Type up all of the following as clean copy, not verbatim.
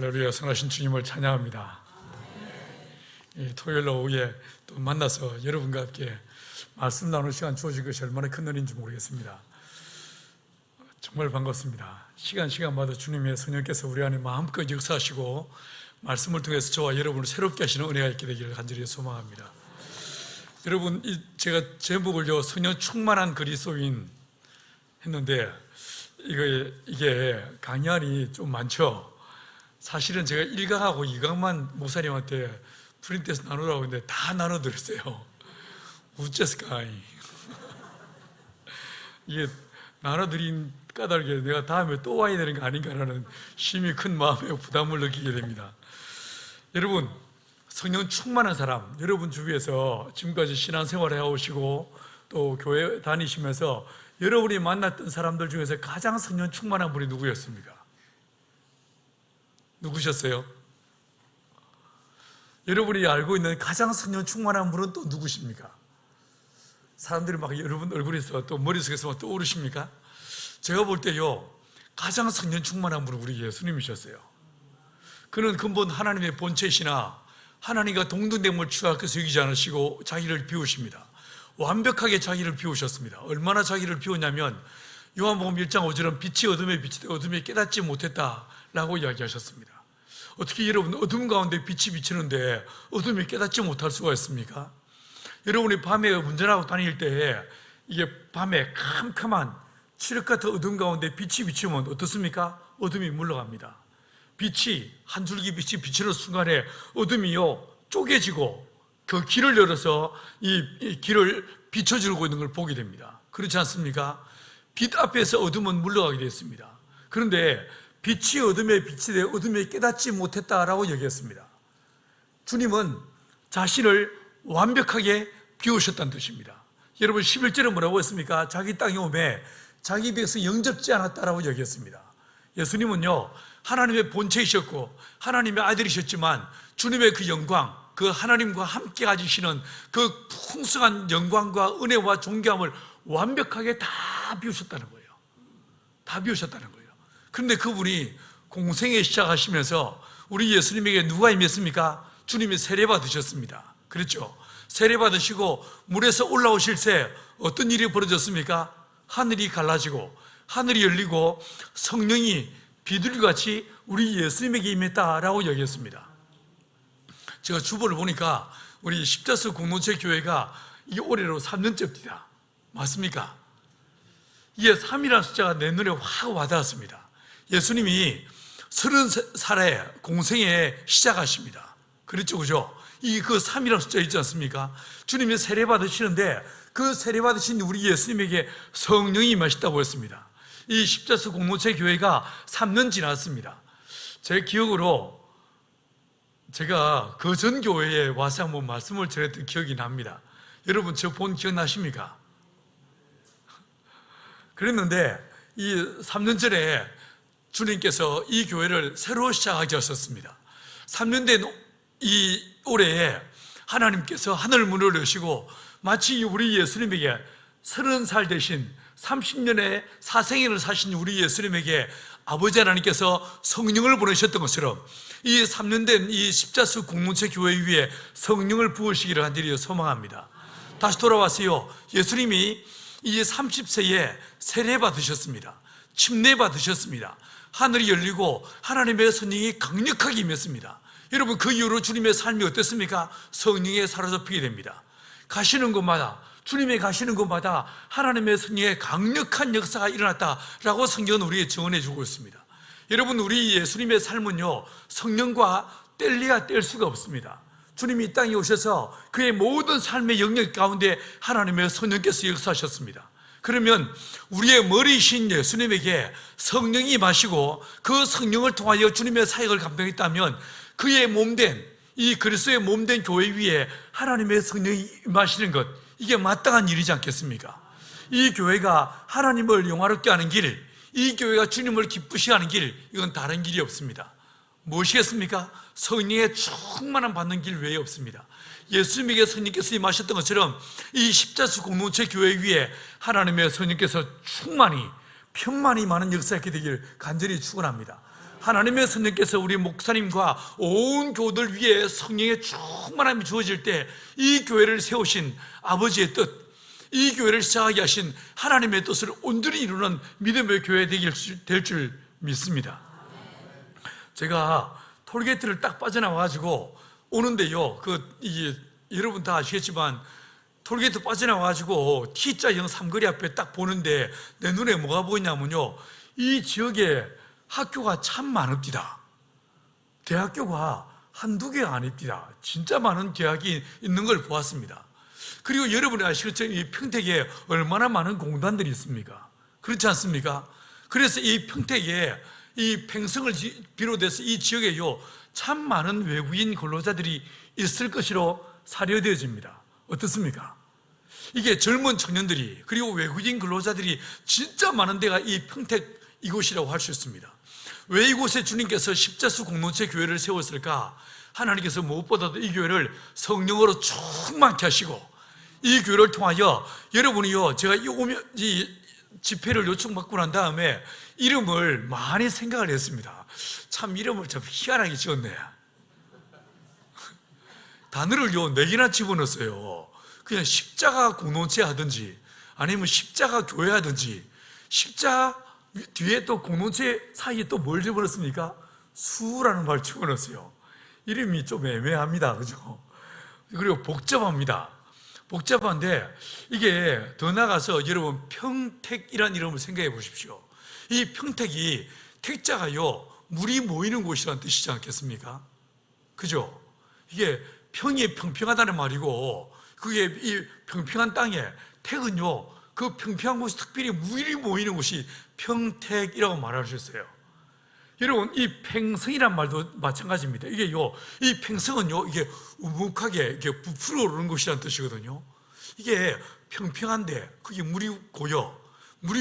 할렐루야, 선하신 주님을 찬양합니다. 토요일 오후에 또 만나서 여러분과 함께 말씀 나누는 시간 주어진 것이 얼마나 큰 은혜인지 모르겠습니다. 정말 반갑습니다. 시간마다 주님의 성령께서 우리 안에 마음껏 역사하시고 말씀을 통해서 저와 여러분을 새롭게 하시는 은혜가 있게 되기를 간절히 소망합니다. 여러분, 제가 제목을요 성령 충만한 그리스도인 했는데 이게 강연이 좀 많죠. 사실은 제가 1강하고 2강만 목사님한테 프린트해서 나누라고 했는데 다 나눠드렸어요. 우째스까 이게 나눠드린 까닭에 내가 다음에 또 와야 되는 거 아닌가라는 심히 큰 마음의 부담을 느끼게 됩니다. 여러분, 성령 충만한 사람, 여러분 주위에서 지금까지 신앙생활을 해오시고 또 교회 다니시면서 여러분이 만났던 사람들 중에서 가장 성령 충만한 분이 누구였습니까? 누구셨어요? 여러분이 알고 있는 가장 성령 충만한 분은 또 누구십니까? 사람들이 막 여러분 얼굴에서 또 머릿속에서 막 떠오르십니까? 제가 볼 때요 가장 성령 충만한 분은 우리 예수님이셨어요. 그는 근본 하나님의 본체이시나 하나님과 동등됨을 취하께서 여기지 않으시고 자기를 비우십니다. 완벽하게 자기를 비우셨습니다. 얼마나 자기를 비웠냐면 요한복음 1장 5절은 빛이 어둠에 비치되 어둠에 깨닫지 못했다라고 이야기하셨습니다. 어떻게 여러분 어둠 가운데 빛이 비치는데 어둠에 깨닫지 못할 수가 있습니까? 여러분이 밤에 운전하고 다닐 때 이게 밤에 캄캄한 칠흑 같은 어둠 가운데 빛이 비치면 어떻습니까? 어둠이 물러갑니다. 빛이 한 줄기 빛이 비치는 순간에 어둠이요 쪼개지고 그 길을 열어서 이 길을 비춰주고 있는 걸 보게 됩니다. 그렇지 않습니까? 빛 앞에서 어둠은 물러가게 됐습니다. 그런데 빛이 어둠에 비치되 어둠에 깨닫지 못했다라고 얘기했습니다. 주님은 자신을 완벽하게 비우셨다는 뜻입니다. 여러분 11절에 뭐라고 했습니까? 자기 땅에 오매 자기 백성 영접지 않았다라고 얘기했습니다. 예수님은요 하나님의 본체이셨고 하나님의 아들이셨지만 주님의 그 영광, 그 하나님과 함께 가지시는 그 풍성한 영광과 은혜와 존귀함을 완벽하게 다 비우셨다는 거예요. 다 비우셨다는 거예요. 그런데 그분이 공생에 시작하시면서 우리 예수님에게 누가 임했습니까? 주님이 세례받으셨습니다. 그렇죠? 세례받으시고 물에서 올라오실 때 어떤 일이 벌어졌습니까? 하늘이 갈라지고 하늘이 열리고 성령이 비둘기같이 우리 예수님에게 임했다라고 얘기했습니다. 제가 주보를 보니까 우리 십자수 공동체 교회가 이 올해로 3년째입니다. 맞습니까? 이게 3이라는 숫자가 내 눈에 확 와닿았습니다. 예수님이 30살에 공생에 시작하십니다. 그렇죠, 그죠? 그 3이라는 숫자 있지 않습니까? 주님이 세례 받으시는데 그 세례 받으신 우리 예수님에게 성령이 임하셨다고 했습니다. 이 십자수 공동체 교회가 3년 지났습니다. 제 기억으로 제가 그 전 교회에 와서 한번 말씀을 전했던 기억이 납니다. 여러분 저 본 기억나십니까? 그랬는데 이 3년 전에 주님께서 이 교회를 새로 시작하게 하셨습니다. 3년 된 이 올해에 하나님께서 하늘 문을 여시고 마치 우리 예수님에게 30살 되신 30년의 사생애를 사신 우리 예수님에게 아버지 하나님께서 성령을 보내셨던 것처럼 이 3년 된 이 십자수 공동체 교회 위에 성령을 부으시기를 간절히 소망합니다. 다시 돌아와서요 예수님이 이 30세에 세례 받으셨습니다. 침례 받으셨습니다. 하늘이 열리고 하나님의 성령이 강력하게 임했습니다. 여러분 그 이후로 주님의 삶이 어땠습니까? 성령에 사로잡히게 됩니다. 가시는 곳마다 주님이 가시는 곳마다 하나님의 성령의 강력한 역사가 일어났다라고 성경은 우리에게 증언해 주고 있습니다. 여러분 우리 예수님의 삶은요 성령과 뗄래야 뗄 수가 없습니다. 주님이 이 땅에 오셔서 그의 모든 삶의 영역 가운데 하나님의 성령께서 역사하셨습니다. 그러면 우리의 머리이신 예수님에게 성령이 임하시고 그 성령을 통하여 주님의 사역을 감당했다면 그의 몸된 이 그리스도의 몸된 교회 위에 하나님의 성령이 임하시는 것, 이게 마땅한 일이지 않겠습니까? 이 교회가 하나님을 영화롭게 하는 길, 이 교회가 주님을 기쁘시게 하는 길, 이건 다른 길이 없습니다. 무엇이겠습니까? 성령의 충만한 받는 길 외에 없습니다. 예수님에게 성령께서 임하셨던 것처럼 이 십자수 공동체 교회 위에 하나님의 성령께서 충만히 편만히 많은 역사가 있게 되길 간절히 축원합니다. 하나님의 성령께서 우리 목사님과 온 교우들 위에 성령의 충만함이 주어질 때 이 교회를 세우신 아버지의 뜻, 이 교회를 시작하게 하신 하나님의 뜻을 온전히 이루는 믿음의 교회 될 줄 믿습니다. 제가 톨게이트를 딱 빠져나와가지고 오는데요, 여러분 다 아시겠지만 톨게이트 빠져나와가지고 T자형 삼거리 앞에 딱 보는데 내 눈에 뭐가 보이냐면요, 이 지역에 학교가 참 많읍니다. 대학교가 한두 개가 아닙니다. 진짜 많은 대학이 있는 걸 보았습니다. 그리고 여러분이 아시겠지만 이 평택에 얼마나 많은 공단들이 있습니까? 그렇지 않습니까? 그래서 이 평택에 이 팽성을 비롯해서 이 지역에요, 참 많은 외국인 근로자들이 있을 것으로 사료되어집니다. 어떻습니까? 이게 젊은 청년들이, 그리고 외국인 근로자들이 진짜 많은 데가 이 평택 이곳이라고 할 수 있습니다. 왜 이곳에 주님께서 십자수 공동체 교회를 세웠을까? 하나님께서 무엇보다도 이 교회를 성령으로 충만케 하시고, 이 교회를 통하여 여러분이요, 제가 이 집회를 요청받고 난 다음에 이름을 많이 생각을 했습니다. 참 이름을 참 희한하게 지었네. 단어를요 4개나 집어넣었어요. 그냥 십자가 공동체 하든지 아니면 십자가 교회 하든지, 십자가 뒤에 또 공동체 사이에 또 뭘 집어넣었습니까? 수라는 말을 집어넣었어요. 이름이 좀 애매합니다. 그죠? 그리고 복잡합니다. 복잡한데 이게 더 나가서 여러분 평택이라는 이름을 생각해 보십시오. 이 평택이 택자가요 물이 모이는 곳이라는 뜻이지 않겠습니까? 그죠? 이게 평이 평평하다는 말이고, 그게 이 평평한 땅에, 택은요 그 평평한 곳이 특별히 물이 모이는 곳이 평택이라고 말할 수 있어요. 여러분 이 팽성이란 말도 마찬가지입니다. 이게요, 이 팽성은요 이게 우묵하게 이렇게 부풀어 오르는 곳이라는 뜻이거든요. 이게 평평한데 그게 물이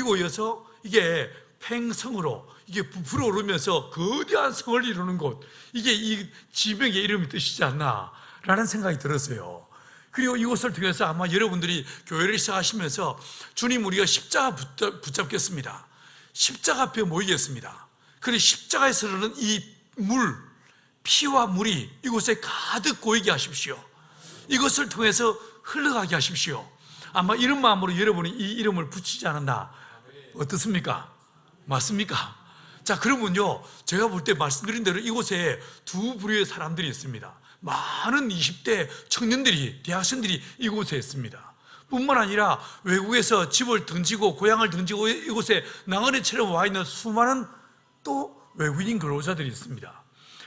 고여서 이게 팽성으로 이게 부풀어 오르면서 거대한 성을 이루는 곳, 이게 이 지명의 이름이 뜻이지 않나라는 생각이 들었어요. 그리고 이곳을 통해서 아마 여러분들이 교회를 시작하시면서 주님 우리가 십자가 붙잡겠습니다, 십자가 앞에 모이겠습니다, 그리고 십자가에서 흐르는 이 피와 물이 이곳에 가득 고이게 하십시오. 이것을 통해서 흘러가게 하십시오. 아마 이런 마음으로 여러분이 이 이름을 붙이지 않았나. 어떻습니까? 맞습니까? 자, 그러면요, 제가 볼 때 말씀드린 대로 이곳에 두 부류의 사람들이 있습니다. 많은 20대 청년들이, 대학생들이 이곳에 있습니다. 뿐만 아니라 외국에서 집을 던지고 고향을 던지고 이곳에 나그네처럼 와 있는 수많은 또 외국인 근로자들이 있습니다.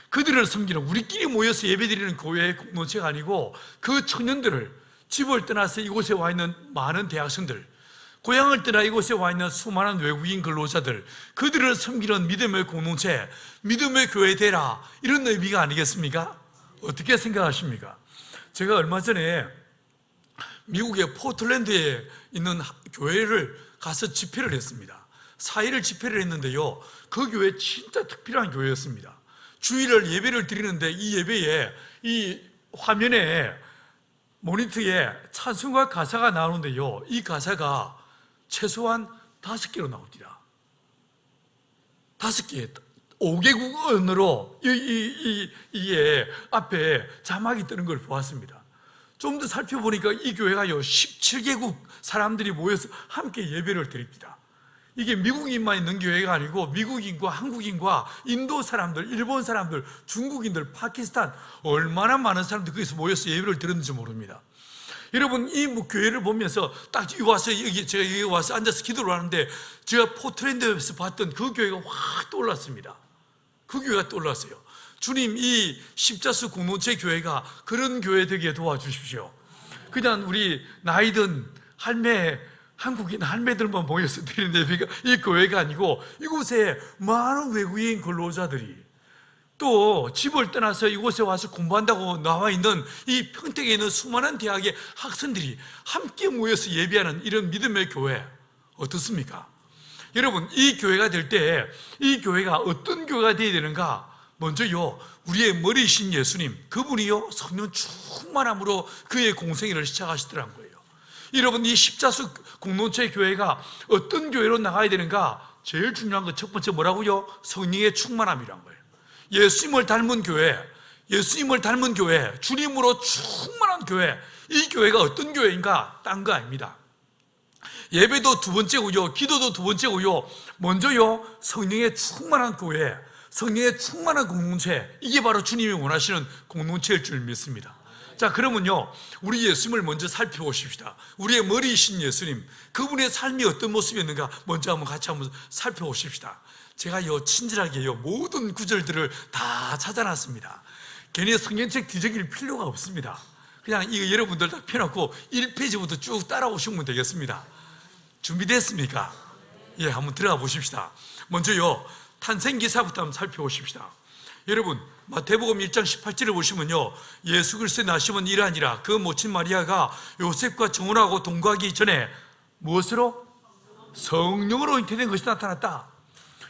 그들을 섬기는, 우리끼리 모여서 예배드리는 교회의 공동체가 아니고 그 청년들을, 집을 떠나서 이곳에 와 있는 많은 대학생들, 고향을 떠나 이곳에 와 있는 수많은 외국인 근로자들, 그들을 섬기는 믿음의 공동체, 믿음의 교회 되라, 이런 의미가 아니겠습니까? 어떻게 생각하십니까? 제가 얼마 전에 미국의 포틀랜드에 있는 교회를 가서 집회를 했습니다. 4일을 집회를 했는데요, 그 교회 진짜 특별한 교회였습니다. 주일을 예배를 드리는데 이 예배에 이 화면에 모니터에 찬송가 가사가 나오는데요, 이 가사가 최소한 5개로 나옵니다. 5개, 5개국 언어로 이게 앞에 자막이 뜨는 걸 보았습니다. 좀 더 살펴보니까 이 교회가요 17개국 사람들이 모여서 함께 예배를 드립니다. 이게 미국인만 있는 교회가 아니고 미국인과 한국인과 인도 사람들, 일본 사람들, 중국인들, 파키스탄, 얼마나 많은 사람들이 거기서 모여서 예배를 드렸는지 모릅니다. 여러분 이 교회를 보면서 딱 제가 여기 와서 앉아서 기도를 하는데 제가 포틀랜드에서 봤던 그 교회가 확 떠올랐습니다. 그 교회가 떠올랐어요. 주님, 이 십자수 공동체 교회가 그런 교회 되게 도와주십시오. 그냥 우리 나이든 한국인 할매들만 모여서 드리는 예배가 이 교회가 아니고 이곳에 많은 외국인 근로자들이, 또 집을 떠나서 이곳에 와서 공부한다고 나와 있는 이 평택에 있는 수많은 대학의 학생들이 함께 모여서 예배하는 이런 믿음의 교회, 어떻습니까? 여러분 이 교회가 될 때 이 교회가 어떤 교회가 되어야 되는가? 먼저요, 우리의 머리이신 예수님, 그분이요 성령 충만함으로 그의 공생애를 시작하시더란 거예요. 여러분 이 십자수 공동체 교회가 어떤 교회로 나가야 되는가? 제일 중요한 건 첫 번째 뭐라고요? 성령의 충만함이란 거예요. 예수님을 닮은 교회, 예수님을 닮은 교회, 주님으로 충만한 교회, 이 교회가 어떤 교회인가? 딴 거 아닙니다. 예배도 두 번째고요, 기도도 두 번째고요, 먼저요, 성령의 충만한 교회, 성령의 충만한 공동체, 이게 바로 주님이 원하시는 공동체일 줄 믿습니다. 자, 그러면요, 우리 예수님을 먼저 살펴보십시다. 우리의 머리이신 예수님, 그분의 삶이 어떤 모습이었는가 먼저 한번 같이 한번 살펴보십시다. 제가요, 친절하게요, 모든 구절들을 다 찾아놨습니다. 괜히 성경책 뒤적일 필요가 없습니다. 그냥 이거 여러분들 다 펴놓고 1페이지부터 쭉 따라오시면 되겠습니다. 준비됐습니까? 예, 한번 들어가 보십시다. 먼저요, 탄생기사부터 한번 살펴보십시다. 여러분, 마태복음 1장 18절을 보시면요, 예수 그리스도의 나심은 이러하니라. 그 모친 마리아가 요셉과 정혼하고 동거하기 전에 무엇으로? 성령으로 잉태된 것이 나타났다.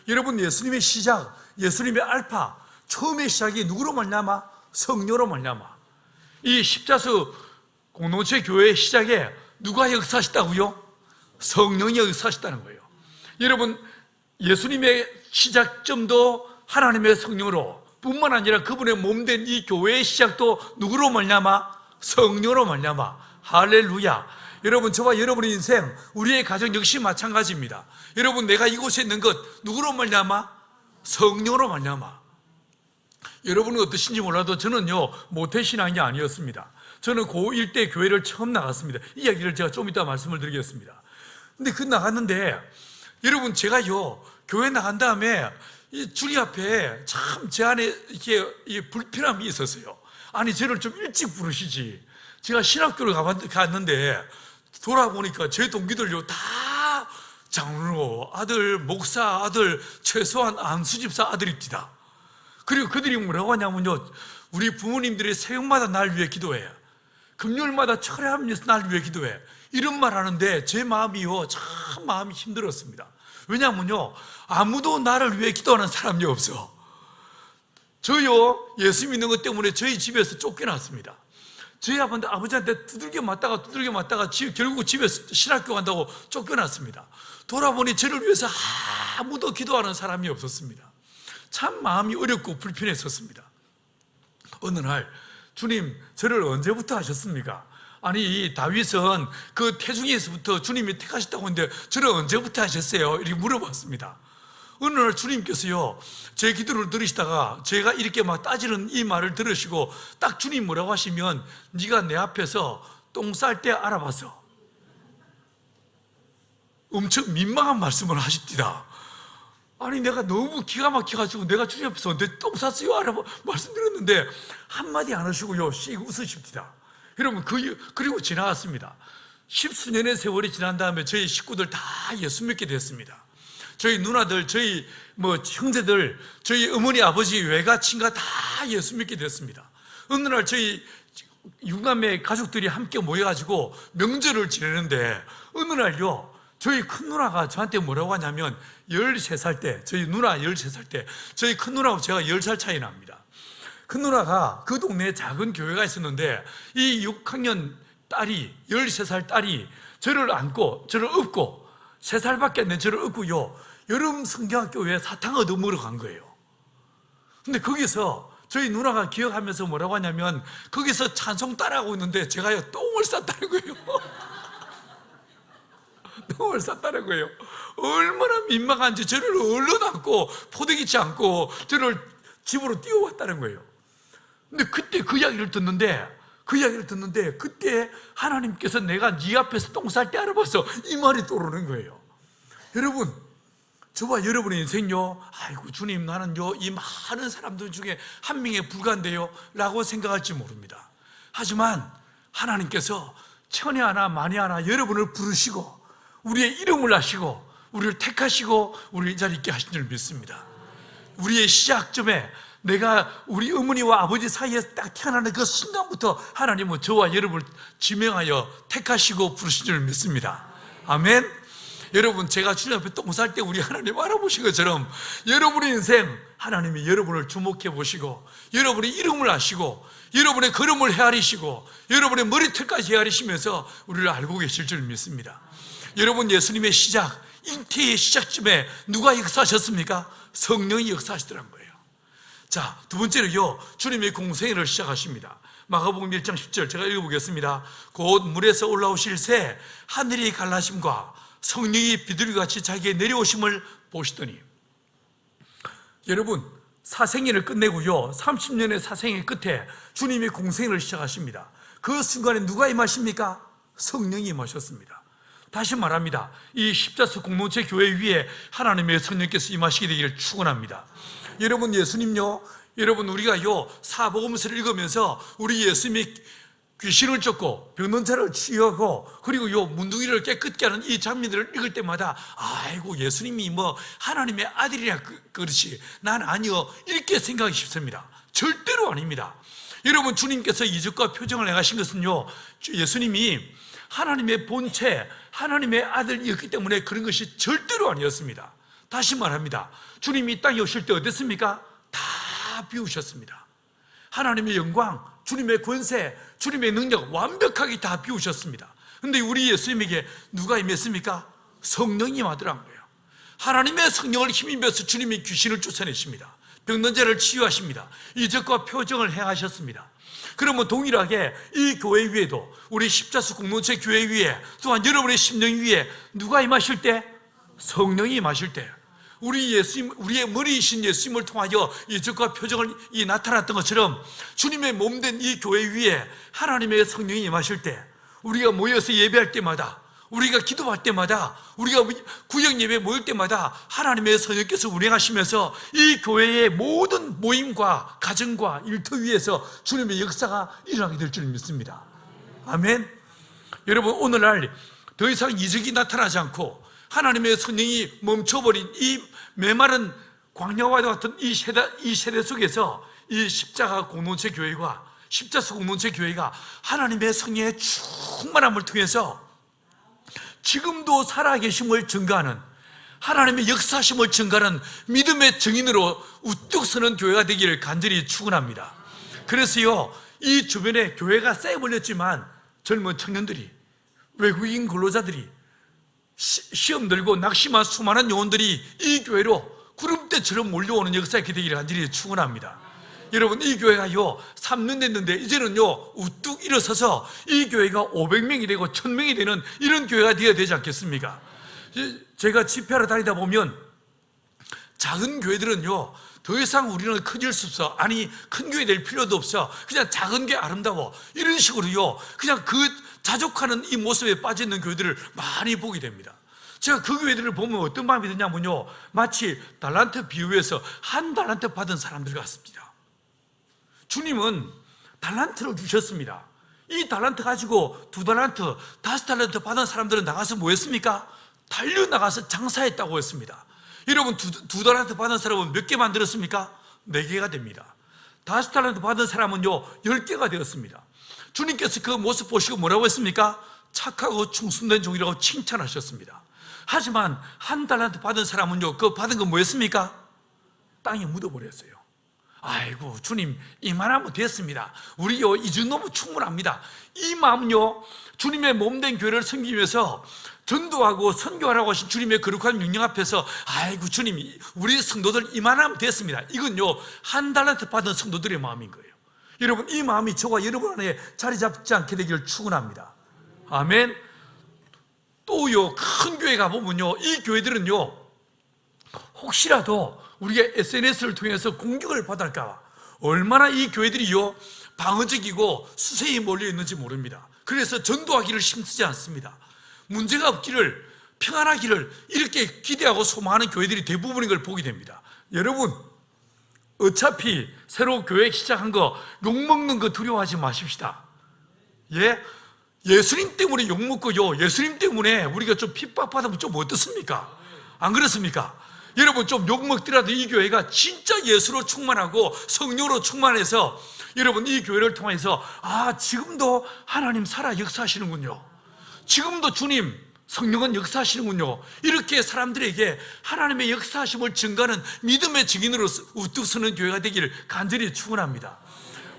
여러분, 예수님의 시작, 예수님의 알파, 처음의 시작이 누구로 말미암아? 성령으로 말미암아. 이 십자수 공동체 교회의 시작에 누가 역사하셨다고요? 성령이 역사하셨다는 거예요. 여러분, 예수님의 시작점도 하나님의 성령으로, 뿐만 아니라 그분의 몸된 이 교회의 시작도 누구로 말미암아? 성령으로 말미암아. 할렐루야. 여러분, 저와 여러분의 인생, 우리의 가정 역시 마찬가지입니다. 여러분, 내가 이곳에 있는 것 누구로 말미암아? 성령으로 말미암아. 여러분은 어떠신지 몰라도 저는요, 모태신앙이 아니었습니다. 저는 고1 때 교회를 처음 나갔습니다. 이 이야기를 제가 좀 이따 말씀을 드리겠습니다. 근데 그 나갔는데, 여러분, 제가요, 교회 나간 다음에 이 주님 앞에 참 제 안에 이렇게 불편함이 있었어요. 아니, 저를 좀 일찍 부르시지. 제가 신학교를 갔는데 돌아보니까 제 동기들요, 다 장로 아들, 목사 아들, 최소한 안수집사 아들입니다. 그리고 그들이 뭐라고 하냐면요, 우리 부모님들이 새벽마다 날 위해 기도해, 금요일마다 철회하면서 날 위해 기도해, 이런 말 하는데 제 마음이요, 참 마음이 힘들었습니다. 왜냐하면요, 아무도 나를 위해 기도하는 사람이 없어. 저요, 예수 믿는 것 때문에 저희 집에서 쫓겨났습니다. 저희 아버지한테 두들겨 맞다가 결국 집에서 신학교 간다고 쫓겨났습니다. 돌아보니 저를 위해서 아무도 기도하는 사람이 없었습니다. 참 마음이 어렵고 불편했었습니다. 어느 날, 주님, 저를 언제부터 하셨습니까? 아니, 다윗은 그 태중에서부터 주님이 택하셨다고 했는데 저를 언제부터 하셨어요? 이렇게 물어봤습니다. 어느 날 주님께서요, 제 기도를 들으시다가 제가 이렇게 막 따지는 이 말을 들으시고 딱 주님 뭐라고 하시면, 네가 내 앞에서 똥 쌀 때 알아봤어. 엄청 민망한 말씀을 하십니다. 아니, 내가 너무 기가 막혀가지고 내가 주님 앞에서 내 똥 쌌어요? 말씀드렸는데 한마디 안 하시고요, 씩 웃으십니다. 여러분, 그리고 지나갔습니다. 십수년의 세월이 지난 다음에 저희 식구들 다 예수 믿게 됐습니다. 저희 누나들, 저희 형제들, 저희 어머니, 아버지, 외가, 친가 다 예수 믿게 됐습니다. 어느 날 저희 육남매 가족들이 함께 모여가지고 명절을 지내는데, 어느 날요, 저희 큰 누나가 저한테 뭐라고 하냐면, 13살 때, 저희 누나 13살 때, 저희 큰 누나하고 제가 10살 차이 납니다. 큰 누나가 그 동네에 작은 교회가 있었는데, 이 6학년 딸이, 13살 딸이 저를 안고, 저를 업고, 3살밖에 안 된 저를 업고요, 여름 성경학교에 사탕 얻어 먹으러 간 거예요. 근데 거기서 저희 누나가 기억하면서 뭐라고 하냐면, 거기서 찬송 따라하고 있는데 제가요, 똥을 쌌다는 거예요. 똥을 쌌다는 거예요. 얼마나 민망한지 저를 얼른 안고 포대기치 안고 저를 집으로 뛰어왔다는 거예요. 근데 그때 그 이야기를 듣는데 그때 하나님께서 내가 네 앞에서 똥 쌀 때 알아봤어, 이 말이 떠오르는 거예요. 여러분, 저와 여러분의 인생요, 아이고 주님, 나는요 이 많은 사람들 중에 한 명에 불과한데요 라고 생각할지 모릅니다. 하지만 하나님께서 천에 하나 만에 하나 여러분을 부르시고 우리의 이름을 아시고 우리를 택하시고 우리를 이 자리에 있게 하신 줄 믿습니다. 우리의 시작점에 내가 우리 어머니와 아버지 사이에 딱 태어나는 그 순간부터 하나님은 저와 여러분을 지명하여 택하시고 부르신 줄 믿습니다. 아멘. 여러분, 제가 주님 앞에 똥 쌀 때 우리 하나님 알아보신 것처럼 여러분의 인생 하나님이 여러분을 주목해 보시고 여러분의 이름을 아시고 여러분의 걸음을 헤아리시고 여러분의 머리털까지 헤아리시면서 우리를 알고 계실 줄 믿습니다. 여러분, 예수님의 시작, 잉태의 시작쯤에 누가 역사하셨습니까? 성령이 역사하시더란 거예요. 자, 두 번째로요, 주님의 공생애를 시작하십니다. 마가복음 1장 10절 제가 읽어보겠습니다. 곧 물에서 올라오실 새 하늘이 갈라심과 성령이 비둘기같이 자기에 내려오심을 보시더니. 여러분, 사생애를 끝내고요, 30년의 사생애 끝에 주님의 공생애를 시작하십니다. 그 순간에 누가 임하십니까? 성령이 임하셨습니다. 다시 말합니다. 이 십자수 공동체 교회 위에 하나님의 성령께서 임하시게 되기를 축원합니다. 여러분, 예수님요, 여러분, 우리가요 사복음서를 읽으면서 우리 예수님이 귀신을 쫓고 병든 자를 치유하고 그리고 요 문둥이를 깨끗게 하는 이 장면들을 읽을 때마다 아이고, 예수님이 뭐 하나님의 아들이라 그렇지 난 아니요, 이렇게 생각이 쉽습니다. 절대로 아닙니다. 여러분, 주님께서 이적과 표정을 행하신 것은요, 예수님이 하나님의 본체, 하나님의 아들이었기 때문에 그런 것이 절대로 아니었습니다. 다시 말합니다. 주님이 이 땅에 오실 때 어땠습니까? 다 비우셨습니다. 하나님의 영광, 주님의 권세, 주님의 능력 완벽하게 다 비우셨습니다. 그런데 우리 예수님에게 누가 임했습니까? 성령이 임하더란 거예요. 하나님의 성령을 힘입어서 주님이 귀신을 쫓아내십니다. 병든 자를 치유하십니다. 이적과 표정을 행하셨습니다. 그러면 동일하게 이 교회 위에도, 우리 십자수 공동체 교회 위에, 또한 여러분의 심령 위에 누가 임하실 때? 성령이 임하실 때, 우리 예수님, 우리의 머리이신 예수님을 통하여 이적과 표정을 나타났던 것처럼 주님의 몸된 이 교회 위에 하나님의 성령이 임하실 때, 우리가 모여서 예배할 때마다, 우리가 기도할 때마다, 우리가 구역 예배 모일 때마다 하나님의 성령께서 운행하시면서 이 교회의 모든 모임과 가정과 일터 위에서 주님의 역사가 일어나게 될 줄 믿습니다. 아멘. 여러분, 오늘날 더 이상 이적이 나타나지 않고 하나님의 성령이 멈춰버린 이 메마른 광야와 같은 이 세대 속에서 이 십자가 공동체 교회가, 십자수 공동체 교회가 하나님의 성령의 충만함을 통해서 지금도 살아계심을 증거하는, 하나님의 역사심을 증거하는 믿음의 증인으로 우뚝 서는 교회가 되기를 간절히 축원합니다. 그래서요, 이 주변에 교회가 쎄 벌렸지만 젊은 청년들이, 외국인 근로자들이, 시험 들고 낙심한 수많은 영혼들이 이 교회로 구름대처럼 몰려오는 역사가 되기를 간절히 축원합니다. 여러분, 이 교회가요 3년 됐는데 이제는요 우뚝 일어서서 이 교회가 500명이 되고 1000명이 되는 이런 교회가 되어야 되지 않겠습니까? 제가 집회하러 다니다 보면 작은 교회들은요 더 이상 우리는 커질 수 없어, 아니 큰 교회 될 필요도 없어, 그냥 작은 게 아름다워, 이런 식으로요 그냥 그 자족하는 이 모습에 빠져있는 교회들을 많이 보게 됩니다. 제가 그 교회들을 보면 어떤 마음이 드냐면요, 마치 달란트 비유에서 한 달란트 받은 사람들 같습니다. 주님은 달란트를 주셨습니다. 이 달란트 가지고 2달란트, 5달란트 받은 사람들은 나가서 뭐 했습니까? 달려나가서 장사했다고 했습니다. 여러분, 2달란트 받은 사람은 몇 개 만들었습니까? 4개가 됩니다. 5달란트 받은 사람은요 10개가 되었습니다. 주님께서 그 모습 보시고 뭐라고 했습니까? 착하고 충성된 종이라고 칭찬하셨습니다. 하지만 1달란트 받은 사람은요, 그 받은 건 뭐였습니까? 땅에 묻어버렸어요. 아이고, 주님 이만하면 됐습니다, 우리요 이 정도면 충분합니다. 이 마음요, 주님의 몸된 교회를 섬기면서 전도하고 선교하라고 하신 주님의 거룩한 명령 앞에서 아이고 주님, 우리 성도들 이만하면 됐습니다, 이건요 1달란트 받은 성도들의 마음인 거예요. 여러분, 이 마음이 저와 여러분 안에 자리 잡지 않게 되기를 축원합니다. 아멘. 또요, 큰 교회 가보면요, 이 교회들은요 혹시라도 우리가 SNS를 통해서 공격을 받을까 얼마나 이 교회들이요 방어적이고 수세에 몰려있는지 모릅니다. 그래서 전도하기를 힘쓰지 않습니다. 문제가 없기를, 평안하기를 이렇게 기대하고 소망하는 교회들이 대부분인 걸 보게 됩니다. 여러분, 어차피 새로 교회 시작한 거 욕먹는 거 두려워하지 마십시다. 예? 예수님 때문에 욕먹고요, 예수님 때문에 우리가 좀 핍박받으면 좀 어떻습니까? 안 그렇습니까? 여러분, 좀 욕먹더라도 이 교회가 진짜 예수로 충만하고 성령으로 충만해서 여러분 이 교회를 통해서 아, 지금도 하나님 살아 역사하시는군요, 지금도 주님 성령은 역사하시는군요, 이렇게 사람들에게 하나님의 역사하심을 증거하는 믿음의 증인으로 우뚝 서는 교회가 되기를 간절히 축원합니다.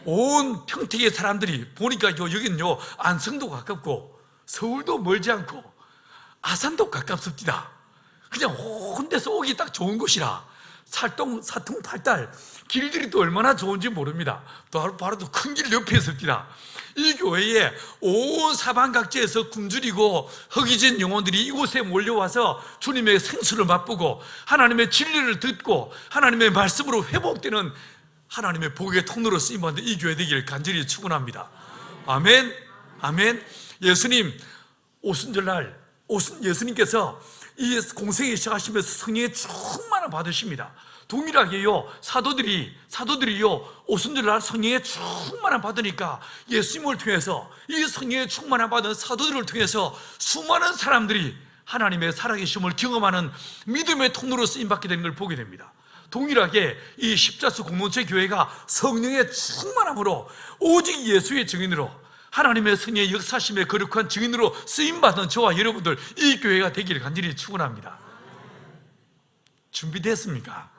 온 평택의 사람들이 보니까 여기는요 안성도 가깝고 서울도 멀지 않고 아산도 가깝습니다. 그냥 혼자서 오기 딱 좋은 곳이라 사통팔달 길들이 또 얼마나 좋은지 모릅니다. 바로 또 큰 길 옆에 있습니다. 이 교회에 온 사방각지에서 굶주리고 허기진 영혼들이 이곳에 몰려와서 주님의 생수를 맛보고 하나님의 진리를 듣고 하나님의 말씀으로 회복되는 하나님의 복의 통로로 쓰임받는 이 교회 되기를 간절히 축원합니다. 아멘. 아멘. 예수님 오순절날 예수님께서 이 공생에 시작하시면서 성령의 충만을 받으십니다. 동일하게요, 사도들이요, 오순절날 성령의 충만을 받으니까 예수님을 통해서 이 성령의 충만을 받은 사도들을 통해서 수많은 사람들이 하나님의 살아계심을 경험하는 믿음의 통로로 쓰임받게 되는 걸 보게 됩니다. 동일하게 이 십자수 공동체 교회가 성령의 충만함으로 오직 예수의 증인으로 하나님의 성령의 역사심의 거룩한 증인으로 쓰임받은 저와 여러분들 이 교회가 되기를 간절히 축원합니다. 준비됐습니까?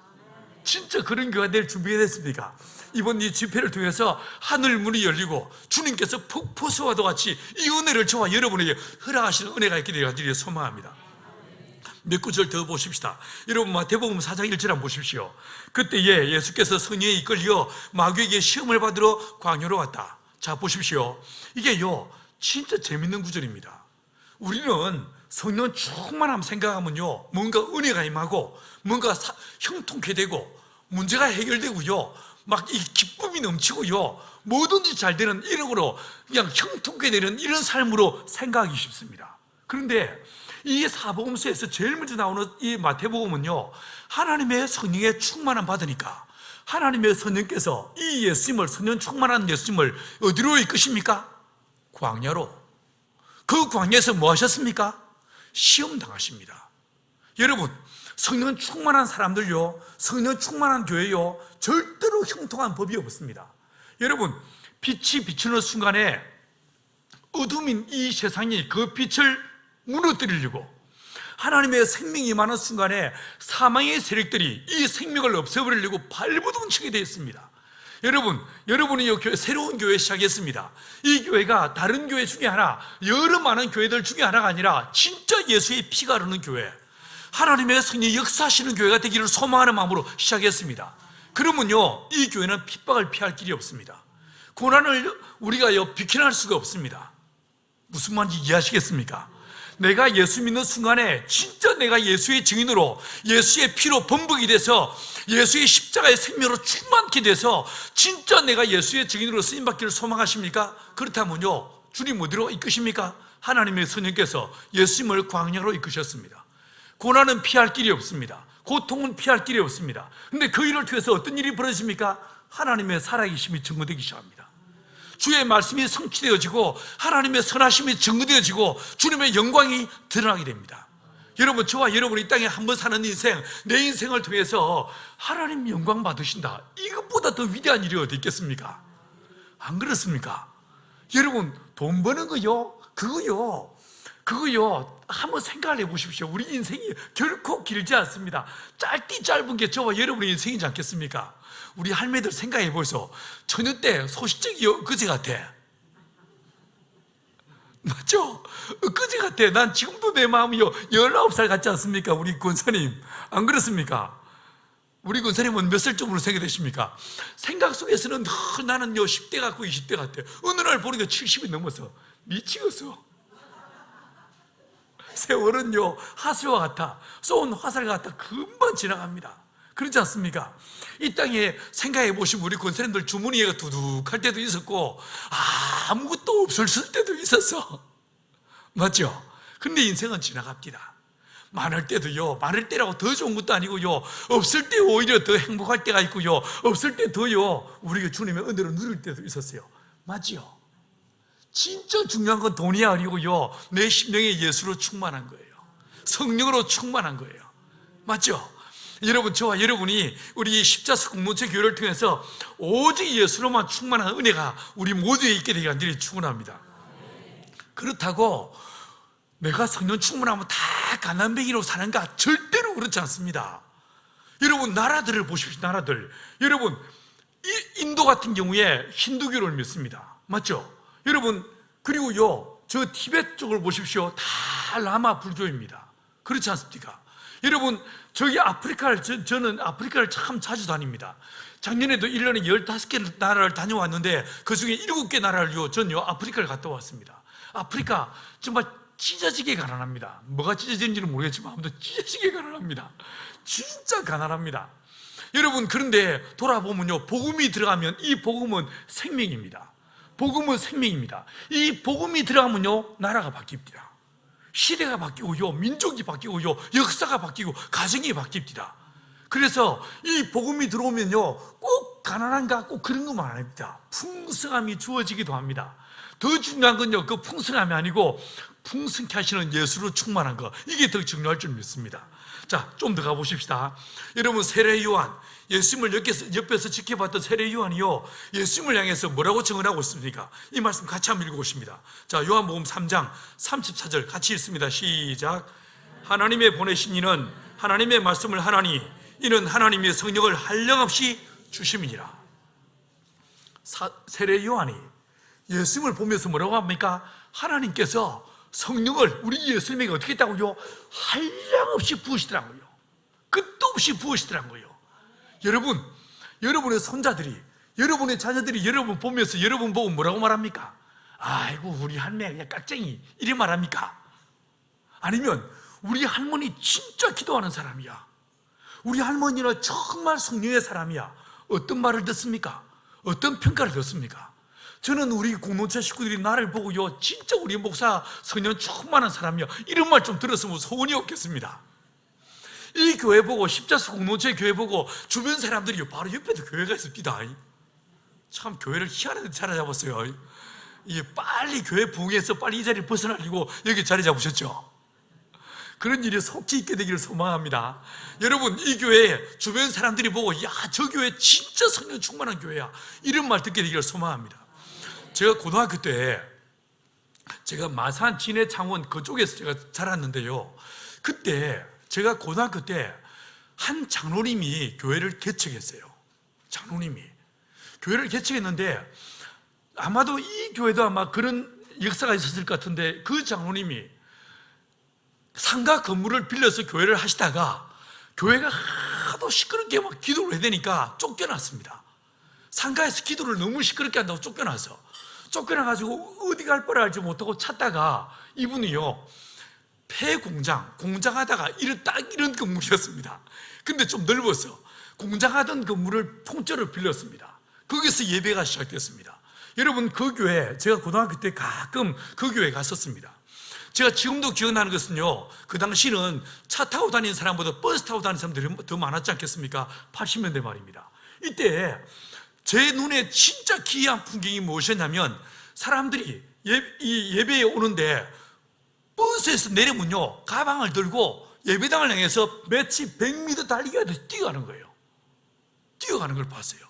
진짜 그런 교회가 될 준비가 됐습니까? 이번 이 집회를 통해서 하늘 문이 열리고 주님께서 폭포수와도 같이 이 은혜를 저와 여러분에게 허락하시는 은혜가 있게 되기를 간절히 소망합니다. 몇 구절 더 보십시다. 여러분 마태복음 4장 1절 한번 보십시오. 그때에 예수께서 성령에 이끌려 마귀에게 시험을 받으러 광야로 갔다. 자 보십시오. 이게요 진짜 재밌는 구절입니다. 우리는 성령 충만함 생각하면요 뭔가 은혜가 임하고 뭔가 형통케 되고 문제가 해결되고요 막 이 기쁨이 넘치고요 뭐든지 잘 되는 이런 거로 그냥 형통케 되는 이런 삶으로 생각하기 쉽습니다. 그런데 이 사복음서에서 제일 먼저 나오는 이 마태복음은요 하나님의 성령의 충만함 받으니까 하나님의 성령께서 이 예수님을, 성령 충만한 예수님을 어디로 이끄십니까? 광야로. 그 광야에서 뭐 하셨습니까? 시험 당하십니다. 여러분 성령 충만한 사람들요, 성령 충만한 교회요 절대로 형통한 법이 없습니다. 여러분 빛이 비추는 순간에 어둠인 이 세상이 그 빛을 무너뜨리려고 하나님의 생명이 임하는 순간에 사망의 세력들이 이 생명을 없애버리려고 발버둥치게 되어 있습니다. 여러분이 이 교회, 새로운 교회 시작했습니다. 이 교회가 다른 교회 중에 하나, 여러 많은 교회들 중에 하나가 아니라 진짜 예수의 피가 흐르는 교회, 하나님의 성령이 역사하시는 교회가 되기를 소망하는 마음으로 시작했습니다. 그러면요 이 교회는 핍박을 피할 길이 없습니다. 고난을 우리가 비켜날 수가 없습니다. 무슨 말인지 이해하시겠습니까? 내가 예수 믿는 순간에 진짜 내가 예수의 증인으로 예수의 피로 범벅이 돼서 예수의 십자가의 생명으로 충만케 돼서 진짜 내가 예수의 증인으로 쓰임받기를 소망하십니까? 그렇다면요 주님 어디로 이끄십니까? 하나님의 성령께서 예수님을 광야로 이끄셨습니다. 고난은 피할 길이 없습니다. 고통은 피할 길이 없습니다. 그런데 그 일을 통해서 어떤 일이 벌어집니까? 하나님의 살아계심이 증거되기 시작합니다. 주의 말씀이 성취되어지고 하나님의 선하심이 증거되어지고 주님의 영광이 드러나게 됩니다. 여러분 저와 여러분이 이 땅에 한번 사는 인생, 내 인생을 통해서 하나님 영광 받으신다, 이것보다 더 위대한 일이 어디 있겠습니까? 안 그렇습니까? 여러분 돈 버는 거요 그거요 한번 생각을 해보십시오. 우리 인생이 결코 길지 않습니다. 짧은 게 저와 여러분의 인생이지 않겠습니까? 우리 할매들 생각해 보세요. 처녀 때 소시적이 엊그제 같아. 맞죠? 엊그제 같아. 난 지금도 내 마음이 19살 같지 않습니까? 우리 권사님 안 그렇습니까? 우리 권사님은 몇 살쯤으로 생각되십니까? 생각 속에서는 늘 나는 10대 같고 20대 같아. 어느 날 보니까 70이 넘어서 미치겠어. 세월은요 하수와 같아, 쏜 화살 같아 금방 지나갑니다. 그렇지 않습니까? 이 땅에 생각해 보시면 우리 권사님들 주머니가 두둑할 때도 있었고 아무것도 없을 때도 있었어. 맞죠? 근데 인생은 지나갑니다. 많을 때도요, 많을 때라고 더 좋은 것도 아니고요, 없을 때 오히려 더 행복할 때가 있고요, 없을 때 더요 우리가 주님의 은혜를 누릴 때도 있었어요. 맞죠? 진짜 중요한 건 돈이 아니고요, 내 심령에 예수로 충만한 거예요. 성령으로 충만한 거예요. 맞죠? 여러분 저와 여러분이 우리 십자수 공동체 교회를 통해서 오직 예수로만 충만한 은혜가 우리 모두에 있게 되기를 간절히 축원합니다. 그렇다고 내가 성령 충만하면 다 가난뱅이로 사는가? 절대로 그렇지 않습니다. 여러분 나라들을 보십시오. 나라들, 여러분 인도 같은 경우에 힌두교를 믿습니다. 맞죠? 여러분 그리고요 저 티베트 쪽을 보십시오. 다 라마 불교입니다. 그렇지 않습니까? 여러분, 저기 저는 아프리카를 참 자주 다닙니다. 작년에도 1년에 15개 나라를 다녀왔는데 그 중에 7개 나라를요, 전요 아프리카를 갔다 왔습니다. 아프리카 정말 찢어지게 가난합니다. 뭐가 찢어지는지는 모르겠지만 아무튼 찢어지게 가난합니다. 진짜 가난합니다. 여러분, 그런데 돌아보면요, 복음이 들어가면 이 복음은 생명입니다. 복음은 생명입니다. 이 복음이 들어가면요, 나라가 바뀝니다. 시대가 바뀌고요, 민족이 바뀌고요, 역사가 바뀌고 가정이 바뀝니다. 그래서 이 복음이 들어오면요, 꼭 가난한가 꼭 그런 것만 아닙니다. 풍성함이 주어지기도 합니다. 더 중요한 건요, 그 풍성함이 아니고 풍성케 하시는 예수로 충만한 것, 이게 더 중요할 줄 믿습니다. 자, 좀 더 가보십시다. 여러분, 세례 요한, 예수님을 옆에서 지켜봤던 세례 요한이요, 예수님을 향해서 뭐라고 증언하고 있습니까? 이 말씀 같이 한번 읽어보십니다. 자, 요한복음 3장 34절 같이 읽습니다. 시작. 하나님의 보내신 이는 하나님의 말씀을 하나니 이는 하나님의 성령을 한량없이 주심이니라. 세례 요한이 예수님을 보면서 뭐라고 합니까? 하나님께서 성령을 우리 예수님에게 어떻게 했다고요? 한량없이 부으시더라고요. 끝도 없이 부으시더라고요. 여러분, 여러분의 손자들이, 여러분의 자녀들이 여러분 보면서 여러분 보고 뭐라고 말합니까? 아이고, 우리 할매 그냥 깍쟁이, 이래 말합니까? 아니면 우리 할머니 진짜 기도하는 사람이야, 우리 할머니는 정말 성령의 사람이야, 어떤 말을 듣습니까? 어떤 평가를 듣습니까? 저는 우리 공동체 식구들이 나를 보고요, 진짜 우리 목사 성령 충만한 사람이야, 이런 말 좀 들었으면 소원이 없겠습니다. 이 교회 보고, 십자수 공동체 교회 보고 주변 사람들이 바로 옆에도 교회가 있습니다. 참 교회를 희한하게 자리 잡았어요. 빨리 교회 부흥해서 빨리 이 자리를 벗어나려고 여기 자리 잡으셨죠. 그런 일이 속히 있게 되기를 소망합니다. 여러분, 이 교회 주변 사람들이 보고, 야, 저 교회 진짜 성령 충만한 교회야, 이런 말 듣게 되기를 소망합니다. 제가 고등학교 때, 제가 마산, 진해, 창원 그쪽에서 제가 자랐는데요, 그때 제가 고등학교 때 한 장로님이 교회를 개척했어요. 장로님이 교회를 개척했는데, 아마도 이 교회도 아마 그런 역사가 있었을 것 같은데, 그 장로님이 상가 건물을 빌려서 교회를 하시다가 교회가 하도 시끄럽게 막 기도를 해야 되니까 쫓겨났습니다. 상가에서 기도를 너무 시끄럽게 한다고 쫓겨나가지고 어디 갈 뻔을 알지 못하고 찾다가 이분이요, 공장하다가 이런 건물이었습니다. 근데 좀 넓어서 공장하던 건물을 통째로 빌렸습니다. 거기서 예배가 시작됐습니다. 여러분, 그 교회, 제가 고등학교 때 가끔 그 교회 갔었습니다. 제가 지금도 기억나는 것은요, 그 당시는 차 타고 다니는 사람보다 버스 타고 다니는 사람들이 더 많았지 않겠습니까? 80년대 말입니다. 이때 제 눈에 진짜 기이한 풍경이 무엇이었냐면, 사람들이 예배에 오는데 버스에서 내리면요, 가방을 들고 예배당을 향해서 매치 100m 달리기 하듯이 뛰어가는 거예요. 뛰어가는 걸 봤어요.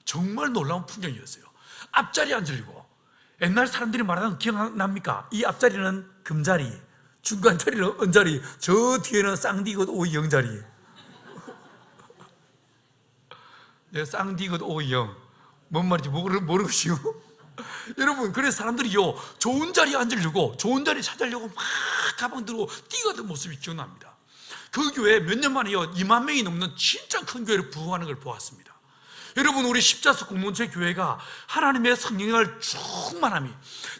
정말 놀라운 풍경이었어요. 앞자리에 앉으려고. 옛날 사람들이 말하는 거 기억납니까? 이 앞자리는 금자리, 중간 자리는 은자리, 저 뒤에는 쌍디귿 오이영자리. 네, 쌍디귿 오이영, 뭔 말인지 모르겠어요. 여러분, 그래서 사람들이요, 좋은 자리에 앉으려고, 좋은 자리 찾으려고 막 가방 들고 뛰어가던 모습이 기억납니다. 그 교회 몇 년 만에요, 2만 명이 넘는 진짜 큰 교회를 부흥하는 걸 보았습니다. 여러분, 우리 십자수 공동체 교회가 하나님의 성령을 충만함이,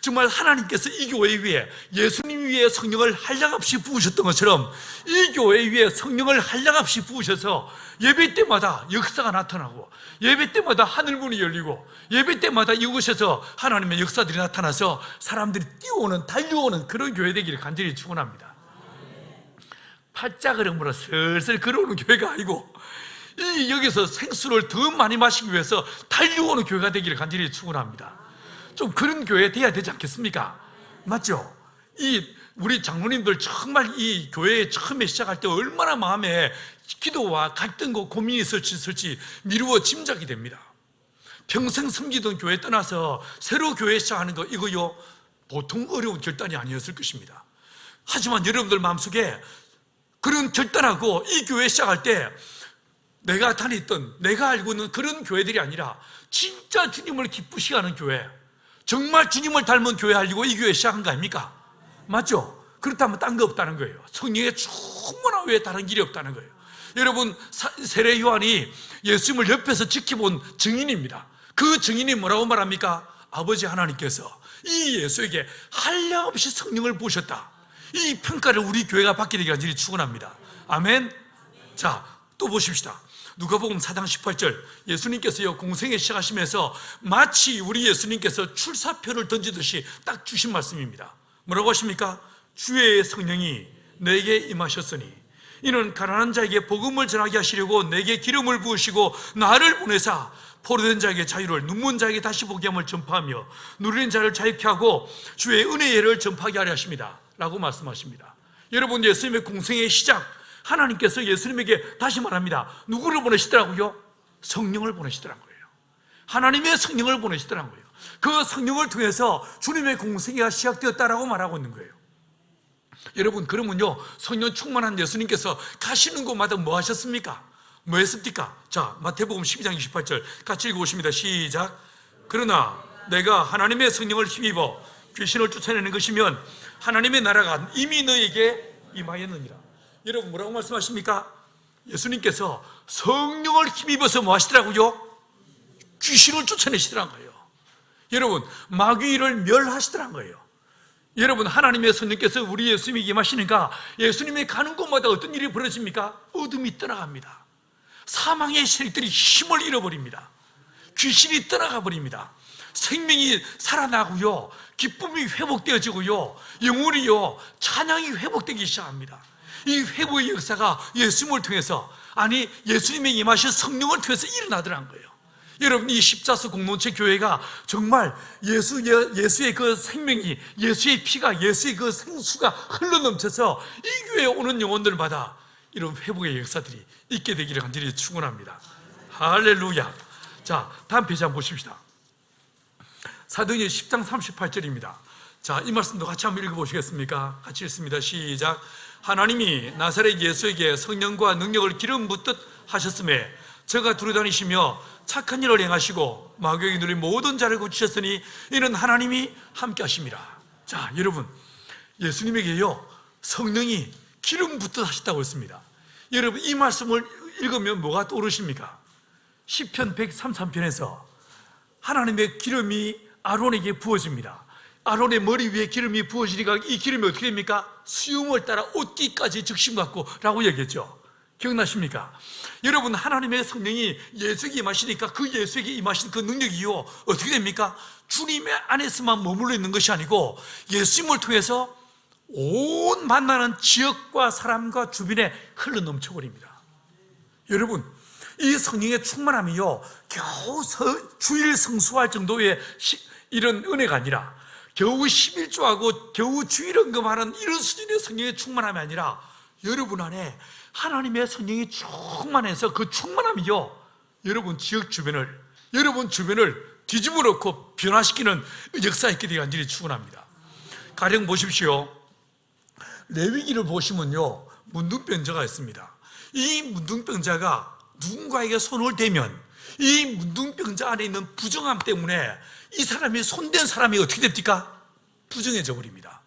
정말 하나님께서 이 교회 위에, 예수님 위에 성령을 한량없이 부으셨던 것처럼 이 교회 위에 성령을 한량없이 부으셔서 예배 때마다 역사가 나타나고, 예배 때마다 하늘문이 열리고, 예배 때마다 이곳에서 하나님의 역사들이 나타나서 사람들이 뛰어오는, 달려오는 그런 교회 되기를 간절히 축원합니다. 팔자걸음으로 슬슬 걸어오는 교회가 아니고, 여기서 생수를 더 많이 마시기 위해서 달려오는 교회가 되기를 간절히 축원합니다. 좀 그런 교회 돼야 되지 않겠습니까? 맞죠? 우리 장로님들 정말 이 교회 처음에 시작할 때 얼마나 마음에 기도와 갈등과 고민이 있을지 미루어 짐작이 됩니다. 평생 섬기던 교회 떠나서 새로 교회 시작하는 거, 이거요, 보통 어려운 결단이 아니었을 것입니다. 하지만 여러분들 마음속에 그런 결단하고 이 교회 시작할 때 내가 다녔던, 내가 알고 있는 그런 교회들이 아니라 진짜 주님을 기쁘시게 하는 교회, 정말 주님을 닮은 교회 하려고 이 교회 시작한 거 아닙니까? 맞죠? 그렇다면 딴 거 없다는 거예요. 성령의 충만한 외에 다른 길이 없다는 거예요. 여러분, 세례 요한이 예수님을 옆에서 지켜본 증인입니다. 그 증인이 뭐라고 말합니까? 아버지 하나님께서 이 예수에게 한량없이 성령을 부으셨다. 이 평가를 우리 교회가 받게 되기를 간절히 축원합니다. 아멘. 자, 또 보십시다. 누가복음 4장 18절, 예수님께서요 공생애 시작하시면서 마치 우리 예수님께서 출사표를 던지듯이 딱 주신 말씀입니다. 뭐라고 하십니까? 주의 성령이 내게 임하셨으니 이는 가난한 자에게 복음을 전하게 하시려고 내게 기름을 부으시고 나를 보내사 포로된 자에게 자유를, 눈먼 자에게 다시 보게 함을 전파하며 누리는 자를 자유케 하고 주의 은혜의 예를 전파하게 하려 하십니다 라고 말씀하십니다. 여러분, 예수님의 공생의 시작, 하나님께서 예수님에게 다시 말합니다. 누구를 보내시더라고요? 성령을 보내시더라고요. 하나님의 성령을 보내시더라고요. 그 성령을 통해서 주님의 공생애가 시작되었다라고 말하고 있는 거예요. 여러분, 그러면요 성령 충만한 예수님께서 가시는 곳마다 뭐 하셨습니까? 뭐 했습니까? 자, 마태복음 12장 28절 같이 읽어보십니다. 시작. 그러나 내가 하나님의 성령을 힘입어 귀신을 쫓아내는 것이면 하나님의 나라가 이미 너에게 임하였느니라. 여러분, 뭐라고 말씀하십니까? 예수님께서 성령을 힘입어서 뭐 하시더라고요? 귀신을 쫓아내시더라고요. 여러분, 마귀를 멸하시더란 거예요. 여러분, 하나님의 성령께서 우리 예수님에게 임하시니까 예수님이 가는 곳마다 어떤 일이 벌어집니까? 어둠이 떠나갑니다. 사망의 세력들이 힘을 잃어버립니다. 귀신이 떠나가 버립니다. 생명이 살아나고요, 기쁨이 회복되어지고요, 영혼이요 찬양이 회복되기 시작합니다. 이 회복의 역사가 예수님을 통해서, 아니 예수님의 임하신 성령을 통해서 일어나더란 거예요. 여러분, 이 십자수 공동체 교회가 정말 예수의 그 생명이, 예수의 피가, 예수의 그 생수가 흘러넘쳐서 이 교회에 오는 영혼들마다 이런 회복의 역사들이 있게 되기를 간절히 축원합니다. 할렐루야. 자, 다음 페이지 한번 보십시다. 사도행전 10장 38절입니다. 자, 이 말씀도 같이 한번 읽어보시겠습니까? 같이 읽습니다. 시작. 하나님이 나사렛 예수에게 성령과 능력을 기름 붓듯 하셨음에 저가 두루다니시며 착한 일을 행하시고 마귀에게 눌린 모든 자를 고치셨으니 이는 하나님이 함께 하심이라. 자, 여러분, 예수님에게요 성령이 기름 붓듯 하셨다고 했습니다. 여러분, 이 말씀을 읽으면 뭐가 떠오르십니까? 시편 133편에서 하나님의 기름이 아론에게 부어집니다. 아론의 머리 위에 기름이 부어지니까 이 기름이 어떻게 됩니까? 수염을 따라 옷깃까지 적심같고 라고 얘기했죠. 기억나십니까? 여러분, 하나님의 성령이 예수에게 임하시니까 그 예수에게 임하신 그 능력이요 어떻게 됩니까? 주님의 안에서만 머물러 있는 것이 아니고 예수님을 통해서 온 만나는 지역과 사람과 주변에 흘러넘쳐버립니다. 여러분, 이 성령의 충만함이요 겨우 주일 성수할 정도의 이런 은혜가 아니라 겨우 11조하고 겨우 주일 언급하는 이런 수준의 성령의 충만함이 아니라 여러분 안에 하나님의 성령이 충만해서 그 충만함이요 여러분 지역 주변을, 여러분 주변을 뒤집어 놓고 변화시키는 역사가 있게 되기 간절히 축원합니다. 가령 보십시오. 레위기를 보시면요 문둥병자가 있습니다. 이 문둥병자가 누군가에게 손을 대면 이 문둥병자 안에 있는 부정함 때문에 이 사람이 손댄 사람이 어떻게 됩니까? 부정해져 버립니다.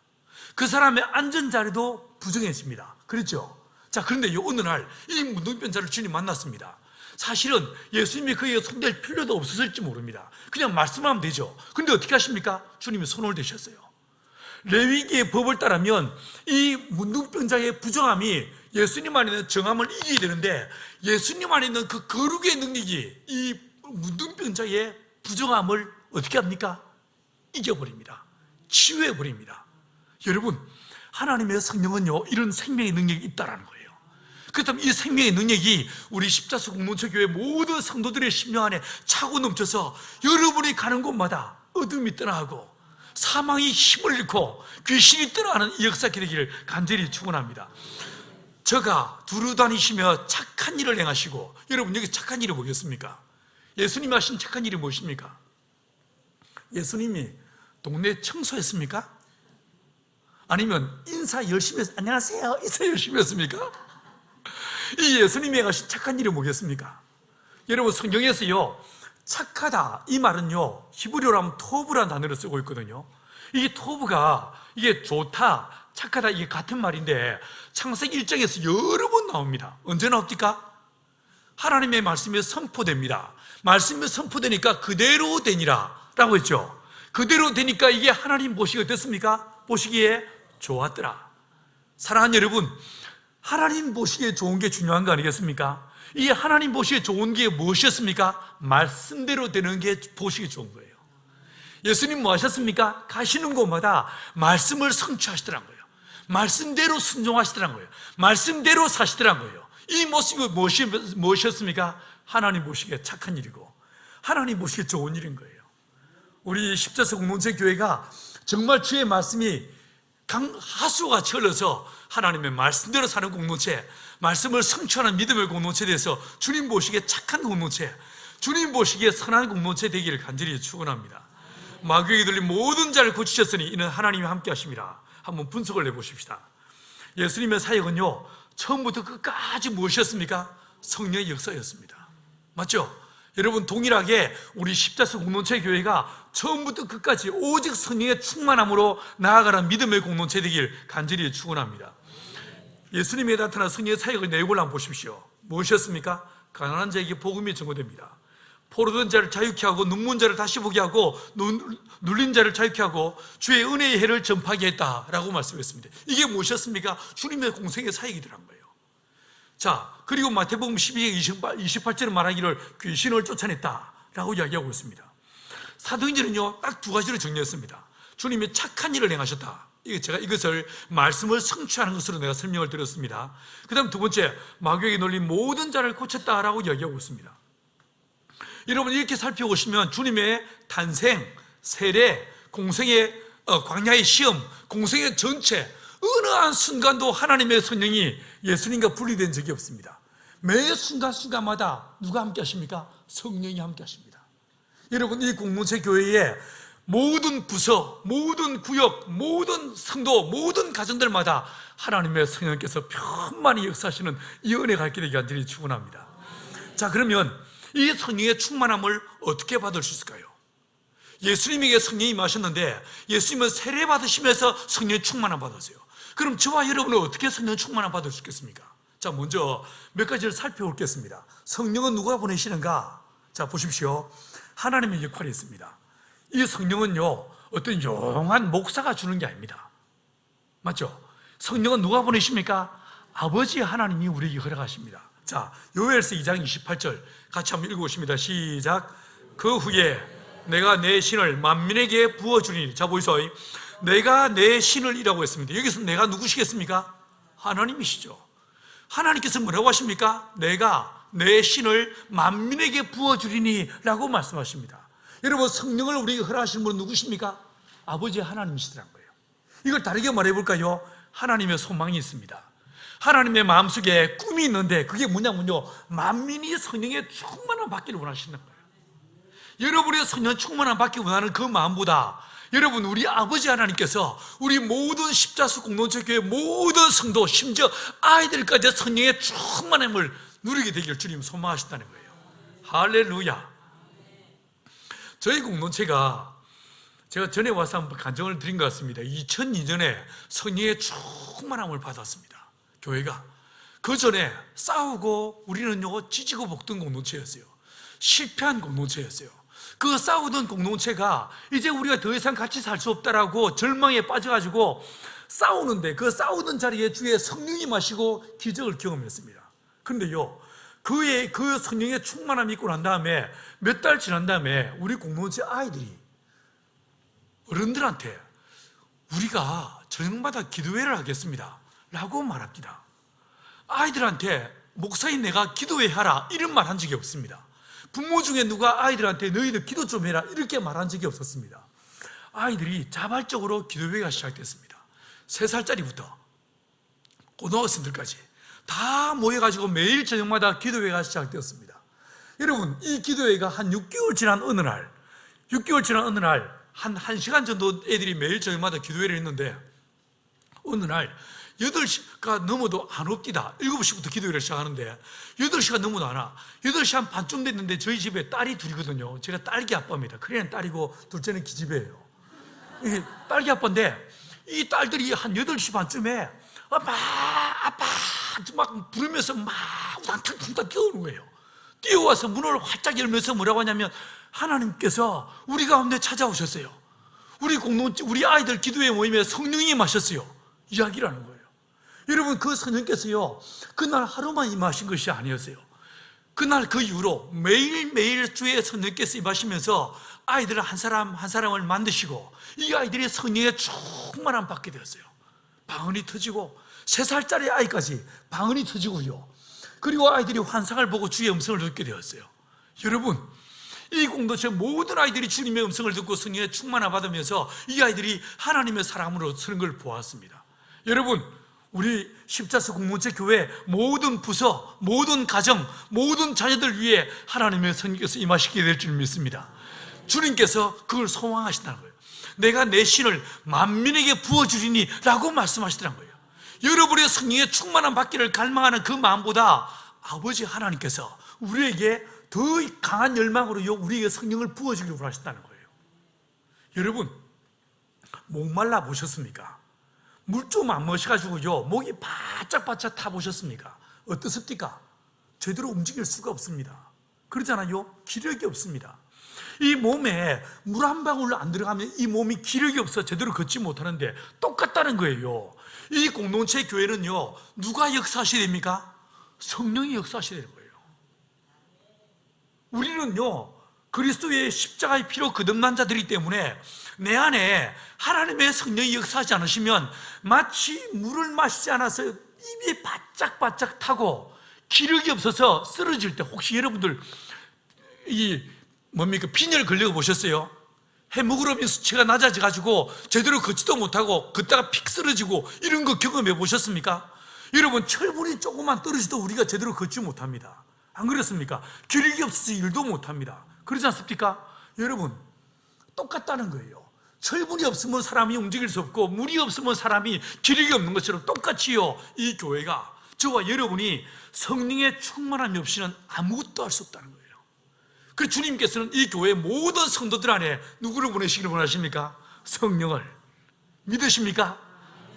그 사람의 안전자리도 부정해집니다. 그렇죠? 자, 그런데 어느 날 이 문둥병자를 주님 만났습니다. 사실은 예수님이 그에게 손댈 필요도 없었을지 모릅니다. 그냥 말씀하면 되죠. 근데 어떻게 하십니까? 주님이 손을 대셨어요. 레위기의 법을 따르면 이 문둥병자의 부정함이 예수님 안에 있는 정함을 이기게 되는데 예수님 안에 있는 그 거룩의 능력이 이 문둥병자의 부정함을 어떻게 합니까? 이겨버립니다. 치유해버립니다. 여러분, 하나님의 성령은요 이런 생명의 능력이 있다는 거예요. 그렇다면 이 생명의 능력이 우리 십자수 공동체 교회 모든 성도들의 심령 안에 차고 넘쳐서 여러분이 가는 곳마다 어둠이 떠나고 사망이 힘을 잃고 귀신이 떠나는 이 역사가 되기를 간절히 축원합니다. 저가 두루 다니시며 착한 일을 행하시고, 여러분 여기 착한 일이 뭐겠습니까? 예수님이 하신 착한 일이 무엇입니까? 예수님이 동네 청소했습니까? 아니면 인사 열심히 했습니까? 안녕하세요 인사 열심히 했습니까? 이 예수님이 하신 착한 일이 뭐겠습니까? 여러분 성경에서요 착하다 이 말은요, 히브리어로 하면 토브라는 단어를 쓰고 있거든요. 이게 토브가 이게 좋다, 착하다 이게 같은 말인데 창세기 1장에서 여러 번 나옵니다. 언제 나옵니까? 하나님의 말씀이 선포됩니다. 말씀이 선포되니까 그대로 되니라 라고 했죠. 그대로 되니까 이게 하나님 보시기에 어땠습니까? 보시기에 좋았더라. 사랑하는 여러분, 하나님 보시기에 좋은 게 중요한 거 아니겠습니까? 이 하나님 보시기에 좋은 게 무엇이었습니까? 말씀대로 되는 게 보시기에 좋은 거예요. 예수님 뭐 하셨습니까? 가시는 곳마다 말씀을 성취하시더란 거예요. 말씀대로 순종하시더란 거예요. 말씀대로 사시더란 거예요. 이 모습이 무엇이었습니까? 하나님 보시기에 착한 일이고 하나님 보시기에 좋은 일인 거예요. 우리 십자수 공동체 교회가 정말 주의 말씀이 하수같이 흘러서 하나님의 말씀대로 사는 공동체, 말씀을 성취하는 믿음의 공동체에 대해서 주님 보시기에 착한 공동체, 주님 보시기에 선한 공동체 되기를 간절히 축원합니다. 마귀에게 들린 모든 자를 고치셨으니 이는 하나님이 함께 하십니다. 한번 분석을 해보십시다. 예수님의 사역은요, 처음부터 끝까지 무엇이었습니까? 성령의 역사였습니다. 맞죠? 여러분, 동일하게 우리 십자수 공동체 교회가 처음부터 끝까지 오직 성령의 충만함으로 나아가는 믿음의 공동체 되길 간절히 축원합니다. 예수님에 나타난 성령의 사역의 내용을 한번 보십시오. 무엇이었습니까? 가난한 자에게 복음이 전거됩니다. 포로된 자를 자유케 하고 눈먼 자를 다시 보게 하고 눌린 자를 자유케 하고 주의 은혜의 해를 전파하게 했다라고 말씀했습니다. 이게 무엇이었습니까? 주님의 공생의 사역이더란 거예요. 자, 그리고 마태복음 12장 28절에 말하기를 귀신을 쫓아냈다라고 이야기하고 있습니다. 사도행전은요, 딱 두 가지로 정리했습니다. 주님이 착한 일을 행하셨다. 제가 이것을 말씀을 성취하는 것으로 내가 설명을 드렸습니다. 그 다음 두 번째, 마귀에게 놀린 모든 자를 고쳤다라고 이야기하고 있습니다. 여러분, 이렇게 살펴보시면 주님의 탄생, 세례, 공생의 광야의 시험, 공생의 전체 어느 한 순간도 하나님의 성령이 예수님과 분리된 적이 없습니다. 매 순간순간마다 누가 함께 하십니까? 성령이 함께 하십니다. 여러분, 이 공동체 교회의 모든 부서, 모든 구역, 모든 성도, 모든 가정들마다 하나님의 성령께서 편만히 역사하시는 이 은혜가 있게 되기 간절히 축원합니다. 자, 그러면 이 성령의 충만함을 어떻게 받을 수 있을까요? 예수님에게 성령이 임하셨는데 예수님은 세례 받으시면서 성령의 충만함 받았어요. 그럼 저와 여러분은 어떻게 성령의 충만함 받을 수 있겠습니까? 자, 먼저 몇 가지를 살펴보겠습니다. 성령은 누가 보내시는가? 자, 보십시오. 하나님의 역할이 있습니다. 이 성령은요, 어떤 용한 목사가 주는 게 아닙니다. 맞죠? 성령은 누가 보내십니까? 아버지 하나님이 우리에게 허락하십니다. 자, 요엘서 2장 28절 같이 한번 읽어보십니다. 시작. 그 후에 내가 내 신을 만민에게 부어주리니. 자, 보이소. 내가 내 신을이라고 했습니다. 여기서 내가 누구시겠습니까? 하나님이시죠. 하나님께서 뭐라고 하십니까? 내가 내 신을 만민에게 부어주리니 라고 말씀하십니다. 여러분, 성령을 우리에게 허락하시는 분은 누구십니까? 아버지 하나님이시더란 거예요. 이걸 다르게 말해볼까요? 하나님의 소망이 있습니다. 하나님의 마음속에 꿈이 있는데 그게 뭐냐면요, 만민이 성령의 충만함 받기를 원하시는 거예요. 여러분의 성령 충만함 받기 원하는 그 마음보다 여러분, 우리 아버지 하나님께서 우리 모든 십자수 공동체 교회 모든 성도, 심지어 아이들까지 성령의 충만함을 누리게 되기를 주님 소망하신다는 거예요. 할렐루야. 저희 공동체가 제가 전에 와서 한번 간증을 드린 것 같습니다. 2002년에 성령의 충만함을 받았습니다. 교회가 그 전에 싸우고 우리는요, 찢고 볶던 공동체였어요. 실패한 공동체였어요. 그 싸우던 공동체가 이제 우리가 더 이상 같이 살 수 없다라고 절망에 빠져가지고 싸우는데 그 싸우던 자리에 주의 성령이 마시고 기적을 경험했습니다. 그런데요, 그 성령의 충만함이 있고 난 다음에 몇 달 지난 다음에 우리 공동체 아이들이 어른들한테 우리가 저녁마다 기도회를 하겠습니다 라고 말합니다. 아이들한테 목사인 내가 기도회 하라 이런 말 한 적이 없습니다. 부모 중에 누가 아이들한테 너희들 기도 좀 해라 이렇게 말한 적이 없었습니다. 아이들이 자발적으로 기도회가 시작됐습니다. 3살짜리부터 고등학생들까지 다 모여가지고 매일 저녁마다 기도회가 시작되었습니다. 여러분, 이 기도회가 한 6개월 지난 어느 날 한 1시간 정도 애들이 매일 저녁마다 기도회를 했는데 어느 날 8시가 넘어도 안 옵디다. 7시부터 기도회를 시작하는데 8시가 넘어도 안 와. 8시 한 반쯤 됐는데 저희 집에 딸이 둘이거든요. 제가 딸기 아빠입니다. 큰애는 딸이고 둘째는 기집애예요. 딸기 아빠인데 이 딸들이 한 8시 반쯤에 아빠 막 부르면서 막 우당탕탕 뛰어오는 거예요. 뛰어와서 문을 활짝 열면서 뭐라고 하냐면 하나님께서 우리 가운데 찾아오셨어요. 우리 아이들 기도회 모임에 성령이 임하셨어요. 이야기를 하는 거예요. 여러분, 그 성령께서요, 그날 하루만 임하신 것이 아니었어요. 그날 그 이후로 매일매일 주의 성령께서 임하시면서 아이들을 한 사람 한 사람을 만드시고 이 아이들이 성령의 충만함 받게 되었어요. 방언이 터지고 3살짜리 아이까지 방언이 터지고요. 그리고 아이들이 환상을 보고 주의 음성을 듣게 되었어요. 여러분, 이 공동체 모든 아이들이 주님의 음성을 듣고 성령의 충만함 받으면서 이 아이들이 하나님의 사람으로 서는 걸 보았습니다. 여러분, 우리 십자수 공동체 교회 모든 부서, 모든 가정, 모든 자녀들 위해 하나님의 성령께서 임하시게 될 줄 믿습니다. 주님께서 그걸 소망하신다는 거예요. 내가 내 신을 만민에게 부어주리니 라고 말씀하시더란 거예요. 여러분의 성령의 충만함 받기를 갈망하는 그 마음보다 아버지 하나님께서 우리에게 더 강한 열망으로요, 우리에게 성령을 부어주기를 원하신다는 거예요. 여러분, 목말라 보셨습니까? 물 좀 안 마셔가지고요, 목이 바짝바짝 타보셨습니까? 어떻습니까? 제대로 움직일 수가 없습니다. 그러잖아요? 기력이 없습니다. 이 몸에 물 한 방울 안 들어가면 이 몸이 기력이 없어 제대로 걷지 못하는데 똑같다는 거예요. 이 공동체 교회는요, 누가 역사하셔야 됩니까? 성령이 역사하셔야 되는 거예요. 우리는요, 그리스도의 십자가의 피로 거듭난 자들이기 때문에 내 안에 하나님의 성령이 역사하지 않으시면 마치 물을 마시지 않아서 입이 바짝바짝 타고 기력이 없어서 쓰러질 때, 혹시 여러분들 빈혈 걸려 보셨어요? 헤모글로빈 수치가 낮아져가지고 제대로 걷지도 못하고 걷다가 픽 쓰러지고 이런 거 경험해 보셨습니까? 여러분, 철분이 조금만 떨어지도 우리가 제대로 걷지 못합니다. 안 그렇습니까? 기력이 없어서 일도 못합니다. 그러지 않습니까? 여러분, 똑같다는 거예요. 철분이 없으면 사람이 움직일 수 없고 물이 없으면 사람이 기력이 없는 것처럼 똑같이요, 이 교회가, 저와 여러분이 성령의 충만함이 없이는 아무것도 할 수 없다는 거예요. 그래서 주님께서는 이 교회 모든 성도들 안에 누구를 보내시기를 원하십니까? 성령을. 믿으십니까?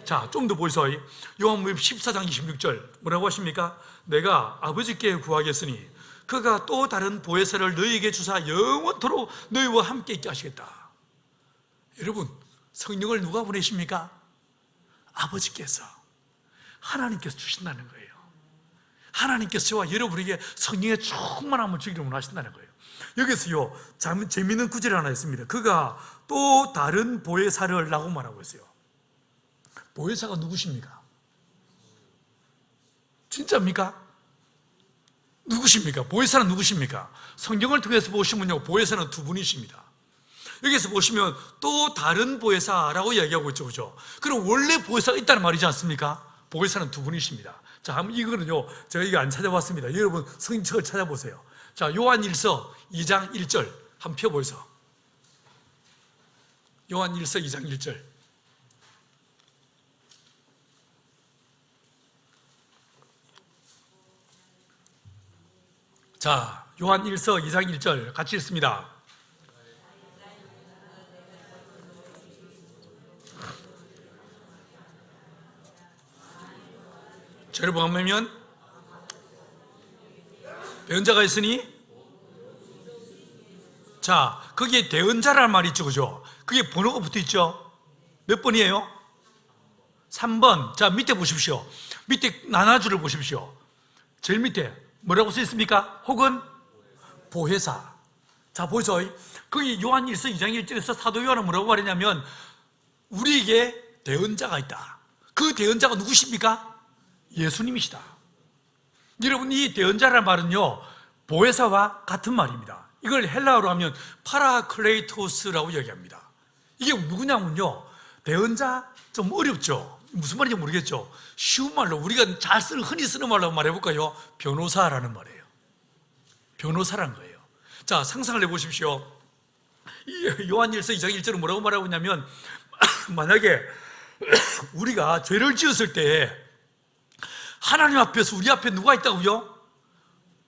자, 좀 더 보이소이. 요한복음 14장 26절 뭐라고 하십니까? 내가 아버지께 구하겠으니 그가 또 다른 보혜사를 너희에게 주사 영원토록 너희와 함께 있게 하시겠다. 여러분, 성령을 누가 보내십니까? 아버지께서, 하나님께서 주신다는 거예요. 하나님께서 저와 여러분에게 성령의 충만함을 주기를 원하신다는 거예요. 여기서요, 참 재미있는 구절이 하나 있습니다. 그가 또 다른 보혜사를 라고 말하고 있어요. 보혜사가 누구십니까? 진짜입니까? 누구십니까? 보혜사는 누구십니까? 성경을 통해서 보시면요, 보혜사는 두 분이십니다. 여기서 보시면 또 다른 보혜사라고 이야기하고 있죠, 그죠? 그럼 원래 보혜사가 있다는 말이지 않습니까? 보혜사는 두 분이십니다. 자, 한번 이거는요, 제가 이거 안 찾아봤습니다. 여러분 성경책을 찾아보세요. 자, 요한일서 2장 1절 한번 펴보이소. 요한일서 2장 1절. 자, 요한일서 2장 1절 같이 읽습니다. 저를 보면 대언자가 있으니, 자, 거기에 대언자라는 말이 있죠, 그죠? 그게 번호가 붙어 있죠? 몇 번이에요? 3번. 자, 밑에 보십시오. 밑에 나눠주를 보십시오. 제일 밑에 뭐라고 써 있습니까? 혹은 보혜사. 자, 보이소. 거기 요한일서 2장 1절에서 사도 요한은 뭐라고 말했냐면 우리에게 대언자가 있다. 그 대언자가 누구십니까? 예수님이시다. 여러분, 이 대언자라는 말은요, 보혜사와 같은 말입니다. 이걸 헬라어로 하면 파라클레이토스라고 이야기합니다. 이게 누구냐면요, 대언자 좀 어렵죠? 무슨 말인지 모르겠죠? 쉬운 말로 우리가 잘 쓰는, 흔히 쓰는 말로 말해볼까요? 변호사라는 말이에요. 변호사라는 거예요. 자, 상상을 해보십시오. 이 요한일서 2장 1절은 뭐라고 말하고 있냐면 만약에 우리가 죄를 지었을 때 하나님 앞에서 우리 앞에 누가 있다고요?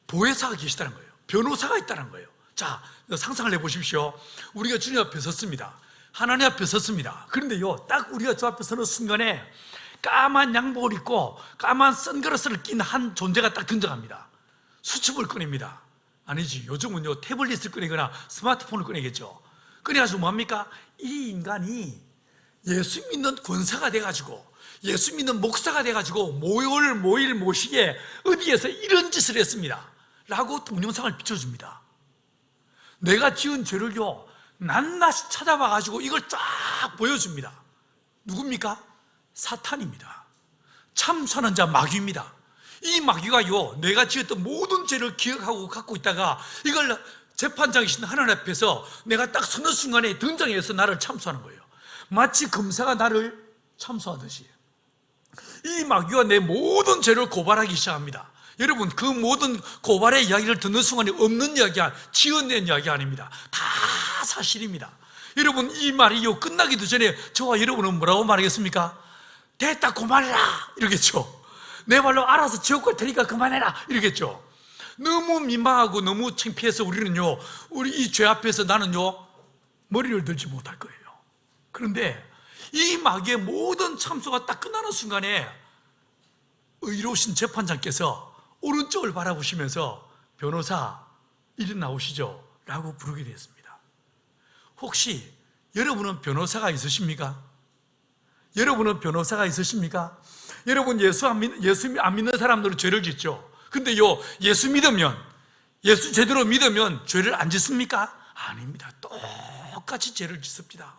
보혜사가 계시다는 거예요. 변호사가 있다는 거예요. 자, 상상을 해보십시오. 우리가 주님 앞에 섰습니다. 하나님 앞에 섰습니다. 그런데요, 딱 우리가 저 앞에 서는 순간에 까만 양복을 입고 까만 선글라스를 낀 한 존재가 딱 등장합니다. 수첩을 꺼냅니다. 아니지, 요즘은요 태블릿을 꺼내거나 스마트폰을 꺼내겠죠. 꺼내가지고 뭡니까? 이 인간이 예수 믿는 권사가 돼가지고, 예수 믿는 목사가 돼가지고 모일 모시게 어디에서 이런 짓을 했습니다 라고 동영상을 비춰줍니다. 내가 지은 죄를요 낱낱이 찾아봐가지고 이걸 쫙 보여줍니다. 누굽니까? 사탄입니다. 참선한 자 마귀입니다. 이 마귀가요 내가 지었던 모든 죄를 기억하고 갖고 있다가 이걸 재판장이신 하나님 앞에서 내가 딱 서는 순간에 등장해서 나를 참수하는 거예요. 마치 검사가 나를 참수하듯이 이 마귀가 내 모든 죄를 고발하기 시작합니다. 여러분, 그 모든 고발의 이야기를 듣는 순간에 없는 이야기야, 지어낸 이야기 아닙니다. 다 사실입니다. 여러분, 이 말이요 끝나기도 전에 저와 여러분은 뭐라고 말하겠습니까? 됐다, 그만해라 이러겠죠. 내 말로 알아서 지옥 갈 테니까 그만해라 이러겠죠. 너무 민망하고 너무 창피해서 우리는요, 우리 이 죄 앞에서 나는요 머리를 들지 못할 거예요. 그런데 이 마귀의 모든 참소가 딱 끝나는 순간에 의로우신 재판장께서 오른쪽을 바라보시면서 변호사 이리 나오시죠 라고 부르게 되었습니다. 혹시 여러분은 변호사가 있으십니까? 여러분은 변호사가 있으십니까? 여러분, 예수 안 믿는 사람들은 죄를 짓죠. 근데요, 예수 믿으면, 예수 제대로 믿으면 죄를 안 짓습니까? 아닙니다. 똑같이 죄를 짓습니다.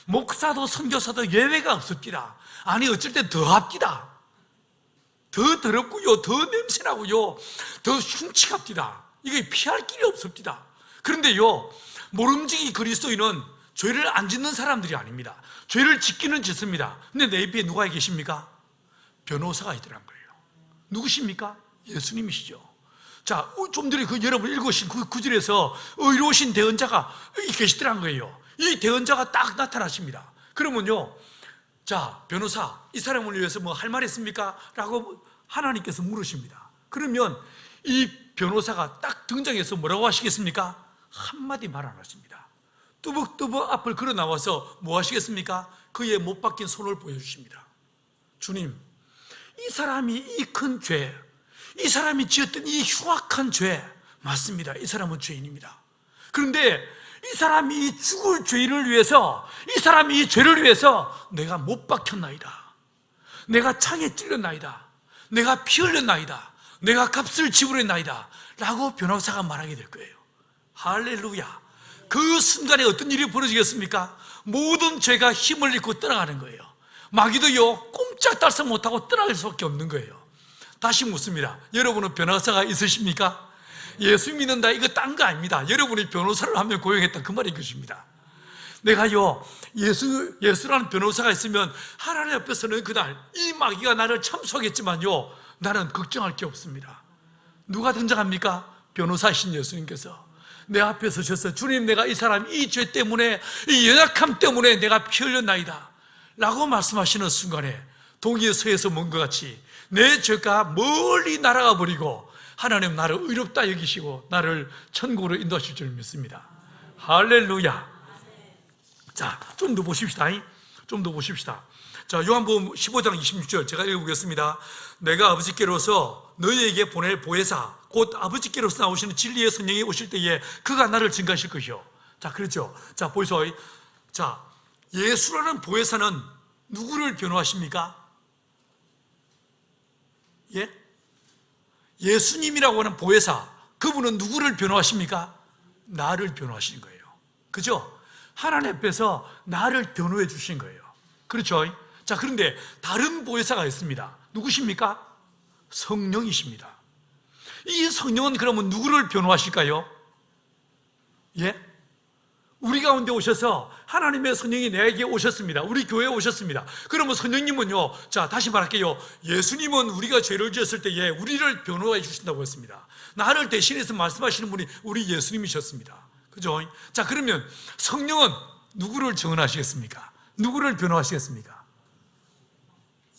목사도 선교사도 예외가 없습니다. 아니, 어쩔 때 더 합디다. 더 더럽고요, 더 냄새나고요, 더 흉측합디다. 이게 피할 길이 없습니다. 그런데요, 모름지기 그리스도인은 죄를 안 짓는 사람들이 아닙니다. 죄를 짓기는 짓습니다. 근데 내 옆에 누가 계십니까? 변호사가 있더란 거예요. 누구십니까? 예수님이시죠. 자, 좀 전에 여러분 읽으신 그 구절에서 의로우신 대언자가 계시더란 거예요. 이 대언자가 딱 나타나십니다. 그러면요, 자, 변호사, 이 사람을 위해서 뭐 할 말 있습니까? 라고 하나님께서 물으십니다. 그러면 이 변호사가 딱 등장해서 뭐라고 하시겠습니까? 한마디 말 안 하십니다. 뚜벅뚜벅 앞을 걸어 나와서 뭐 하시겠습니까? 그의 못 박힌 손을 보여주십니다. 주님, 이 사람이 이 큰 죄, 이 사람이 지었던 이 흉악한 죄 맞습니다. 이 사람은 죄인입니다. 그런데 이 사람이 이 죽을 죄를 위해서, 이 사람이 이 죄를 위해서 내가 못 박혔나이다, 내가 창에 찔렸나이다, 내가 피 흘렸나이다, 내가 값을 지불했나이다 라고 변호사가 말하게 될 거예요. 할렐루야. 그 순간에 어떤 일이 벌어지겠습니까? 모든 죄가 힘을 잃고 떠나가는 거예요. 마귀도요 꼼짝달싹 못하고 떠나갈 수밖에 없는 거예요. 다시 묻습니다. 여러분은 변호사가 있으십니까? 예수 믿는다 이거 딴 거 아닙니다. 여러분이 변호사를 한 명 고용했다 그 말인 것입니다. 내가요 예수라는 변호사가 있으면 하나님 앞에서는 그날 이 마귀가 나를 참수하겠지만요 나는 걱정할 게 없습니다. 누가 등장합니까? 변호사이신 예수님께서 내 앞에 서셔서 주님, 내가 이 사람 이 죄 때문에, 이 연약함 때문에 내가 피 흘렸나이다 라고 말씀하시는 순간에 동이에 서에서 먼 것 같이 내 죄가 멀리 날아가 버리고 하나님 나를 의롭다 여기시고 나를 천국으로 인도하실 줄 믿습니다. 할렐루야. 자, 좀 더 보십시다. 좀 더 보십시다. 자, 요한복음 15장 26절 제가 읽어보겠습니다. 내가 아버지께로서 너희에게 보낼 보혜사 곧 아버지께로서 나오시는 진리의 성령이 오실 때에 그가 나를 증거하실 것이요. 자, 그렇죠. 자, 보이소. 자, 예수라는 보혜사는 누구를 변호하십니까? 예? 예수님이라고 하는 보혜사, 그분은 누구를 변호하십니까? 나를 변호하시는 거예요. 그죠? 하나님 앞에서 나를 변호해 주신 거예요. 그렇죠? 자, 그런데 다른 보혜사가 있습니다. 누구십니까? 성령이십니다. 이 성령은 그러면 누구를 변호하실까요? 예? 우리 가운데 오셔서 하나님의 성령이 내게 오셨습니다. 우리 교회에 오셨습니다. 그러면 성령님은요, 자, 다시 말할게요. 예수님은 우리가 죄를 지었을 때에 우리를 변호해 주신다고 했습니다. 나를 대신해서 말씀하시는 분이 우리 예수님이셨습니다. 그죠? 자, 그러면 성령은 누구를 증언하시겠습니까? 누구를 변호하시겠습니까?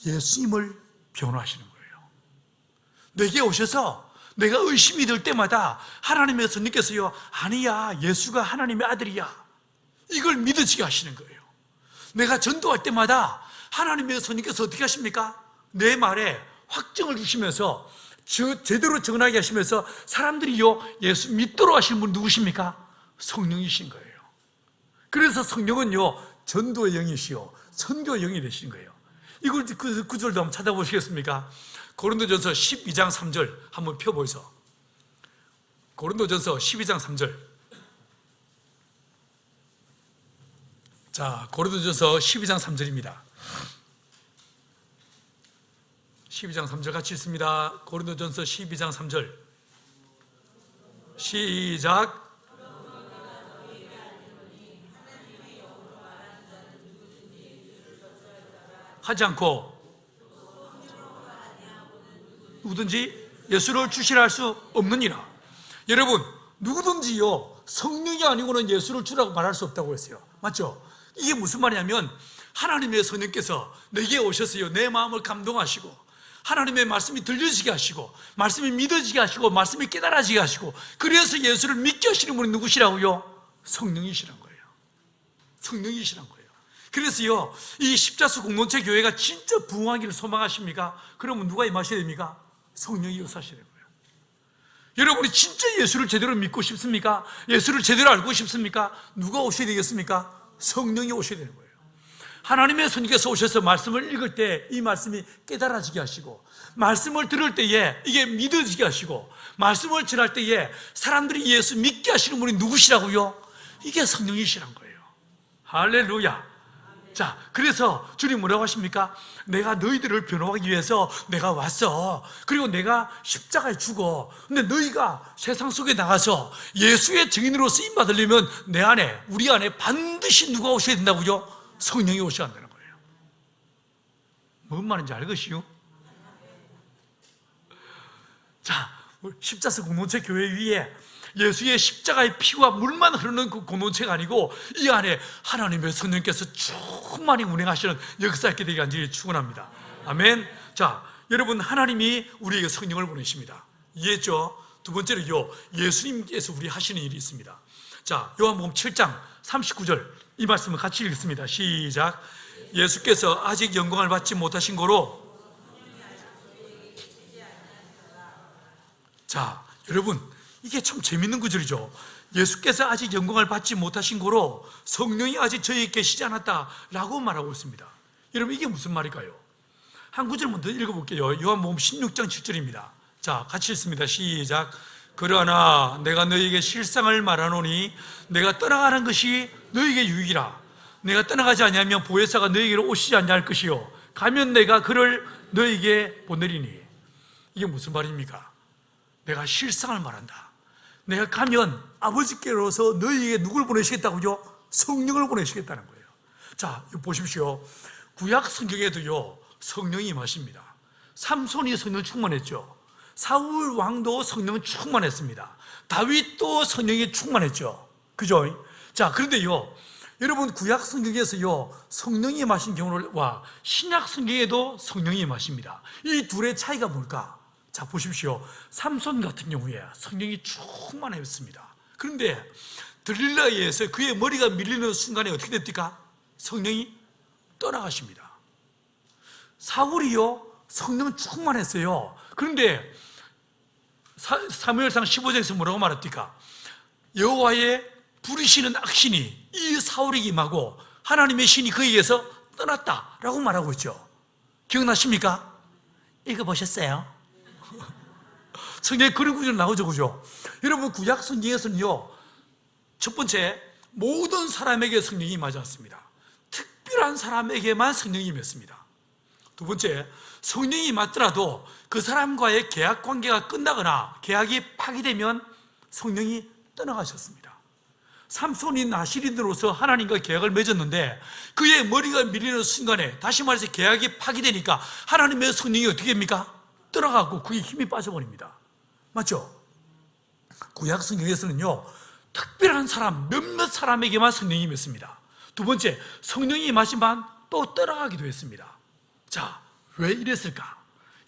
예수님을 변호하시는 거예요. 내게 오셔서 내가 의심이 들 때마다 하나님의 성령께서요, 아니야, 예수가 하나님의 아들이야, 이걸 믿어지게 하시는 거예요. 내가 전도할 때마다 하나님의 성령께서 어떻게 하십니까? 내 말에 확정을 주시면서 제대로 전하게 하시면서 사람들이요, 예수 믿도록 하시는 분 누구십니까? 성령이신 거예요. 그래서 성령은요, 전도의 영이시요 선교의 영이 되신 거예요. 이걸 그 구절도 한번 찾아보시겠습니까? 고린도전서 12장 3절 한번 펴보이소. 고린도전서 12장 3절. 자, 고린도전서 12장 3절입니다. 12장 3절 같이 읽습니다. 고린도전서 12장 3절. 시작. 하지 않고 누구든지 예수를 주시라 할 수 없느니라. 여러분, 누구든지요, 성령이 아니고는 예수를 주라고 말할 수 없다고 했어요. 맞죠? 이게 무슨 말이냐면 하나님의 성령께서 내게 오셔서요, 내 마음을 감동하시고 하나님의 말씀이 들려지게 하시고 말씀이 믿어지게 하시고 말씀이 깨달아지게 하시고, 그래서 예수를 믿게 하시는 분이 누구시라고요? 성령이시란 거예요. 성령이시란 거예요. 그래서요, 이 십자수 공동체 교회가 진짜 부흥하기를 소망하십니까? 그러면 누가 임하셔야 됩니까? 성령이 역사하셔야 됩니다. 여러분이 진짜 예수를 제대로 믿고 싶습니까? 예수를 제대로 알고 싶습니까? 누가 오셔야 되겠습니까? 성령이 오셔야 되는 거예요. 하나님의 성령께서 오셔서 말씀을 읽을 때 이 말씀이 깨달아지게 하시고, 말씀을 들을 때에 이게 믿어지게 하시고, 말씀을 전할 때에 사람들이 예수 믿게 하시는 분이 누구시라고요? 이게 성령이시란 거예요. 할렐루야. 자, 그래서 주님 뭐라고 하십니까? 내가 너희들을 변호하기 위해서 내가 왔어. 그리고 내가 십자가에 죽어. 근데 너희가 세상 속에 나가서 예수의 증인으로 쓰임 받으려면 내 안에, 우리 안에 반드시 누가 오셔야 된다고요? 성령이 오셔야 한다는 거예요. 뭔 말인지 알겠시요? 자, 십자수 공동체 교회 위에 예수의 십자가의 피와 물만 흐르는 그 공동체가 아니고 이 안에 하나님의 성령께서 충만히 운행하시는 역사 있게 되게 간절히 축원합니다. 아멘. 자, 여러분, 하나님이 우리에게 성령을 보내십니다. 이해했죠? 두 번째로요, 예수님께서 우리 하시는 일이 있습니다. 자, 요한복음 7장 39절 이 말씀을 같이 읽습니다. 시작. 예수께서 아직 영광을 받지 못하신 거로. 자, 여러분, 이게 참 재밌는 구절이죠. 예수께서 아직 영광을 받지 못하신 거로 성령이 아직 저희에 계시지 않았다라고 말하고 있습니다. 여러분, 이게 무슨 말일까요? 한 구절만 더 읽어볼게요. 요한복음 16장 7절입니다. 자, 같이 읽습니다. 시작. 그러나 내가 너희에게 실상을 말하노니 내가 떠나가는 것이 너희에게 유익이라. 내가 떠나가지 아니하면 보혜사가 너희에게로 오시지 아니할 것이요 가면 내가 그를 너희에게 보내리니. 이게 무슨 말입니까? 내가 실상을 말한다. 내가 가면 아버지께로서 너희에게 누굴 보내시겠다고요? 성령을 보내시겠다는 거예요. 자, 보십시오. 구약 성경에도요, 성령이 임하십니다. 삼손이 성령 충만했죠. 사울 왕도 성령 충만했습니다. 다윗도 성령이 충만했죠. 그죠? 자, 그런데요, 여러분, 구약 성경에서요, 성령이 임하신 경우와 신약 성경에도 성령이 임하십니다. 이 둘의 차이가 뭘까? 자, 보십시오. 삼손 같은 경우에 성령이 충만했습니다. 그런데 들릴라에 의해서 그의 머리가 밀리는 순간에 어떻게 됩니까? 성령이 떠나가십니다. 사울이요, 성령 충만했어요. 그런데 사무엘상 15장에서 뭐라고 말합니까? 여호와의 부리시는 악신이 이 사울에게 임하고 하나님의 신이 그에게서 떠났다라고 말하고 있죠. 기억나십니까? 읽어보셨어요? 성경에 그런 구절 나오죠, 그죠? 여러분, 구약 성경에서는요, 첫 번째, 모든 사람에게 성령이 임하지 않습니다. 특별한 사람에게만 성령이 임했습니다. 두 번째, 성령이 임하더라도 그 사람과의 계약 관계가 끝나거나 계약이 파기되면 성령이 떠나가셨습니다. 삼손이 나실인으로서 하나님과 계약을 맺었는데 그의 머리가 밀리는 순간에, 다시 말해서 계약이 파기되니까 하나님의 성령이 어떻게 됩니까? 떠나가고 그게 힘이 빠져버립니다. 맞죠? 구약 성경에서는요, 특별한 사람, 몇몇 사람에게만 성령이 임했습니다. 두 번째, 성령이 임하시면 또 떠나가기도 했습니다. 자, 왜 이랬을까?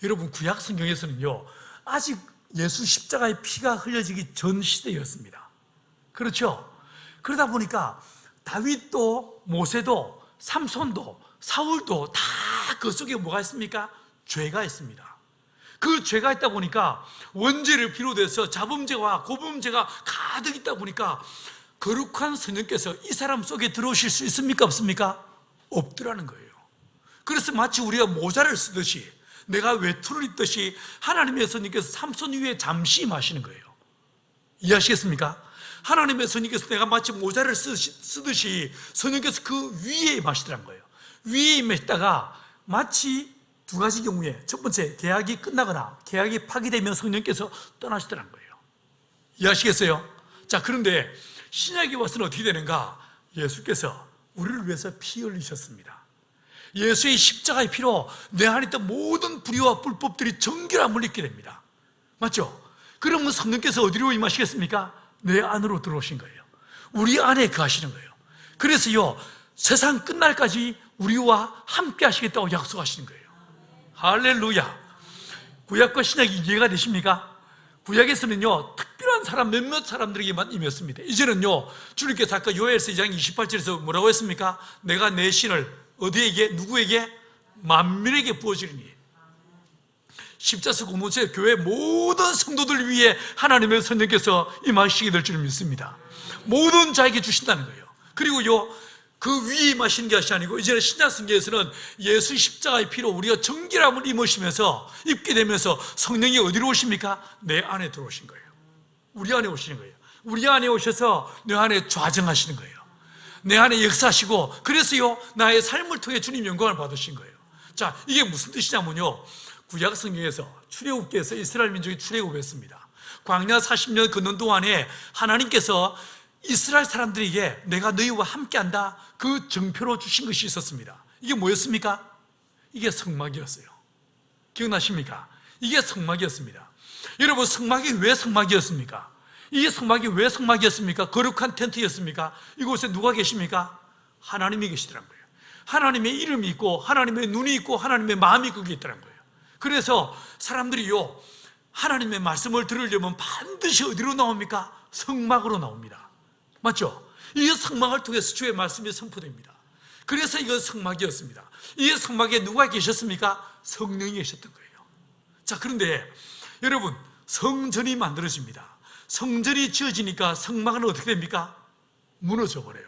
여러분, 구약 성경에서는요, 아직 예수 십자가의 피가 흘려지기 전 시대였습니다. 그렇죠? 그러다 보니까 다윗도 모세도 삼손도 사울도 다 그 속에 뭐가 있습니까? 죄가 있습니다. 그 죄가 있다 보니까 원죄를 비롯해서 자범죄와 고범죄가 가득 있다 보니까 거룩한 성령께서 이 사람 속에 들어오실 수 있습니까? 없습니까? 없더라는 거예요. 그래서 마치 우리가 모자를 쓰듯이, 내가 외투를 입듯이 하나님의 성령께서 삼손 위에 잠시 임하시는 거예요. 이해하시겠습니까? 하나님의 성령께서 내가 마치 모자를 쓰듯이 성령께서 그 위에 임하시더란 거예요. 위에 임했다가 마치 두 가지 경우에, 첫 번째, 계약이 끝나거나 계약이 파기되면 성령께서 떠나시더란 거예요. 이해하시겠어요? 자, 그런데 신약에 와서는 어떻게 되는가? 예수께서 우리를 위해서 피 흘리셨습니다. 예수의 십자가의 피로 내 안에 있던 모든 불의와 불법들이 정결함을 잊게 됩니다. 맞죠? 그러면 성령께서 어디로 임하시겠습니까? 내 안으로 들어오신 거예요. 우리 안에 거하시는 거예요. 그래서요, 세상 끝날까지 우리와 함께 하시겠다고 약속하시는 거예요. 할렐루야. 구약과 신약이 이해가 되십니까? 구약에서는요, 특별한 사람 몇몇 사람들에게만 임했습니다. 이제는요, 주님께서 아까 요엘서 2장 28절에서 뭐라고 했습니까? 내가 내 신을 어디에게, 누구에게? 만민에게 부어주리니. 십자수 공동체 교회 모든 성도들 위해 하나님의 성령께서 임하시게 될 줄 믿습니다. 모든 자에게 주신다는 거예요. 그리고요, 그 위에 임하시는 것이 아니고 이제는 신약 성경에서는 예수 십자가의 피로 우리가 정결함을 입게 되면서 성령이 어디로 오십니까? 내 안에 들어오신 거예요. 우리 안에 오시는 거예요. 우리 안에 오셔서 내 안에 좌정하시는 거예요. 내 안에 역사하시고, 그래서요, 나의 삶을 통해 주님 영광을 받으신 거예요. 자, 이게 무슨 뜻이냐면요, 구약 성경에서 출애굽기에서 이스라엘 민족이 출애굽했습니다. 광야 40년 걷는 동안에 하나님께서 이스라엘 사람들에게 내가 너희와 함께한다, 그 정표로 주신 것이 있었습니다. 이게 뭐였습니까? 이게 성막이었어요. 기억나십니까? 이게 성막이었습니다. 여러분, 성막이 왜 성막이었습니까? 이게 성막이 왜 성막이었습니까? 거룩한 텐트였습니까? 이곳에 누가 계십니까? 하나님이 계시더란 거예요. 하나님의 이름이 있고 하나님의 눈이 있고 하나님의 마음이 거기에 있더란 거예요. 그래서 사람들이요, 하나님의 말씀을 들으려면 반드시 어디로 나옵니까? 성막으로 나옵니다. 맞죠? 이 성막을 통해서 주의 말씀이 선포됩니다. 그래서 이건 성막이었습니다. 이 성막에 누가 계셨습니까? 성령이 계셨던 거예요. 자, 그런데 여러분, 성전이 만들어집니다. 성전이 지어지니까 성막은 어떻게 됩니까? 무너져 버려요.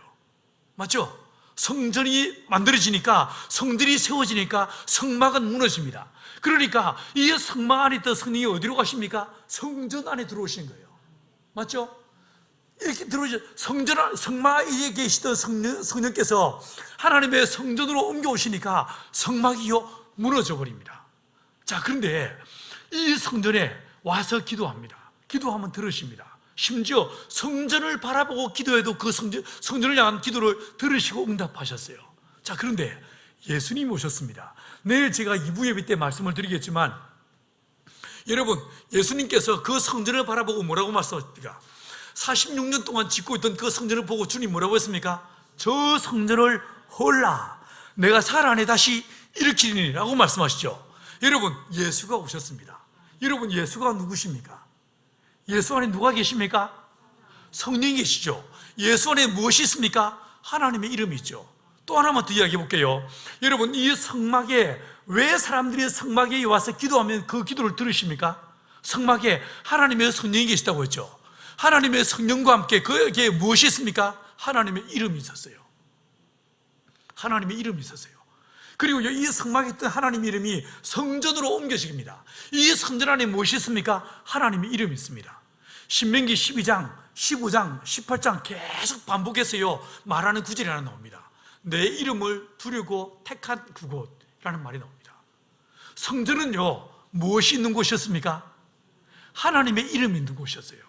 맞죠? 성전이 만들어지니까, 성전이 세워지니까 성막은 무너집니다. 그러니까 이 성막 안에 있던 성령이 어디로 가십니까? 성전 안에 들어오신 거예요. 맞죠? 이렇게 들어오죠. 성막에 계시던 성령께서 하나님의 성전으로 옮겨오시니까 성막이요, 무너져 버립니다. 자, 그런데 이 성전에 와서 기도합니다. 기도하면 들으십니다. 심지어 성전을 바라보고 기도해도 그 성전을 향한 기도를 들으시고 응답하셨어요. 자, 그런데 예수님이 오셨습니다. 내일 제가 2부 예배 때 말씀을 드리겠지만, 여러분, 예수님께서 그 성전을 바라보고 뭐라고 말씀하십니까? 46년 동안 짓고 있던 그 성전을 보고 주님 뭐라고 했습니까? 저 성전을 헐라, 내가 살아내 다시 일으키리니 라고 말씀하시죠. 여러분, 예수가 오셨습니다. 여러분, 예수가 누구십니까? 예수 안에 누가 계십니까? 성령이 계시죠. 예수 안에 무엇이 있습니까? 하나님의 이름이 있죠. 또 하나만 더 이야기해 볼게요. 여러분, 이 성막에 왜 사람들이 성막에 와서 기도하면 그 기도를 들으십니까? 성막에 하나님의 성령이 계시다고 했죠. 하나님의 성령과 함께 그에게 무엇이 있습니까? 하나님의 이름이 있었어요. 하나님의 이름이 있었어요. 그리고 이 성막에 있던 하나님의 이름이 성전으로 옮겨집니다. 이 성전 안에 무엇이 있습니까? 하나님의 이름이 있습니다. 신명기 12장, 15장, 18장 계속 반복해서요, 말하는 구절이 하나 나옵니다. 내 이름을 두르고 택한 그곳이라는 말이 나옵니다. 성전은요, 무엇이 있는 곳이었습니까? 하나님의 이름이 있는 곳이었어요.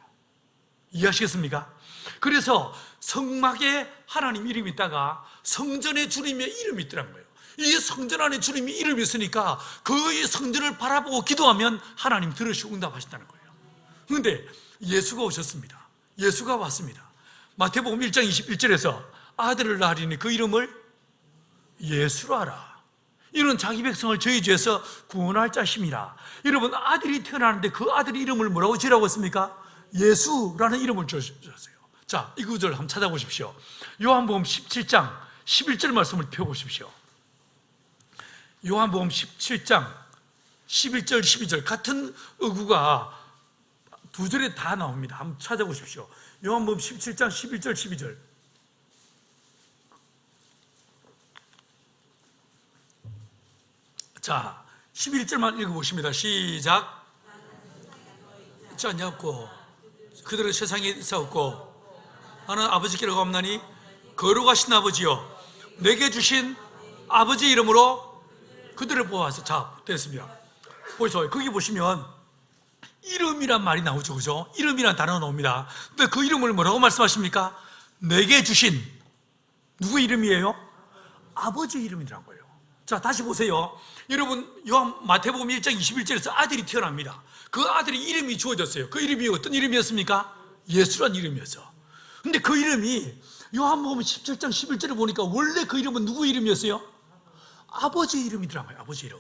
이해하시겠습니까? 그래서 성막에 하나님 이름이 있다가 성전에 주님의 이름이 있더란 거예요. 이 성전 안에 주님의 이름이 있으니까 그 성전을 바라보고 기도하면 하나님 들으시고 응답하신다는 거예요. 그런데 예수가 오셨습니다. 예수가 왔습니다. 마태복음 1장 21절에서 아들을 낳으리니 그 이름을 예수로 하라. 이는 자기 백성을 저희 죄에서 구원할 자심이라. 여러분, 아들이 태어나는데 그 아들 이름을 뭐라고 지으라고 했습니까? 예수라는 이름을 지었어요. 자, 이 구절 한번 찾아보십시오. 요한복음 17장 11절 말씀을 펴보십시오. 요한복음 17장 11절 12절 같은 어구가 두 절에 다 나옵니다. 한번 찾아보십시오. 요한복음 17장 11절 12절. 자, 11절만 읽어보십니다. 시작. 있지 않냐고 그들은 세상에 있었고 나는 아버지께로 가옵나니 거룩하신 아버지여 내게 주신 아버지 이름으로 그들을 보아서. 자, 됐습니다. 보세요. 거기 보시면 이름이란 말이 나오죠, 그죠? 이름이란 단어가 나옵니다. 근데 그 이름을 뭐라고 말씀하십니까? 내게 주신 누구 이름이에요? 아버지 이름이란 거예요. 자, 다시 보세요. 여러분, 마태복음 1장 21절에서 아들이 태어납니다. 그 아들이 이름이 주어졌어요. 그 이름이 어떤 이름이었습니까? 예수란 이름이었어. 근데 그 이름이 요한복음 17장 11절에 보니까 원래 그 이름은 누구 이름이었어요? 아버지 이름이더란 거예요. 아버지 이름.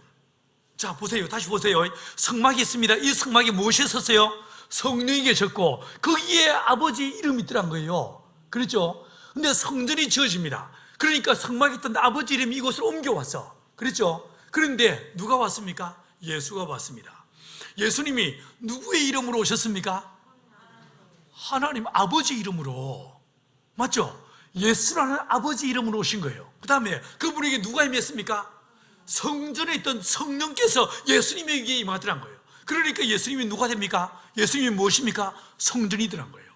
자, 보세요. 다시 보세요. 성막이 있습니다. 이 성막에 무엇이 있었어요? 성령이 계셨고 거기에 아버지 이름이 있더란 거예요. 그렇죠? 근데 성전이 지어집니다. 그러니까 성막에 있던 아버지 이름이 이곳을 옮겨왔어. 그렇죠? 그런데 누가 왔습니까? 예수가 왔습니다. 예수님이 누구의 이름으로 오셨습니까? 하나님 아버지 이름으로. 맞죠? 예수라는 아버지 이름으로 오신 거예요. 그 다음에 그분에게 누가 임했습니까? 성전에 있던 성령께서 예수님에게 임하더란 거예요. 그러니까 예수님이 누가 됩니까? 예수님이 무엇입니까? 성전이더란 거예요.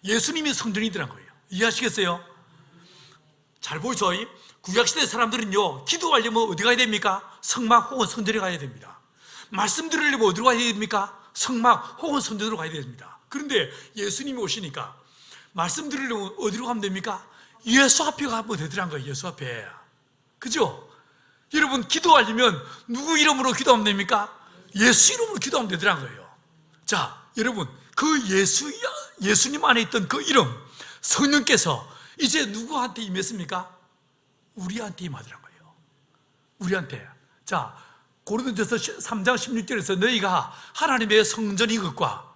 예수님이 성전이더란 거예요. 이해하시겠어요? 잘 보이죠? 구약시대 사람들은요, 기도하려면 어디 가야 됩니까? 성막 혹은 성전에 가야 됩니다. 말씀 들으려면 어디로 가야 됩니까? 성막 혹은 성전으로 가야 됩니다. 그런데 예수님이 오시니까 말씀 들으려면 어디로 가면 됩니까? 예수 앞에 가면 되더란 거예요. 예수 앞에. 그죠? 여러분, 기도하려면 누구 이름으로 기도하면 됩니까? 예수 이름으로 기도하면 되더란 거예요. 자, 여러분, 그 예수님 안에 있던 그 이름, 성령께서 이제 누구한테 임했습니까? 우리한테 임하더란 거예요. 우리한테. 자, 고린도전서 3장 16절에서 너희가 하나님의 성전인 것과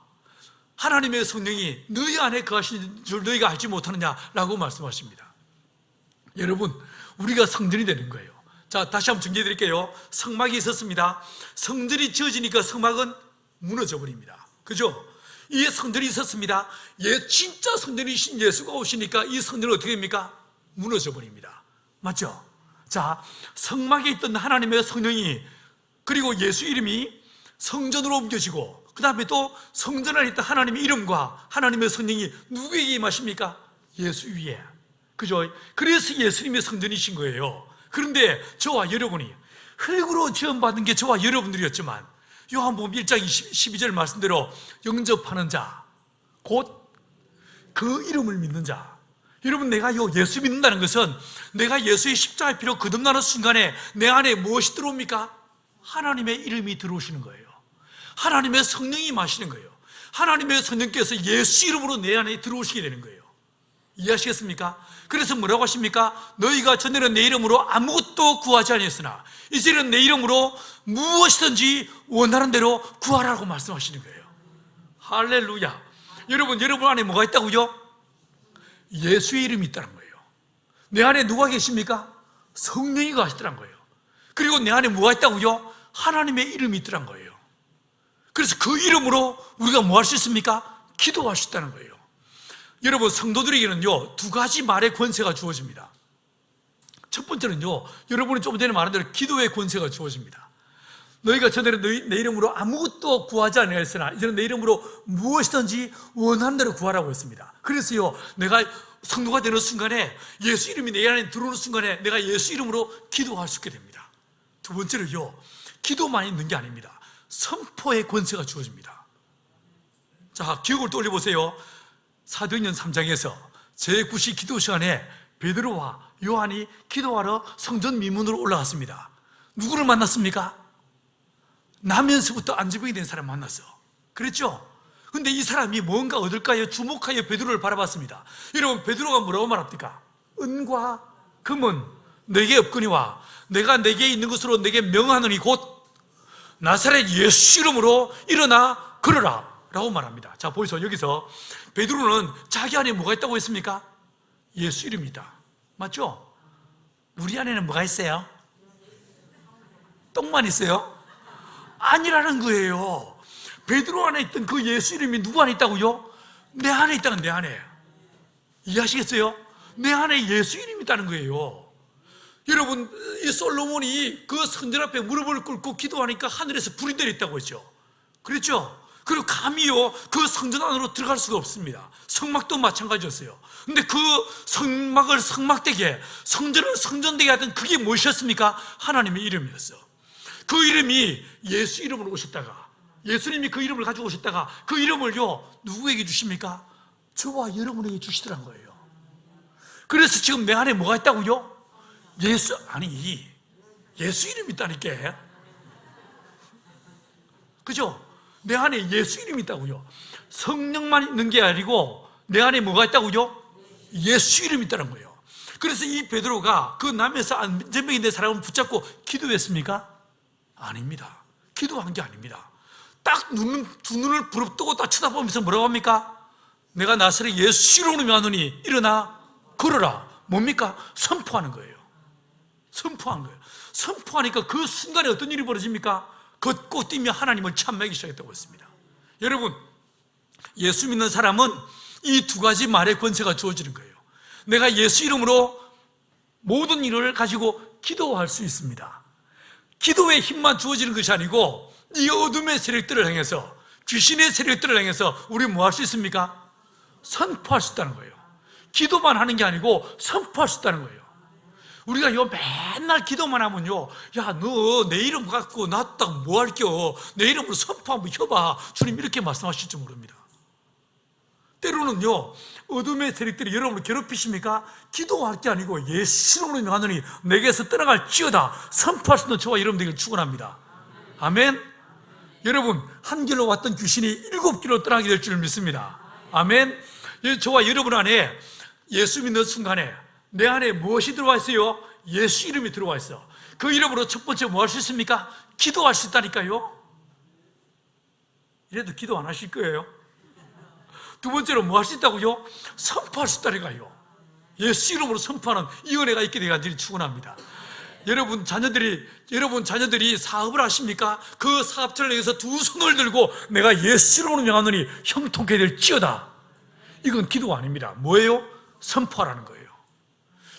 하나님의 성령이 너희 안에 거하신 줄 너희가 알지 못하느냐라고 말씀하십니다. 여러분, 우리가 성전이 되는 거예요. 자, 다시 한번 정리해 드릴게요. 성막이 있었습니다. 성전이 지어지니까 성막은 무너져 버립니다. 그죠? 이 성전이 있었습니다. 진짜 성전이신 예수가 오시니까 이 성전은 어떻게 됩니까? 무너져 버립니다. 맞죠? 자, 성막에 있던 하나님의 성령이 그리고 예수 이름이 성전으로 옮겨지고 그 다음에 또 성전 안에 있던 하나님의 이름과 하나님의 성령이 누구에게 임하십니까? 예수 위에. 그죠? 그래서 예수님의 성전이신 거예요. 그런데 저와 여러분이 흙으로 지음받은 게 저와 여러분들이었지만 요한복음 1장 12절 말씀대로 영접하는 자, 곧 그 이름을 믿는 자. 여러분, 내가 예수 믿는다는 것은 내가 예수의 십자가의 피로 거듭나는 순간에 내 안에 무엇이 들어옵니까? 하나님의 이름이 들어오시는 거예요. 하나님의 성령이 마시는 거예요. 하나님의 성령께서 예수 이름으로 내 안에 들어오시게 되는 거예요. 이해하시겠습니까? 그래서 뭐라고 하십니까? 너희가 전에는 내 이름으로 아무것도 구하지 아니했으나 이제는 내 이름으로 무엇이든지 원하는 대로 구하라고 말씀하시는 거예요. 할렐루야. 여러분 안에 뭐가 있다고요? 예수의 이름이 있다는 거예요. 내 안에 누가 계십니까? 성령이 가시더란 거예요. 그리고 내 안에 뭐가 있다고요? 하나님의 이름이 있더란 거예요. 그래서 그 이름으로 우리가 뭐 할 수 있습니까? 기도할 수 있다는 거예요. 여러분, 성도들에게는요, 두 가지 말의 권세가 주어집니다. 첫 번째는요, 여러분이 조금 전에 말한 대로 기도의 권세가 주어집니다. 너희가 전에는 내 이름으로 아무것도 구하지 아니하였으나 이제는 내 이름으로 무엇이든지 원하는 대로 구하라고 했습니다. 그래서요, 내가 성도가 되는 순간에 예수 이름이 내 안에 들어오는 순간에 내가 예수 이름으로 기도할 수 있게 됩니다. 두 번째는요, 기도만 있는 게 아닙니다. 선포의 권세가 주어집니다. 자, 기억을 떠올려보세요. 사도행전 3장에서 제9시 기도 시간에 베드로와 요한이 기도하러 성전 미문으로 올라갔습니다. 누구를 만났습니까? 나면서부터 안지병이 된 사람 만났어. 그랬죠? 근데 이 사람이 뭔가 얻을까요? 주목하여 베드로를 바라봤습니다. 여러분, 베드로가 뭐라고 말합니까? 은과 금은 내게 없거니와 내가 내게 있는 것으로 내게 명하노니 곧 나사렛 예수 이름으로 일어나 걸어라 라고 말합니다. 자, 보이소. 여기서 베드로는 자기 안에 뭐가 있다고 했습니까? 예수 이름이다. 맞죠? 우리 안에는 뭐가 있어요? 똥만 있어요? 아니라는 거예요. 베드로 안에 있던 그 예수 이름이 누구 안에 있다고요? 내 안에 있다는, 내 안에. 이해하시겠어요? 내 안에 예수 이름이 있다는 거예요. 여러분, 이 솔로몬이 그 성전 앞에 무릎을 꿇고 기도하니까 하늘에서 불이 내렸다고 했죠. 그랬죠? 그리고 감히요 그 성전 안으로 들어갈 수가 없습니다. 성막도 마찬가지였어요. 근데 그 성막을 성막되게, 성전을 성전되게 하던 그게 무엇이었습니까? 하나님의 이름이었어. 그 이름이 예수 이름으로 오셨다가, 예수님이 그 이름을 가지고 오셨다가 그 이름을요 누구에게 주십니까? 저와 여러분에게 주시더란 거예요. 그래서 지금 내 안에 뭐가 있다고요? 예수 이름이 있다니까. 그죠? 내 안에 예수 이름이 있다고요. 성령만 있는 게 아니고 내 안에 뭐가 있다고요? 예수 이름이 있다는 거예요. 그래서 이 베드로가 그 남에서 안전병이 된 사람을 붙잡고 기도했습니까? 아닙니다. 기도한 게 아닙니다. 딱 두 눈을 부릅뜨고 딱 쳐다보면서 뭐라고 합니까? 내가 나사렛 예수 이름으로 명하노니 일어나 걸어라. 뭡니까? 선포하는 거예요. 선포한 거예요. 선포하니까 그 순간에 어떤 일이 벌어집니까? 걷고 뛰며 하나님을 찬양하기 시작했다고 했습니다. 여러분, 예수 믿는 사람은 이 두 가지 말의 권세가 주어지는 거예요. 내가 예수 이름으로 모든 일을 가지고 기도할 수 있습니다. 기도의 힘만 주어지는 것이 아니고 이 어둠의 세력들을 향해서, 귀신의 세력들을 향해서 우리 뭐 할 수 있습니까? 선포할 수 있다는 거예요. 기도만 하는 게 아니고 선포할 수 있다는 거예요. 우리가 맨날 기도만 하면요, 야, 너 내 이름 갖고 놨다고 뭐 할겨? 내 이름으로 선포 한번 해봐. 주님 이렇게 말씀하실지 모릅니다. 때로는요, 어둠의 세력들이 여러분을 괴롭히십니까? 기도할 게 아니고 예수 이름으로 명하노니 내게서 떠나갈지어다 선포할 수 있는 저와 여러분 되기를 축원합니다. 아멘. 여러분, 한 길로 왔던 귀신이 7길로 떠나게 될 줄 믿습니다. 아멘. 저와 여러분 안에 예수 믿는 순간에 내 안에 무엇이 들어와 있어요? 예수 이름이 들어와 있어. 그 이름으로 첫 번째 뭐 할 수 있습니까? 기도할 수 있다니까요. 이래도 기도 안 하실 거예요. 두 번째로 뭐 할 수 있다고요? 선포할 수 있다니까요. 예수 이름으로 선포하는 이 은혜가 있게 되기 간절히 축원합니다. 여러분 자녀들이 사업을 하십니까? 그 사업처를 위해서 두 손을 들고 내가 예수 이름으로 명하노니 형통케 될지어다. 이건 기도가 아닙니다. 뭐예요? 선포하라는 거예요.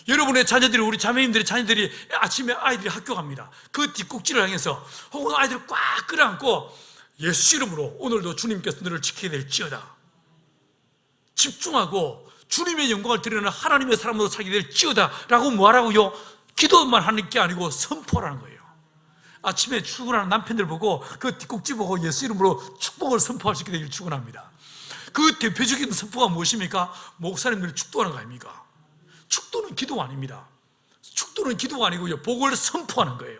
여러분의 자녀들이, 우리 자매님들의 자녀들이 아침에 아이들이 학교 갑니다. 그 뒷꼭지를 향해서 혹은 아이들을 꽉 끌어안고 예수 이름으로 오늘도 주님께서 너를 지키게 될지어다. 집중하고 주님의 영광을 드리는 하나님의 사람으로 살게 될지어다 라고 뭐하라고요? 기도만 하는 게 아니고 선포하라는 거예요. 아침에 출근하는 남편들 보고 그 뒷꼭지 보고 예수 이름으로 축복을 선포할 수 있게 되기를 축원합니다. 그 대표적인 선포가 무엇입니까? 목사님들이 축도하는 거 아닙니까? 축도는 기도가 아닙니다. 축도는 기도가 아니고요, 복을 선포하는 거예요.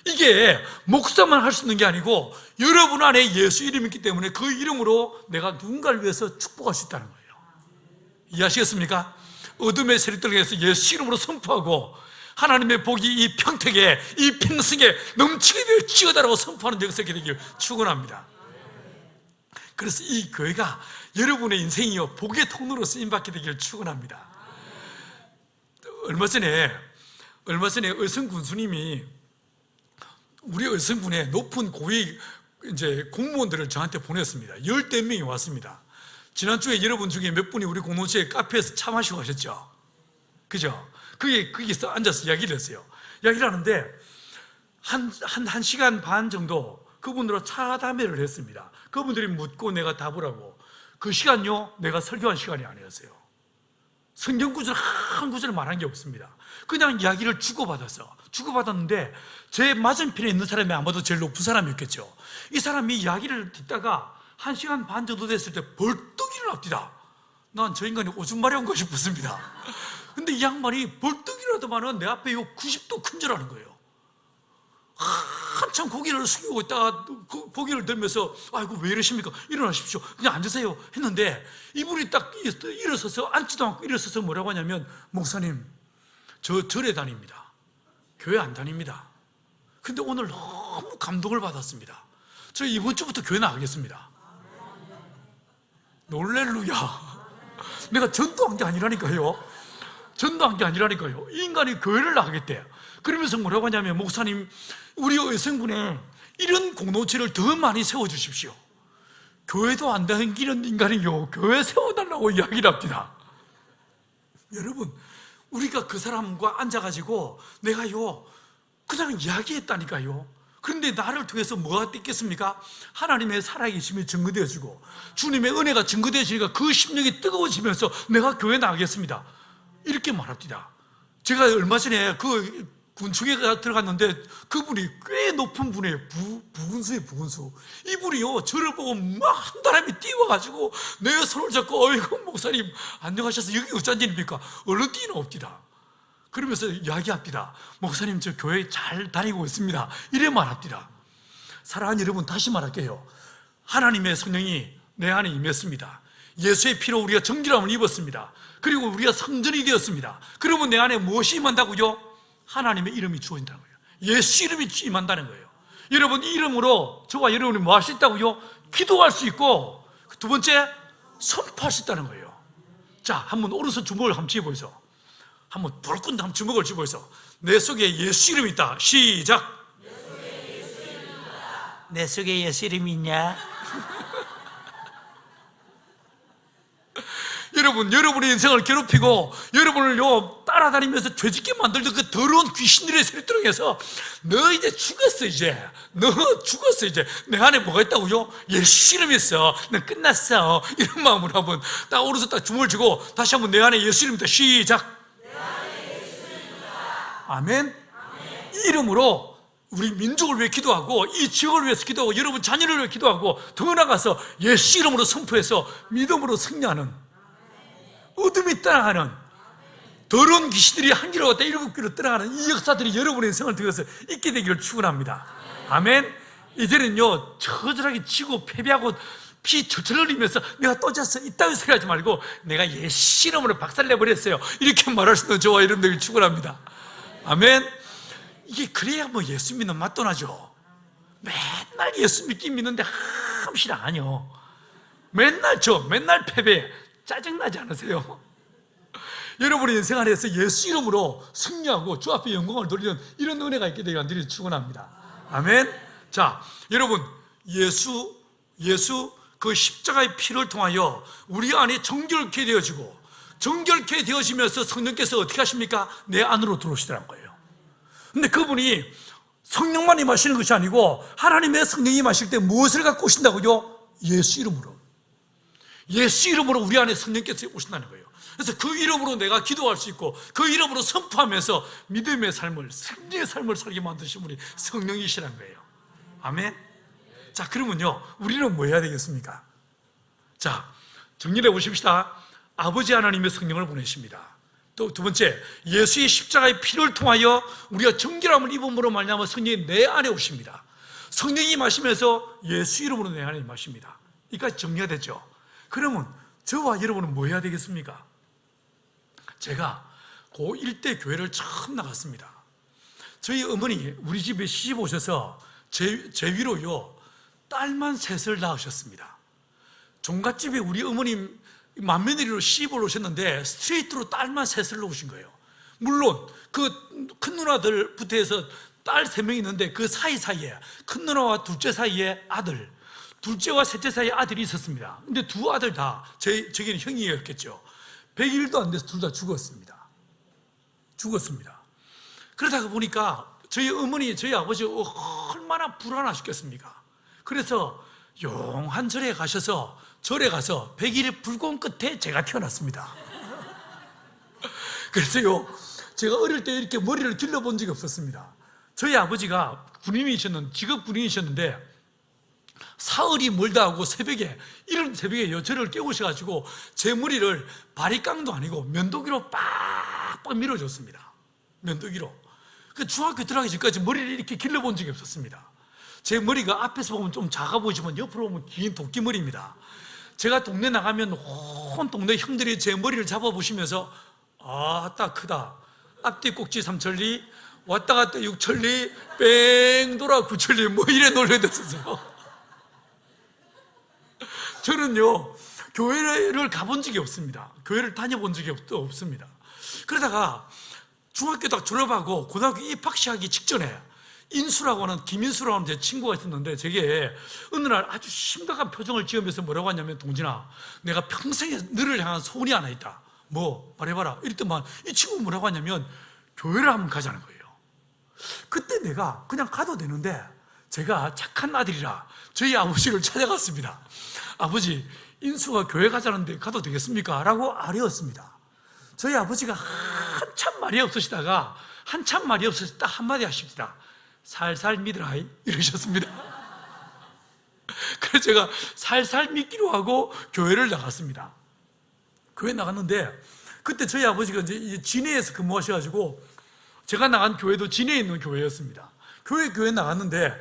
이게 목사만 할 수 있는 게 아니고 여러분 안에 예수 이름이 있기 때문에 그 이름으로 내가 누군가를 위해서 축복할 수 있다는 거예요. 이해하시겠습니까? 어둠의 세력들을 위해서 예수 이름으로 선포하고 하나님의 복이 이 평택에, 이 평생에 넘치게 될지어다라고 선포하는 역사가 되기를 축원합니다. 그래서 이 교회가 여러분의 인생이요 복의 통로로 쓰임받게 되기를 축원합니다. 얼마 전에 의성 군수님이 우리 의성군의 높은 고위 공무원들을 저한테 보냈습니다. 10대 명이 왔습니다. 지난주에 여러분 중에 몇 분이 우리 공동체에 카페에서 차 마시고 가셨죠? 그죠? 거기서 앉아서 이야기를 했어요. 이야기를 하는데 한 시간 반 정도 그분들과 차담회를 했습니다. 그분들이 묻고 내가 답을 하고, 그 시간요 내가 설교한 시간이 아니었어요. 성경 구절 한 구절 말한 게 없습니다. 그냥 이야기를 주고받았는데 제 맞은편에 있는 사람이 아마도 제일 높은 사람이었겠죠. 이 사람이 이야기를 듣다가 1시간 반 정도 됐을 때 벌떡 일어납니다. 난 저 인간이 오줌 마려운 거 싶었습니다. 근데 이 양반이 벌떡 일어나더만은 내 앞에 90도 큰 줄 아는 거예요. 한참 고개를 숙이고 있다가 고개를 들면서 아이고 왜 이러십니까? 일어나십시오. 그냥 앉으세요 했는데 이분이 딱 일어서서, 앉지도 않고 일어서서 뭐라고 하냐면, 목사님, 저 절에 다닙니다. 교회 안 다닙니다. 근데 오늘 너무 감동을 받았습니다. 저 이번 주부터 교회 나가겠습니다. 놀렐루야. 내가 전도한 게 아니라니까요. 전도한 게 아니라니까요. 이 인간이 교회를 나가겠대. 그러면서 뭐라고 하냐면, 목사님, 우리 여성분에 이런 공동체를 더 많이 세워주십시오. 교회도 안 다니는 인간이요, 교회 세워달라고 이야기를 합니다. 여러분, 우리가 그 사람과 앉아가지고 내가요 그냥 이야기했다니까요. 그런데 나를 통해서 뭐가 됐겠습니까? 하나님의 살아계심이 증거되어지고 주님의 은혜가 증거되어지니까 그 심령이 뜨거워지면서 내가 교회 나가겠습니다, 이렇게 말합니다. 제가 얼마 전에 그 군청에 들어갔는데 그분이 꽤 높은 분이에요. 부군수예요, 부군수. 이분이요, 저를 보고 막 한 사람이 뛰어가지고 내 손을 잡고, 어이구 목사님 안녕하셔서 여기 어쩐 일입니까? 얼른 뛰어옵니다. 그러면서 이야기합니다. 목사님, 저 교회 잘 다니고 있습니다, 이래 말합니다. 사랑하는 여러분, 다시 말할게요. 하나님의 성령이 내 안에 임했습니다. 예수의 피로 우리가 정결함을 입었습니다. 그리고 우리가 성전이 되었습니다. 그러면 내 안에 무엇이 임한다고요? 하나님의 이름이 주어진다는 거예요. 예수 이름이 임한다는 거예요. 여러분, 이 이름으로 저와 여러분이 뭐 할 수 있다고요? 기도할 수 있고, 두 번째, 선포할 수 있다는 거예요. 자, 한번 오른손 주먹을 한번 쥐어보이소. 한번 불끈 한번 주먹을 쥐어보이소. 내 속에 예수 이름이 있다. 시작. 내 속에 예수 이름이 있냐? 여러분의 인생을 괴롭히고 여러분을 따라다니면서 죄짓게 만들던 그 더러운 귀신들의 세력들에서 너 이제 죽었어, 너 죽었어. 내 안에 뭐가 있다고요? 예수 이름이 있어. 너 끝났어. 이런 마음으로 한번 딱 오른손 딱 주먹을 쥐고 다시 한번 내 안에 예수 이름이다. 시작. 내 안에 예수 이름이다. 아멘. 이 이름으로 우리 민족을 위해 기도하고 이 지역을 위해서 기도하고 여러분 자녀를 위해 기도하고 더 나아가서 예수 이름으로 선포해서 믿음으로 승리하는, 어둠이 떠나가는, 더러운 귀신들이 한 길로 갔다 일곱 길로 떠나가는 이 역사들이 여러분의 인생을 통해서 있게 되기를 축원합니다. 아멘. 이제는요, 처절하게 지고 패배하고 피 철철 흘리면서 내가 또 졌어, 이따위 소리 하지 말고 내가 예수 이름으로 박살내버렸어요, 이렇게 말할 수 있는 저와 여러분들에게 축원합니다. 아멘. 이게 그래야 뭐 예수 믿는 맛도 나죠. 맨날 예수 믿긴 믿는데 함실 아니요. 맨날 패배. 짜증나지 않으세요? 여러분의 인생 안에서 예수 이름으로 승리하고 주 앞에 영광을 돌리는 이런 은혜가 있게 되기를 간절히 축원합니다. 아멘. 자, 여러분, 예수 그 십자가의 피를 통하여 우리 안에 정결케 되어지고, 정결케 되어지면서 성령께서 어떻게 하십니까? 내 안으로 들어오시더란 거예요. 근데 그분이 성령만 임하시는 것이 아니고 하나님의 성령이 임하실 때 무엇을 갖고 오신다고요? 예수 이름으로. 예수 이름으로 우리 안에 성령께서 오신다는 거예요. 그래서 그 이름으로 내가 기도할 수 있고 그 이름으로 선포하면서 믿음의 삶을, 승리의 삶을 살게 만드신 분이 성령이시라는 거예요. 아멘. 자, 그러면요, 우리는 뭐 해야 되겠습니까? 자, 정리해 보십시다. 아버지 하나님의 성령을 보내십니다. 또 두 번째, 예수의 십자가의 피를 통하여 우리가 정결함을 입음으로 말미암아 성령이 내 안에 오십니다. 성령이 임하시면서 예수 이름으로 내 안에 임하십니다. 이까지 정리가 됐죠? 그러면 저와 여러분은 뭐 해야 되겠습니까? 제가 고1 때 교회를 처음 나갔습니다. 저희 어머니 우리 집에 시집 오셔서 제 위로요 딸만 셋을 낳으셨습니다. 종갓집에 우리 어머님 맏며느리로 시집을 오셨는데 스트레이트로 딸만 셋을 놓으신 거예요. 물론 그 큰 누나들부터 해서 딸 3명이 있는데 그 사이사이에 큰 누나와 둘째 사이에 아들, 둘째와 셋째 사이에 아들이 있었습니다. 근데 두 아들 다 저기는 형이었겠죠. 100일도 안 돼서 둘 다 죽었습니다. 그러다가 보니까 저희 어머니, 저희 아버지 얼마나 불안하셨겠습니까? 그래서 용한 절에 가셔서 100일 불공 끝에 제가 태어났습니다. 그래서요, 제가 어릴 때 이렇게 머리를 길러본 적이 없었습니다. 저희 아버지가 직업 군인이셨는데 사흘이 멀다 하고 이른 새벽에 저를 깨우셔가지고 제 머리를 바리깡도 아니고 면도기로 빡빡 밀어줬습니다. 면도기로. 그 중학교 들어가기 전까지 머리를 이렇게 길러본 적이 없었습니다. 제 머리가 앞에서 보면 좀 작아 보이지만 옆으로 보면 긴 도끼머리입니다. 제가 동네 나가면 온 동네 형들이 제 머리를 잡아보시면서 아따 크다, 앞뒤 꼭지 3천리, 왔다 갔다 6천리, 뺑 돌아 9천리, 뭐 이래 놀려야 됐었어요. 저는요, 교회를 가본 적이 없습니다. 교회를 다녀본 적이 없습니다. 그러다가 중학교 딱 졸업하고 고등학교 입학시하기 직전에 인수라고 하는, 김인수라고 하는 제 친구가 있었는데, 제게 어느 날 아주 심각한 표정을 지으면서 뭐라고 하냐면, 동진아, 내가 평생에 너를 향한 소원이 하나 있다. 뭐 말해봐라. 이랬더만 이 친구가 뭐라고 하냐면, 교회를 한번 가자는 거예요. 그때 내가 그냥 가도 되는데, 제가 착한 아들이라 저희 아버지를 찾아갔습니다. 아버지, 인수가 교회 가자는데 가도 되겠습니까? 라고 아뢰었습니다. 저희 아버지가 한참 말이 없으시다가 딱 한마디 하십니다. 살살 믿으라 이러셨습니다. 그래서 제가 살살 믿기로 하고 교회를 나갔습니다. 교회 나갔는데, 그때 저희 아버지가 이제 진해에서 근무하셔가지고 제가 나간 교회도 진해에 있는 교회였습니다. 교회 나갔는데,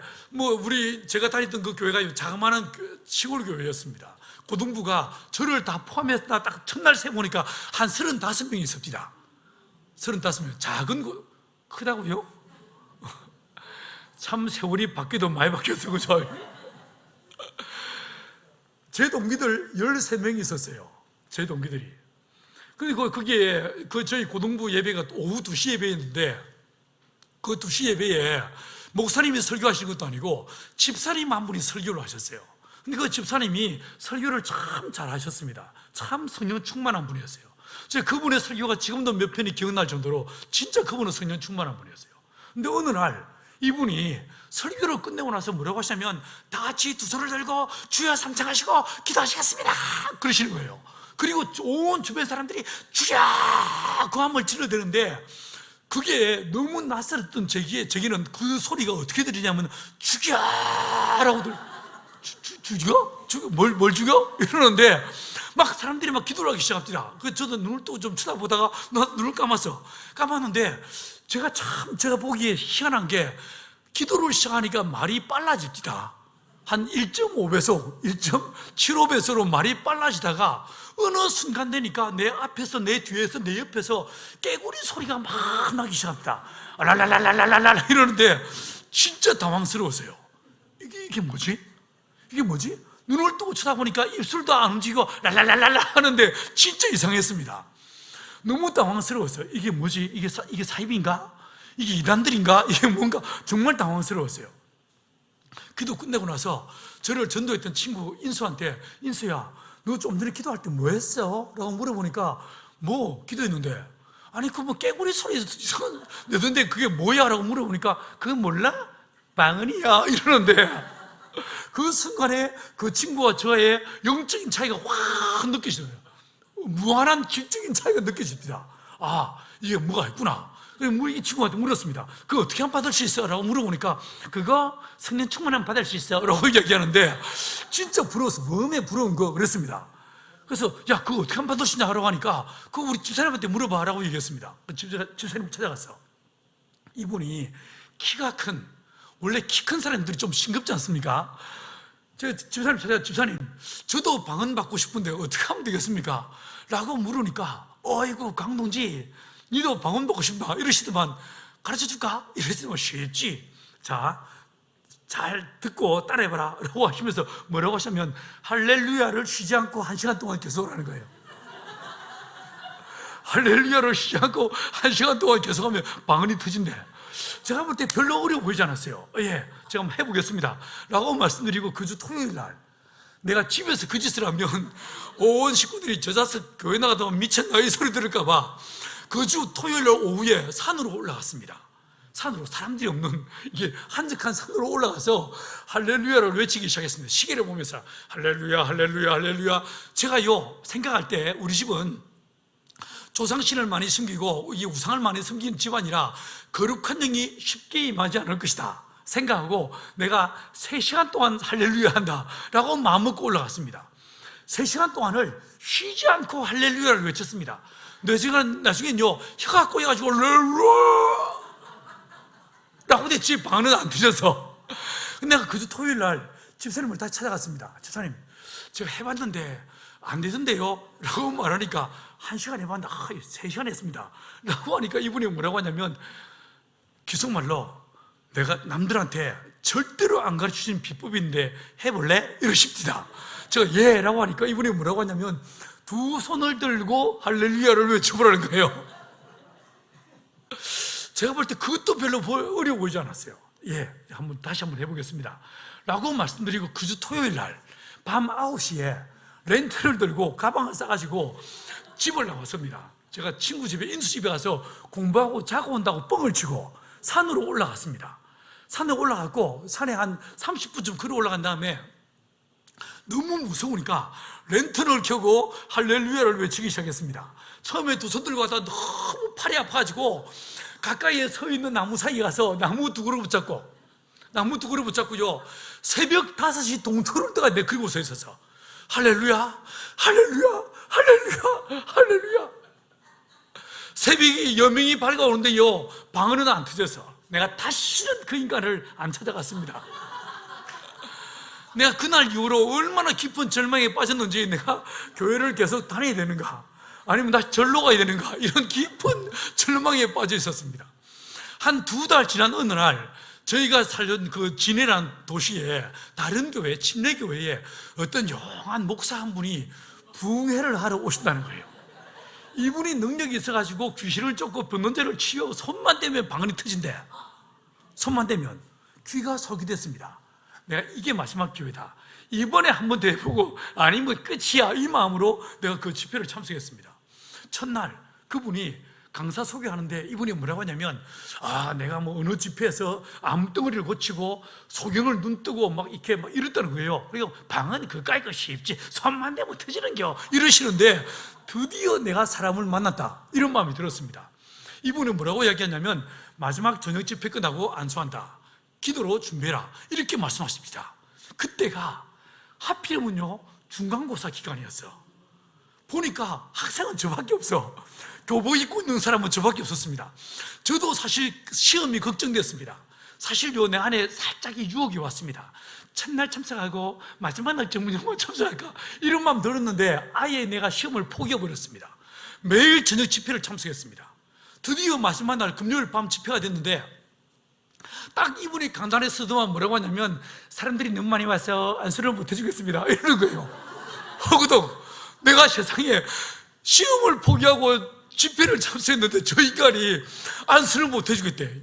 제가 다녔던 그 교회가 자그마한 시골 교회였습니다. 고등부가 저를 다 포함해서 딱 첫날 세보니까 한 35명이 있습니다. 35명. 작은 거, 크다고요? 참 세월이 바뀌도 많이 바뀌었어요. 그죠? 제 동기들 13명이 있었어요. 제 동기들이. 그리고 그게, 저희 고등부 예배가 오후 2시 예배였는데, 그 2시 예배에 목사님이 설교하신 것도 아니고 집사님 한 분이 설교를 하셨어요. 근데 그 집사님이 설교를 참 잘하셨습니다. 참 성령 충만한 분이었어요. 제가 그분의 설교가 지금도 몇 편이 기억날 정도로 진짜 그분은 성령 충만한 분이었어요. 근데 어느 날 이분이 설교를 끝내고 나서 뭐라고 하시냐면, 다 같이 두 손을 들고 주여 삼창하시고 기도하시겠습니다 그러시는 거예요. 그리고 온 주변 사람들이 주여 그 함을 질러대는데, 그게 너무 낯설었던 제게는 그 소리가 어떻게 들리냐면, 죽여라고 죽여? 뭘 죽여? 이러는데 막 사람들이 막 기도를 하기 시작합니다. 저도 눈을 뜨고 좀 쳐다보다가 눈을 감았는데, 제가 보기에 희한한 게, 기도를 시작하니까 말이 빨라집니다. 한 1.5배속, 1.75배속으로 말이 빨라지다가 어느 순간 되니까 내 앞에서, 내 뒤에서, 내 옆에서 깨구리 소리가 막 나기 시작합니다. 랄랄랄랄랄랄 이러는데 진짜 당황스러웠어요. 이게 뭐지? 눈을 뜨고 쳐다보니까 입술도 안 움직이고 랄랄랄랄 하는데 진짜 이상했습니다. 너무 당황스러웠어요. 이게 뭐지? 이게 사입인가? 이게 이단들인가? 이게 뭔가 정말 당황스러웠어요. 기도 끝내고 나서 저를 전도했던 친구 인수한테, 인수야, 너 좀 전에 기도할 때 뭐 했어? 라고 물어보니까, 뭐 기도했는데, 아니 깨구리 소리 내던데 그게 뭐야? 라고 물어보니까, 그거 몰라? 방언이야 이러는데, 그 순간에 그 친구와 저의 영적인 차이가 확 느껴지더라고요. 무한한 질적인 차이가 느껴집니다. 아, 이게 뭐가 있구나. 그래서 이 친구한테 물었습니다. 그거 어떻게 하면 받을 수 있어? 라고 물어보니까, 그거 성령 충만하면 받을 수 있어 라고 얘기하는데, 진짜 부러워서, 몸에 부러운 거 그랬습니다. 그래서 야, 그거 어떻게 하면 받을 수 있냐 하라고 하니까, 그거 우리 집사님한테 물어봐 라고 얘기했습니다. 집사님 찾아갔어. 이분이 키가 큰, 원래 키 큰 사람들이 좀 싱겁지 않습니까? 제가 집사님 찾아가, 집사님, 저도 방언 받고 싶은데 어떻게 하면 되겠습니까? 라고 물으니까, 어이구 강동지, 니도 방언 받고 싶나? 이러시더만, 가르쳐줄까? 이러시더만, 쉽지. 자, 잘 듣고 따라해봐라 라고 하시면서 뭐라고 하시면, 할렐루야를 쉬지 않고 1시간 동안 계속 하는 거예요. 할렐루야를 쉬지 않고 1시간 동안 계속하면 방언이 터진대. 제가 볼 때 별로 어려워 보이지 않았어요. 예, 제가 한번 해보겠습니다 라고 말씀드리고, 그 주 토요일 날 내가 집에서 그 짓을 하면 온 식구들이 저 자식 교회 나가다 보면 미쳤나 이 소리 들을까 봐 그 주 토요일 날 오후에 산으로 올라갔습니다. 산으로, 사람들이 없는 이게 한적한 산으로 올라가서 할렐루야를 외치기 시작했습니다. 시계를 보면서 할렐루야 할렐루야 할렐루야. 제가요 생각할 때 우리 집은 조상신을 많이 숨기고 이 우상을 많이 숨기는 집안이라 거룩한 영이 쉽게 임하지 않을 것이다 생각하고, 내가 3시간 동안 할렐루야 한다 라고 마음먹고 올라갔습니다. 3시간 동안을 쉬지 않고 할렐루야를 외쳤습니다. 나중엔요 혀가 꼬여가지고 할렐루야 라고 됐지, 방언은 안 터져서. 근데 내가 그주 토요일 날 집사님을 다시 찾아갔습니다. 집사님, 제가 해봤는데 안 되던데요? 라고 말하니까, 1시간 해봤는데 3시간 했습니다 라고 하니까 이분이 뭐라고 하냐면 기속말로 내가 남들한테 절대로 안 가르쳐주는 비법인데 해볼래? 이러십니다. 제가 예 라고 하니까 이분이 뭐라고 하냐면 두 손을 들고 할렐루야를 외쳐보라는 거예요. 제가 볼 때 그것도 별로 어려워 보이지 않았어요. 예, 다시 한번 해보겠습니다 라고 말씀드리고 그 주 토요일 날 밤 9시에 렌트를 들고 가방을 싸가지고 집을 나왔습니다. 제가 친구 집에 인수집에 가서 공부하고 자고 온다고 뻥을 치고 산으로 올라갔습니다. 산에 올라갔고 산에 한 30분쯤 걸어 올라간 다음에 너무 무서우니까 랜턴을 켜고 할렐루야를 외치기 시작했습니다. 처음에 두 손 들고 가다가 너무 팔이 아파가지고 가까이에 서 있는 나무 사이에 가서 나무 두 그루 붙잡고요 새벽 5시 동토를 떠가 내끌고 서 있어서 할렐루야 할렐루야 할렐루야 할렐루야. 새벽이 여명이 밝아오는데요 방언은 안 터져서 내가 다시는 그 인간을 안 찾아갔습니다. 내가 그날 이후로 얼마나 깊은 절망에 빠졌는지, 내가 교회를 계속 다녀야 되는가 아니면 다시 절로 가야 되는가, 이런 깊은 절망에 빠져 있었습니다. 한 2달 지난 어느 날 저희가 살던 그 진해라는 도시에 다른 교회, 침례교회에 어떤 영한 목사 한 분이 부흥회를 하러 오신다는 거예요. 이분이 능력이 있어가지고 귀신을 쫓고 병원자를 치워 손만 대면 방언이 터진대. 손만 대면. 귀가 속이 됐습니다. 내가 이게 마지막 기회다, 이번에 한 번 더 해보고 아니면 끝이야, 이 마음으로 내가 그 집회를 참석했습니다. 첫날 그분이 강사 소개하는데 이분이 뭐라고 하냐면 내가 뭐 어느 집회에서 암덩어리를 고치고 소경을 눈 뜨고 막 이렇게 막 이랬다는 거예요. 그리고 방언 그까이 거 쉽지 손만 대면 터지는겨 이러시는데 드디어 내가 사람을 만났다, 이런 마음이 들었습니다. 이분은 뭐라고 이야기하냐면 마지막 저녁 집회 끝나고 안수한다, 기도로 준비해라, 이렇게 말씀하십니다. 그때가 하필이면요 중간고사 기간이었어. 보니까 학생은 저밖에 없어. 교복 입고 있는 사람은 저밖에 없었습니다. 저도 사실 시험이 걱정됐습니다. 사실요 내 안에 살짝 유혹이 왔습니다. 첫날 참석하고 마지막 날 전문용만 참석할까, 이런 마음 들었는데 아예 내가 시험을 포기해버렸습니다. 매일 저녁 집회를 참석했습니다. 드디어 마지막 날 금요일 밤 집회가 됐는데 딱 이분이 강단에 서더만 뭐라고 하냐면 사람들이 너무 많이 와서 안수를 못 해주겠습니다, 이러는 거예요. 허구동 내가 세상에 시험을 포기하고 집회를 참석했는데 저 인간이 안수를 못 해주겠대.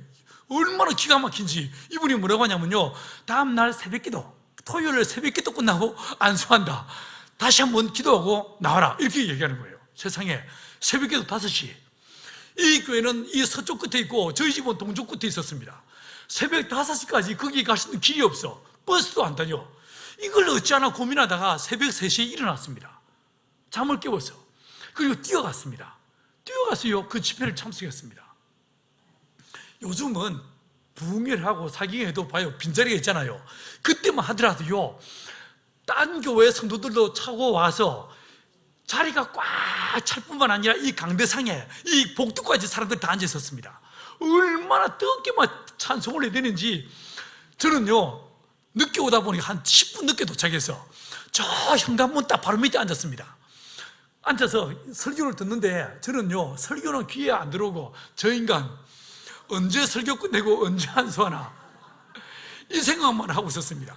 얼마나 기가 막힌지. 이분이 뭐라고 하냐면요 다음날 새벽기도, 토요일 새벽기도 끝나고 안수한다, 다시 한번 기도하고 나와라, 이렇게 얘기하는 거예요. 세상에 새벽기도 5시. 이 교회는 이 서쪽 끝에 있고 저희 집은 동쪽 끝에 있었습니다. 새벽 5시까지 거기 갈 수 있는 길이 없어. 버스도 안 다녀. 이걸 어찌하나 고민하다가 새벽 3시에 일어났습니다. 잠을 깨웠어. 그리고 뛰어갔습니다. 뛰어가서요 그 집회를 참석했습니다. 요즘은 부흥회를 하고 사경회도 봐요, 빈자리가 있잖아요. 그때만 하더라도요 딴 교회 성도들도 차고 와서 자리가 꽉 찰 뿐만 아니라 이 강대상에 이 복도까지 사람들이 다 앉아 있었습니다. 얼마나 뜨겁게만 찬송을 해야 되는지. 저는요 늦게 오다 보니 한 10분 늦게 도착해서 저 현관문 딱 바로 밑에 앉았습니다. 앉아서 설교를 듣는데 저는요 설교는 귀에 안 들어오고 저 인간 언제 설교 끝내고 언제 안수하나 이 생각만 하고 있었습니다.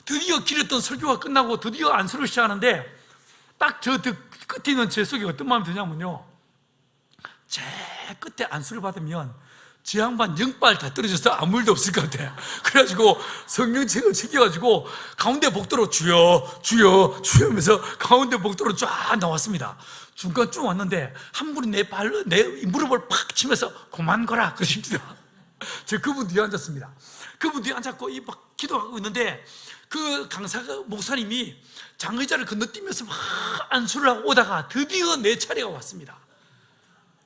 드디어 길었던 설교가 끝나고 드디어 안수를 시작하는데 딱 저 끝에 있는 제 속에 어떤 마음이 드냐면요, 제 끝에 안수를 받으면 지 양반 영빨 다 떨어져서 아무 일도 없을 것 같아. 그래가지고 성경책을 챙겨가지고 가운데 복도로 주여 주여 주여 하면서 가운데 복도로 쫙 나왔습니다. 중간 쭉 왔는데 한 분이 내 무릎을 팍 치면서 그만 거라 그러십니다. 제가 그분 뒤에 앉았습니다. 그분 뒤에 앉았고 막 기도하고 있는데 그 강사가 목사님이 장의자를 건너뛰면서 막 안수를 하고 오다가 드디어 내 차례가 왔습니다.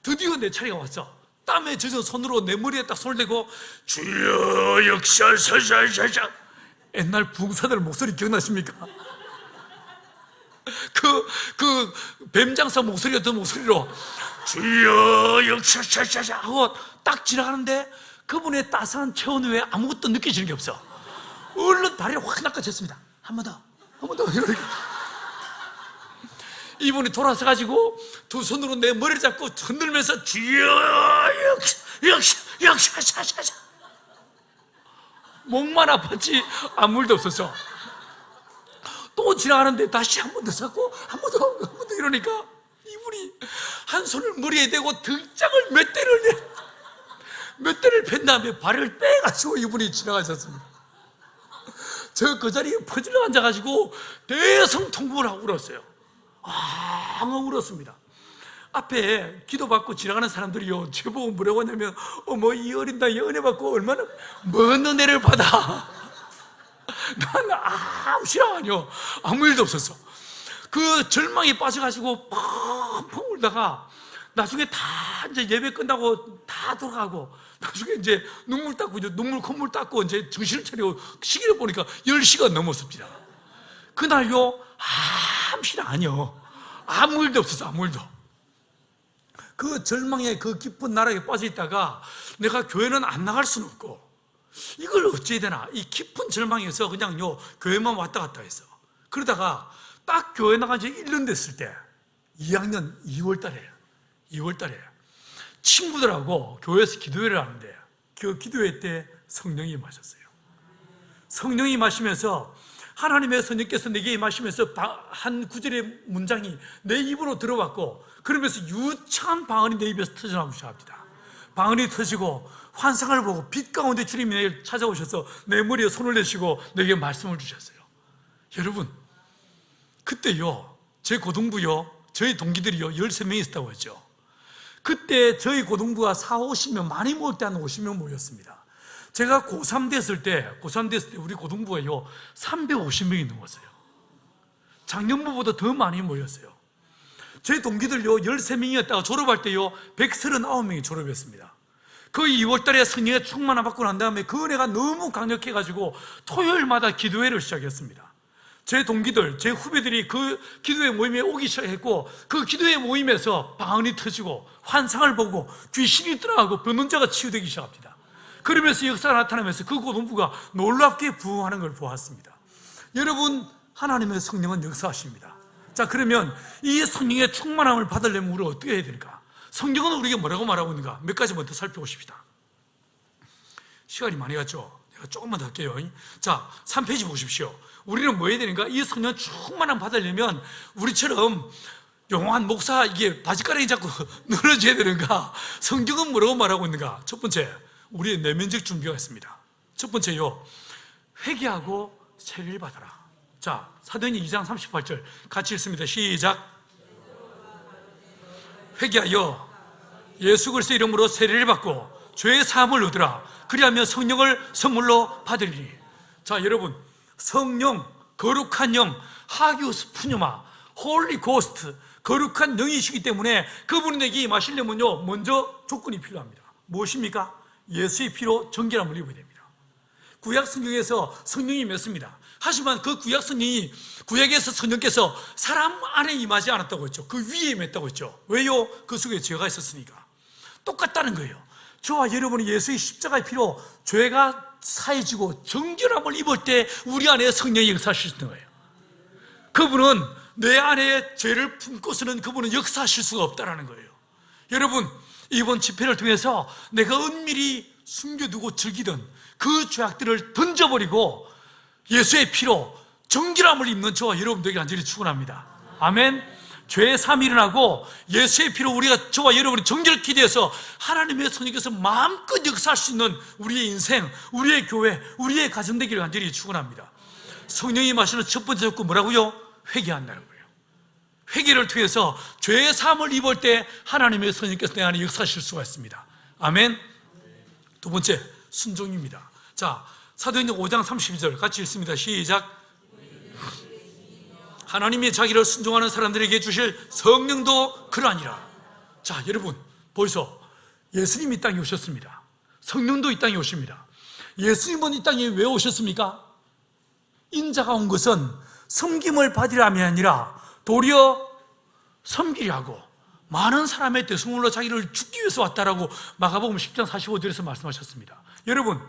드디어 내 차례가 왔어. 땀에 젖은 손으로 내 머리에 딱 손을 대고 주여 역사사사사사. 옛날 부흥사들 목소리 기억나십니까? 그 뱀장사 목소리였던 목소리로 주여 역사사사사 하고 딱 지나가는데 그분의 따스한 체온 외에 아무것도 느껴지는 게 없어. 얼른 다리를 확 낚아챘습니다. 한 번 더 이러니까 이분이 돌아서 가지고 두 손으로 내 머리를 잡고 흔들면서 주여 역사샤샤샤 목만 아팠지 아무 일도 없었어. 또 지나가는데 다시 한 번 더 잡고 한 번 더 이러니까 이분이 한 손을 머리에 대고 등짝을 몇 대를 팬 다음에 발을 빼가지고 이분이 지나가셨습니다. 저 그 자리에 퍼질러 앉아가지고 대성통곡을 하고 울었어요. 엉엉 울었습니다. 앞에 기도받고 지나가는 사람들이요, 제보고 뭐라고 하냐면, 어머, 이 어린 나이에 은혜 받고 얼마나 먼 은혜를 받아. 난 아무 싫어하뇨. 아무 일도 없었어. 그 절망에 빠져가지고 펑펑 울다가 나중에 다 이제 예배 끝나고 다 돌아가고 나중에 이제 눈물 닦고 이제 콧물 닦고 이제 정신을 차리고 시계를 보니까 10시가 넘었습니다. 그날요, 아무 일 아니요. 아무 일도 없었어, 아무 일도. 그 절망의 그 깊은 나락에 빠져 있다가 내가 교회는 안 나갈 수는 없고 이걸 어찌해야 되나, 이 깊은 절망에서 그냥요 교회만 왔다 갔다 했어. 그러다가 딱 교회 나간 지 1년 됐을 때 2학년 2월 달에 친구들하고 교회에서 기도회를 하는데 그 기도회 때 성령이 임하셨어요. 성령이 임하시면서 하나님의 성령께서 내게 임하시면서 한 구절의 문장이 내 입으로 들어왔고, 그러면서 유창한 방언이 내 입에서 터져나오기 시작합니다. 방언이 터지고 환상을 보고 빛 가운데 주님이 내게 찾아오셔서 내 머리에 손을 내시고 내게 말씀을 주셨어요. 여러분, 그때요 제 고등부요, 저희 동기들이요 13명 있었다고 했죠. 그때 저희 고등부가 40-50명, 많이 모일 때 한 50명 모였습니다. 제가 고3 됐을 때 우리 고등부가요 350명이 넘었어요. 작년부보다 더 많이 모였어요. 저희 동기들요 13명이었다가 졸업할 때요 139명이 졸업했습니다. 그 2월 달에 성령의 충만을 받고 난 다음에 그 은혜가 너무 강력해가지고 토요일마다 기도회를 시작했습니다. 제 동기들, 제 후배들이 그 기도회 모임에 오기 시작했고, 그 기도회 모임에서 방언이 터지고 환상을 보고 귀신이 떠나가고 변론자가 치유되기 시작합니다. 그러면서 역사가 나타나면서 그 고등부가 놀랍게 부흥하는 걸 보았습니다. 여러분, 하나님의 성령은 역사하십니다. 자, 그러면 이 성령의 충만함을 받으려면 우리가 어떻게 해야 되는가? 성경은 우리에게 뭐라고 말하고 있는가? 몇 가지 먼저 살펴보십시다. 시간이 많이 갔죠? 제가 조금만 더 할게요. 자, 3페이지 보십시오. 우리는 뭐 해야 되는가? 이 성령 충만함 받으려면 우리처럼 영원한 목사 이게 바지가랑이 잡고 늘어져야 되는가? 성경은 뭐라고 말하고 있는가? 첫 번째, 우리의 내면적 준비가 있습니다. 첫 번째요, 회개하고 세례를 받아라. 자, 사도행전 2장 38절 같이 읽습니다. 시작. 회개하여 예수 그리스도의 이름으로 세례를 받고 죄의 사함을 얻으라. 그리하면 성령을 선물로 받으리니. 자, 여러분, 성령, 거룩한 영, 하기오스 푸뉴마, 홀리 고스트, 거룩한 영이시기 때문에 그분이 내게 임하시려면요 먼저 조건이 필요합니다. 무엇입니까? 예수의 피로 정결함을 입어야 됩니다. 구약 성경에서 성령이 맺습니다. 하지만 그 구약 성령이, 구약에서 성령께서 사람 안에 임하지 않았다고 했죠. 그 위에 맺다고 했죠. 왜요? 그 속에 죄가 있었으니까. 똑같다는 거예요. 저와 여러분이 예수의 십자가의 피로 죄가 사해지고 정결함을 입을 때 우리 안에 성령이 역사하실 수 있는 거예요. 그분은 내 안에 죄를 품고서는 그분은 역사하실 수가 없다는 거예요. 여러분, 이번 집회를 통해서 내가 은밀히 숨겨두고 즐기던 그 죄악들을 던져버리고 예수의 피로 정결함을 입는 저와 여러분들에게 간절히 축원합니다. 아멘. 죄의 사함이 일어나고 예수의 피로 우리가, 저와 여러분이 정결케 되어서 하나님의 성령께서 마음껏 역사할 수 있는 우리의 인생, 우리의 교회, 우리의 가정 되기를 간절히 축원합니다. 성령이 마시는 첫 번째 조건 뭐라고요? 회개한다는 거예요. 회개를 통해서 죄의 사함을 입을 때 하나님의 성령께서 내 안에 역사하실 수가 있습니다. 아멘. 두 번째, 순종입니다. 자, 사도행전 5장 32절 같이 읽습니다. 시작. 하나님이 자기를 순종하는 사람들에게 주실 성령도 그러하니라. 자, 여러분, 벌써 예수님이 이 땅에 오셨습니다. 성령도 이 땅에 오십니다. 예수님은 이 땅에 왜 오셨습니까? 인자가 온 것은 섬김을 받으려 함이 아니라 도리어 섬기려 하고 많은 사람의 대성물로 자기를 죽기 위해서 왔다라고 마가복음 10장 45절에서 말씀하셨습니다. 여러분,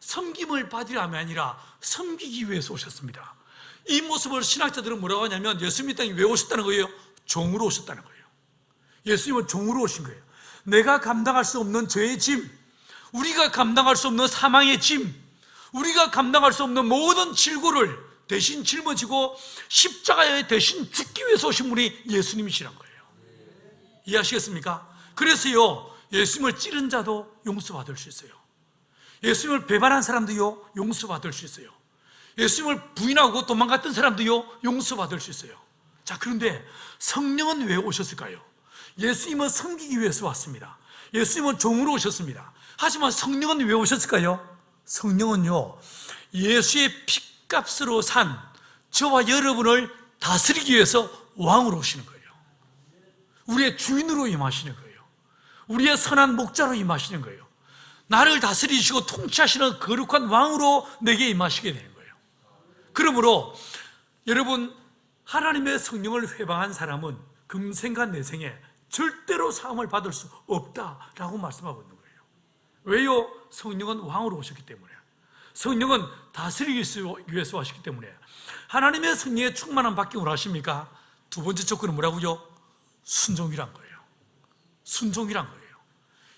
섬김을 받으려 함이 아니라 섬기기 위해서 오셨습니다. 이 모습을 신학자들은 뭐라고 하냐면 예수님이 땅에 왜 오셨다는 거예요? 종으로 오셨다는 거예요. 예수님은 종으로 오신 거예요. 내가 감당할 수 없는 죄의 짐, 우리가 감당할 수 없는 사망의 짐, 우리가 감당할 수 없는 모든 질고를 대신 짊어지고 십자가에 대신 죽기 위해서 오신 분이 예수님이시란 거예요. 이해하시겠습니까? 그래서요, 예수님을 찌른 자도 용서받을 수 있어요. 예수님을 배반한 사람도요, 용서받을 수 있어요. 예수님을 부인하고 도망갔던 사람도요, 용서받을 수 있어요. 자, 그런데 성령은 왜 오셨을까요? 예수님은 섬기기 위해서 왔습니다. 예수님은 종으로 오셨습니다. 하지만 성령은 왜 오셨을까요? 성령은요, 예수의 핏값으로 산 저와 여러분을 다스리기 위해서 왕으로 오시는 거예요. 우리의 주인으로 임하시는 거예요. 우리의 선한 목자로 임하시는 거예요. 나를 다스리시고 통치하시는 거룩한 왕으로 내게 임하시게 되는 거예요. 그러므로 여러분, 하나님의 성령을 회방한 사람은 금생과 내생에 절대로 사함을 받을 수 없다라고 말씀하고 있는 거예요. 왜요? 성령은 왕으로 오셨기 때문에, 성령은 다스리기 위해서 하셨기 때문에. 하나님의 성령의 충만함 받기 원하십니까? 두 번째 조건은 뭐라고요? 순종이란 거예요. 순종이란 거예요.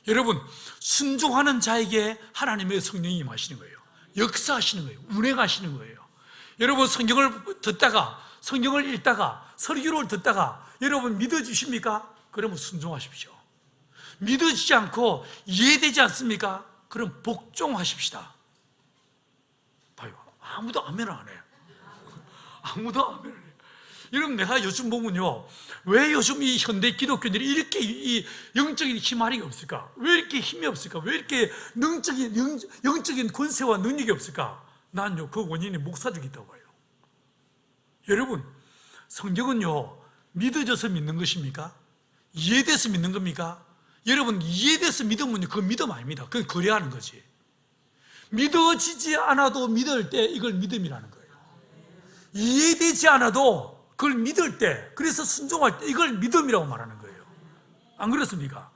여러분, 순종하는 자에게 하나님의 성령이 임하시는 거예요. 역사하시는 거예요. 운행하시는 거예요. 여러분, 성경을 듣다가, 성경을 읽다가, 설교를 듣다가 여러분 믿어지십니까? 그러면 순종하십시오. 믿어지지 않고 이해되지 않습니까? 그럼 복종하십시다. 봐요, 아무도 아멘 안 해. 아무도 아멘 안 해. 여러분, 내가 요즘 보면요, 왜 요즘 이 현대 기독교인들이 이렇게 이 영적인 힘아리가 없을까? 왜 이렇게 힘이 없을까? 왜 이렇게 영적인 권세와 능력이 없을까? 난요, 그 원인이 목사적이 있다고 봐요. 여러분, 성경은요, 믿어져서 믿는 것입니까? 이해돼서 믿는 겁니까? 여러분, 이해돼서 믿으면 그건 믿음 아닙니다. 그건 거래하는 거지. 믿어지지 않아도 믿을 때 이걸 믿음이라는 거예요. 이해되지 않아도 그걸 믿을 때, 그래서 순종할 때 이걸 믿음이라고 말하는 거예요. 안 그렇습니까?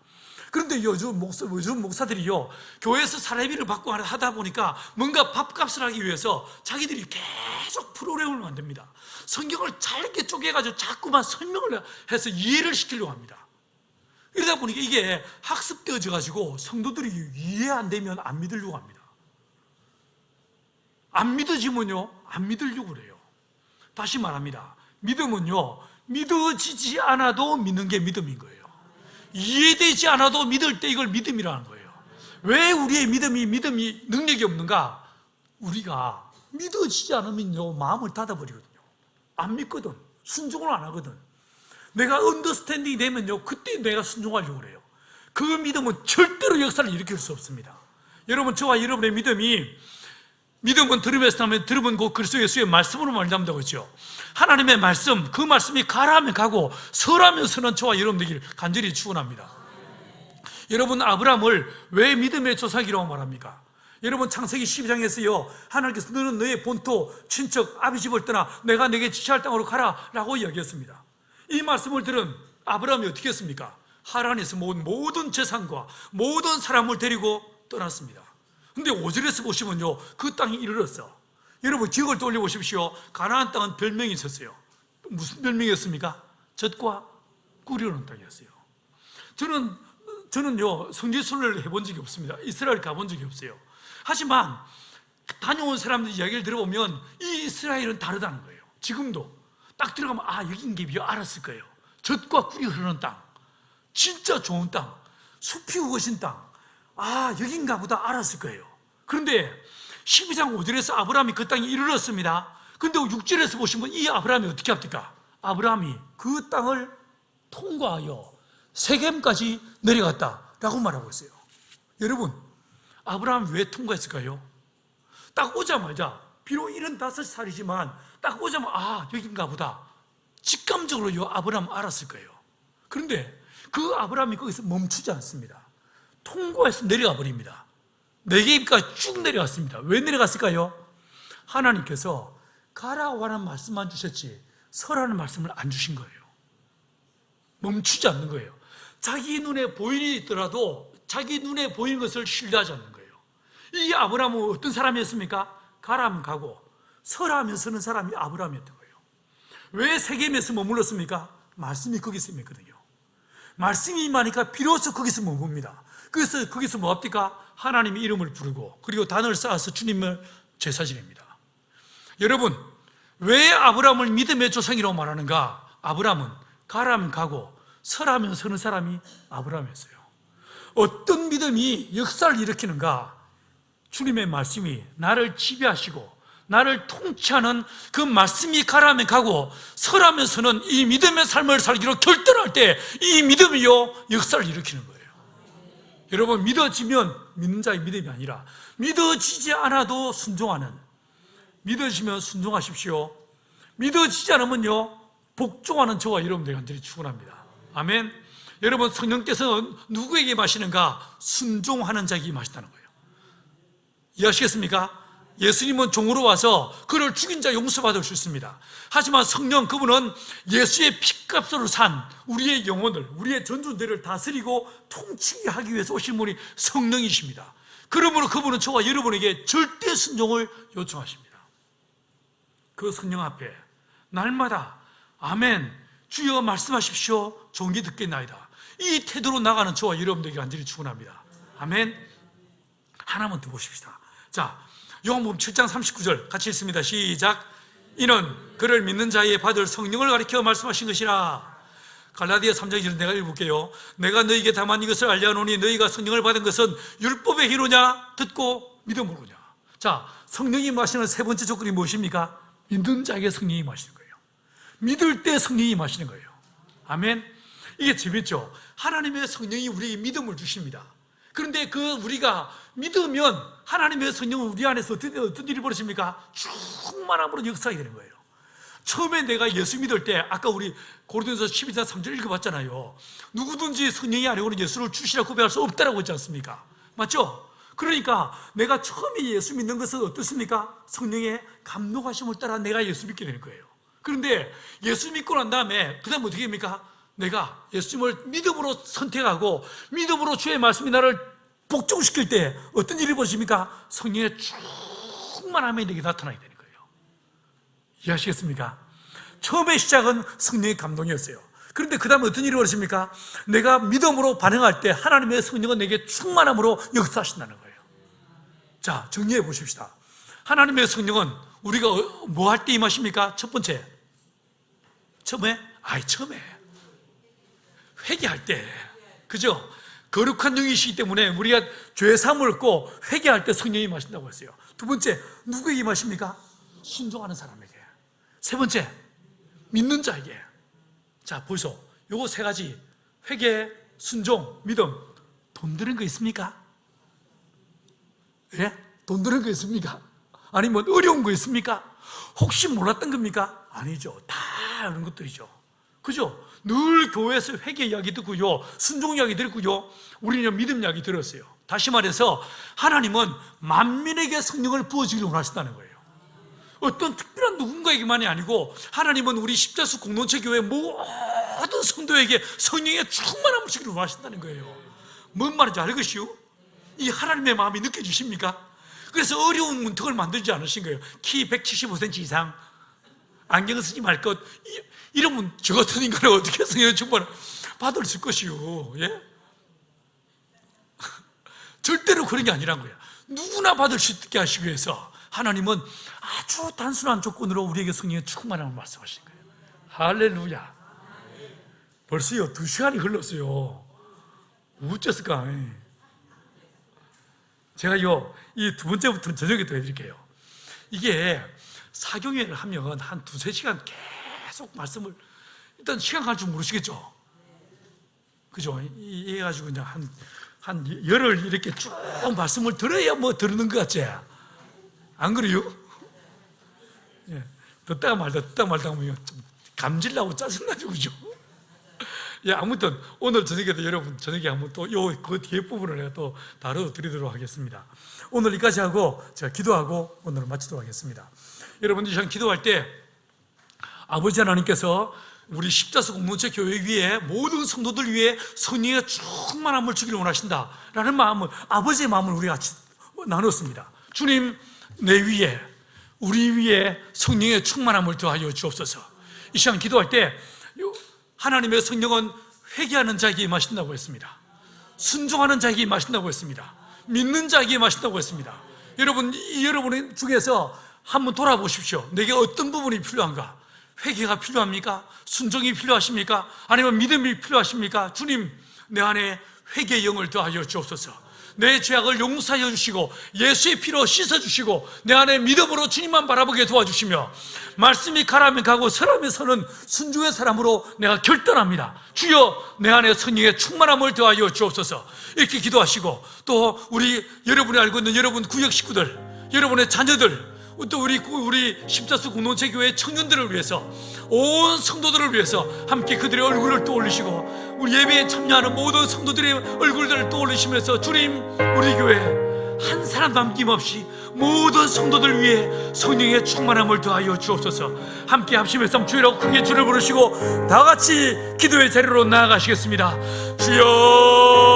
그런데 요즘 목사들이요, 교회에서 사례비를 받고 하다 보니까 뭔가 밥값을 하기 위해서 자기들이 계속 프로그램을 만듭니다. 성경을 잘게 쪼개가지고 자꾸만 설명을 해서 이해를 시키려고 합니다. 이러다 보니까 이게 학습되어져 가지고 성도들이 이해 안 되면 안 믿으려고 합니다. 안 믿어지면요, 안 믿으려고 그래요. 다시 말합니다. 믿음은요, 믿어지지 않아도 믿는 게 믿음인 거예요. 이해되지 않아도 믿을 때 이걸 믿음이라는 거예요. 왜 우리의 믿음이 능력이 없는가? 우리가 믿어지지 않으면요, 마음을 닫아버리거든요. 안 믿거든. 순종을 안 하거든. 내가 언더스탠딩이 되면요, 그때 내가 순종하려고 그래요. 그 믿음은 절대로 역사를 일으킬 수 없습니다. 여러분, 저와 여러분의 믿음은 들음에서 나면 들음은 곧 그리스도 예수의 말씀으로 말미암는다고 했죠. 하나님의 말씀, 그 말씀이 가라 하면 가고 서라면 서는 저와 여러분들에게 간절히 축원합니다. 여러분, 아브라함을 왜 믿음의 조상이라고 말합니까? 여러분, 창세기 12장에서요, 하나님께서 너는 너의 본토, 친척, 아비 집을 떠나 내가 내게 지시할 땅으로 가라 라고 이야기했습니다. 이 말씀을 들은 아브라함이 어떻게 했습니까? 하란에서 모은 모든 재산과 모든 사람을 데리고 떠났습니다. 근데 5절에서 보시면요, 그 땅에 이르렀어. 여러분, 기억을 떠올려 보십시오. 가나안 땅은 별명이 있었어요. 무슨 별명이었습니까? 젖과 꿀이 흐르는 땅이었어요. 저는요, 성지순례를 해본 적이 없습니다. 이스라엘 가본 적이 없어요. 하지만 다녀온 사람들 이야기를 들어보면 이 이스라엘은 다르다는 거예요. 지금도 딱 들어가면 여긴 게 알았을 거예요. 젖과 꿀이 흐르는 땅, 진짜 좋은 땅, 숲이 우거진 땅, 여긴가 보다 알았을 거예요. 그런데 12장 5절에서 아브라함이 그 땅에 이르렀습니다. 그런데 6절에서 보시면 이 아브라함이 어떻게 합니까? 아브라함이 그 땅을 통과하여 세겜까지 내려갔다라고 말하고 있어요. 여러분, 아브라함이 왜 통과했을까요? 딱 오자마자, 비록 75살이지만 딱 오자마자 여긴가 보다 직감적으로 아브라함 알았을 거예요. 그런데 그 아브라함이 거기서 멈추지 않습니다. 통과해서 내려가 버립니다. 네겝까지 쭉 내려갔습니다. 왜 내려갔을까요? 하나님께서 가라고 하는 말씀만 주셨지 서라는 말씀을 안 주신 거예요. 멈추지 않는 거예요. 자기 눈에 보이더라도 자기 눈에 보이는 것을 신뢰하지 않는 거예요. 이 아브라함은 어떤 사람이었습니까? 가라면 가고 서라면 서는 사람이 아브라함이었던 거예요. 왜 세겜에서 머물렀습니까? 말씀이 거기서 있거든요. 말씀이 임하니까 비로소 거기서 머뭅니다. 그래서 거기서 뭐 합니까? 하나님의 이름을 부르고 그리고 단을 쌓아서 주님을 제사 지냅니다. 여러분, 왜 아브라함을 믿음의 조상이라고 말하는가? 아브라함은 가라면 가고 서라면 서는 사람이 아브라함이었어요. 어떤 믿음이 역사를 일으키는가? 주님의 말씀이 나를 지배하시고 나를 통치하는 그 말씀이 가라면 가고 서라면 서는 이 믿음의 삶을 살기로 결단할 때 이 믿음이요 역사를 일으키는 거예요. 여러분, 믿어지면 믿는 자의 믿음이 아니라 믿어지지 않아도 순종하는, 믿어지면 순종하십시오. 믿어지지 않으면요 복종하는 저와 여러분들이 간절히 축원합니다. 아멘. 여러분, 성령께서는 누구에게 임하시는가? 순종하는 자에게 임하신다는 거예요. 이해하시겠습니까? 예수님은 종으로 와서 그를 죽인 자 용서받을 수 있습니다. 하지만 성령, 그분은 예수의 피값으로 산 우리의 영혼을, 우리의 전존재를 다스리고 통치하게 하기 위해서 오신 분이 성령이십니다. 그러므로 그분은 저와 여러분에게 절대 순종을 요청하십니다. 그 성령 앞에 날마다 아멘, 주여 말씀하십시오, 종이 듣겠나이다, 이 태도로 나가는 저와 여러분들에게 간절히 축원합니다. 아멘. 하나만 더 보십시다. 자, 요한복음 7장 39절 같이 읽습니다. 시작. 이는 그를 믿는 자에 받을 성령을 가리켜 말씀하신 것이라. 갈라디아 3장 1절 내가 읽을게요. 내가 너희에게 다만 이것을 알려 하노니 너희가 성령을 받은 것은 율법의 기로냐 듣고 믿음으로냐. 자, 성령이 임하시는 세 번째 조건이 무엇입니까? 믿는 자에게 성령이 임하시는 거예요. 믿을 때 성령이 임하시는 거예요. 아멘. 이게 재밌죠? 하나님의 성령이 우리에게 믿음을 주십니다. 그런데 우리가 믿으면 하나님의 성령은 우리 안에서 어떤 일이 벌어집니까? 충만함으로 역사하게 되는 거예요. 처음에 내가 예수 믿을 때 아까 우리 고린도전서 12장 3절 읽어봤잖아요. 누구든지 성령이 아니고는 예수를 주시라 고백할 수 없다라고 했지 않습니까? 맞죠? 그러니까 내가 처음에 예수 믿는 것은 어떻습니까? 성령의 감동하심을 따라 내가 예수 믿게 되는 거예요. 그런데 예수 믿고 난 다음에 그 다음 어떻게 됩니까? 내가 예수님을 믿음으로 선택하고 믿음으로 주의 말씀이 나를 복종시킬 때 어떤 일이 벌어집니까? 성령의 충만함이 내게 나타나게 되는 거예요. 이해하시겠습니까? 처음의 시작은 성령의 감동이었어요. 그런데 그 다음에 어떤 일이 벌어집니까? 내가 믿음으로 반응할 때 하나님의 성령은 내게 충만함으로 역사하신다는 거예요. 자, 정리해 보십시다. 하나님의 성령은 우리가 뭐 할 때 임하십니까? 첫 번째, 처음에 회개할 때, 그죠? 거룩한 영이시기 때문에 우리가 죄 사함을 얻고 회개할 때 성령이 임하신다고 했어요. 두 번째, 누구에게 임하십니까? 순종하는 사람에게. 세 번째, 믿는 자에게. 자, 보이소. 요거 세 가지, 회개, 순종, 믿음. 돈 드는 거 있습니까? 예? 돈 드는 거 있습니까? 아니면 어려운 거 있습니까? 혹시 몰랐던 겁니까? 아니죠. 다 이런 것들이죠. 그죠? 늘 교회에서 회개 이야기 듣고요, 순종 이야기 듣고요, 우리는 믿음 이야기 들었어요. 다시 말해서 하나님은 만민에게 성령을 부어주기를 원하신다는 거예요. 어떤 특별한 누군가에게만이 아니고 하나님은 우리 십자수 공동체 교회 모든 성도에게 성령의 충만함을 주기를 원하신다는 거예요. 뭔 말인지 알겠시요? 이 하나님의 마음이 느껴지십니까? 그래서 어려운 문턱을 만들지 않으신 거예요. 키 175cm 이상, 안경 쓰지 말 것, 이러면 저 같은 인간을 어떻게 성령의 충만을 받을 수 것이요? 예? 절대로 그런 게 아니란 거예요. 누구나 받을 수 있게 하시기 위해서 하나님은 아주 단순한 조건으로 우리에게 성령의 충만함을 말씀하시는 거예요. 할렐루야. 벌써요 2시간이 흘렀어요. 어째을까? 제가요 이 두 번째부터는 저녁에 또 해드릴게요. 이게 사경회를 하면 한 2-3시간 계속 말씀을, 일단 시간 갈 줄 모르시겠죠? 그죠? 이래 가지고 그냥 한 열흘 이렇게 쭉 말씀을 들어야 뭐 들는 것 같지? 안 그래요? 예. 듣다가 말다 보면 좀 감질나고 짜증나죠, 그죠? 예, 아무튼 오늘 저녁에도 여러분 저녁에 한번 또 그 뒤에 부분을 내가 또 다뤄드리도록 하겠습니다. 오늘 여기까지 하고 제가 기도하고 오늘은 마치도록 하겠습니다. 여러분들 이 시간 기도할 때 아버지 하나님께서 우리 십자수 공동체 교회 위에 모든 성도들 위해 성령의 충만함을 주기를 원하신다라는 마음을, 아버지의 마음을 우리가 같이 나눴습니다. 주님, 내 위에, 우리 위에 성령의 충만함을 더하여 주옵소서. 이 시간 기도할 때 하나님의 성령은 회개하는 자에게 임하신다고 했습니다. 순종하는 자에게 임하신다고 했습니다. 믿는 자에게 임하신다고 했습니다. 여러분 중에서 한번 돌아보십시오. 내게 어떤 부분이 필요한가? 회개가 필요합니까? 순종이 필요하십니까? 아니면 믿음이 필요하십니까? 주님, 내 안에 회개의 영을 더하여 주옵소서. 내 죄악을 용서하여 주시고 예수의 피로 씻어주시고 내 안에 믿음으로 주님만 바라보게 도와주시며, 말씀이 가라면 가고 서라면 서는 순종의 사람으로 내가 결단합니다. 주여, 내 안에 성령의 충만함을 더하여 주옵소서. 이렇게 기도하시고, 또 여러분이 알고 있는 여러분 구역 식구들, 여러분의 자녀들, 또 우리 십자수 공동체 교회 청년들을 위해서, 온 성도들을 위해서 함께 그들의 얼굴을 떠올리시고, 우리 예배에 참여하는 모든 성도들의 얼굴들을 떠올리시면서, 주님, 우리 교회 한 사람 남김없이 모든 성도들 위해 성령의 충만함을 더하여 주옵소서. 함께 합심해서 주여라고 크게 주를 부르시고 다 같이 기도의 자리로 나아가시겠습니다. 주여.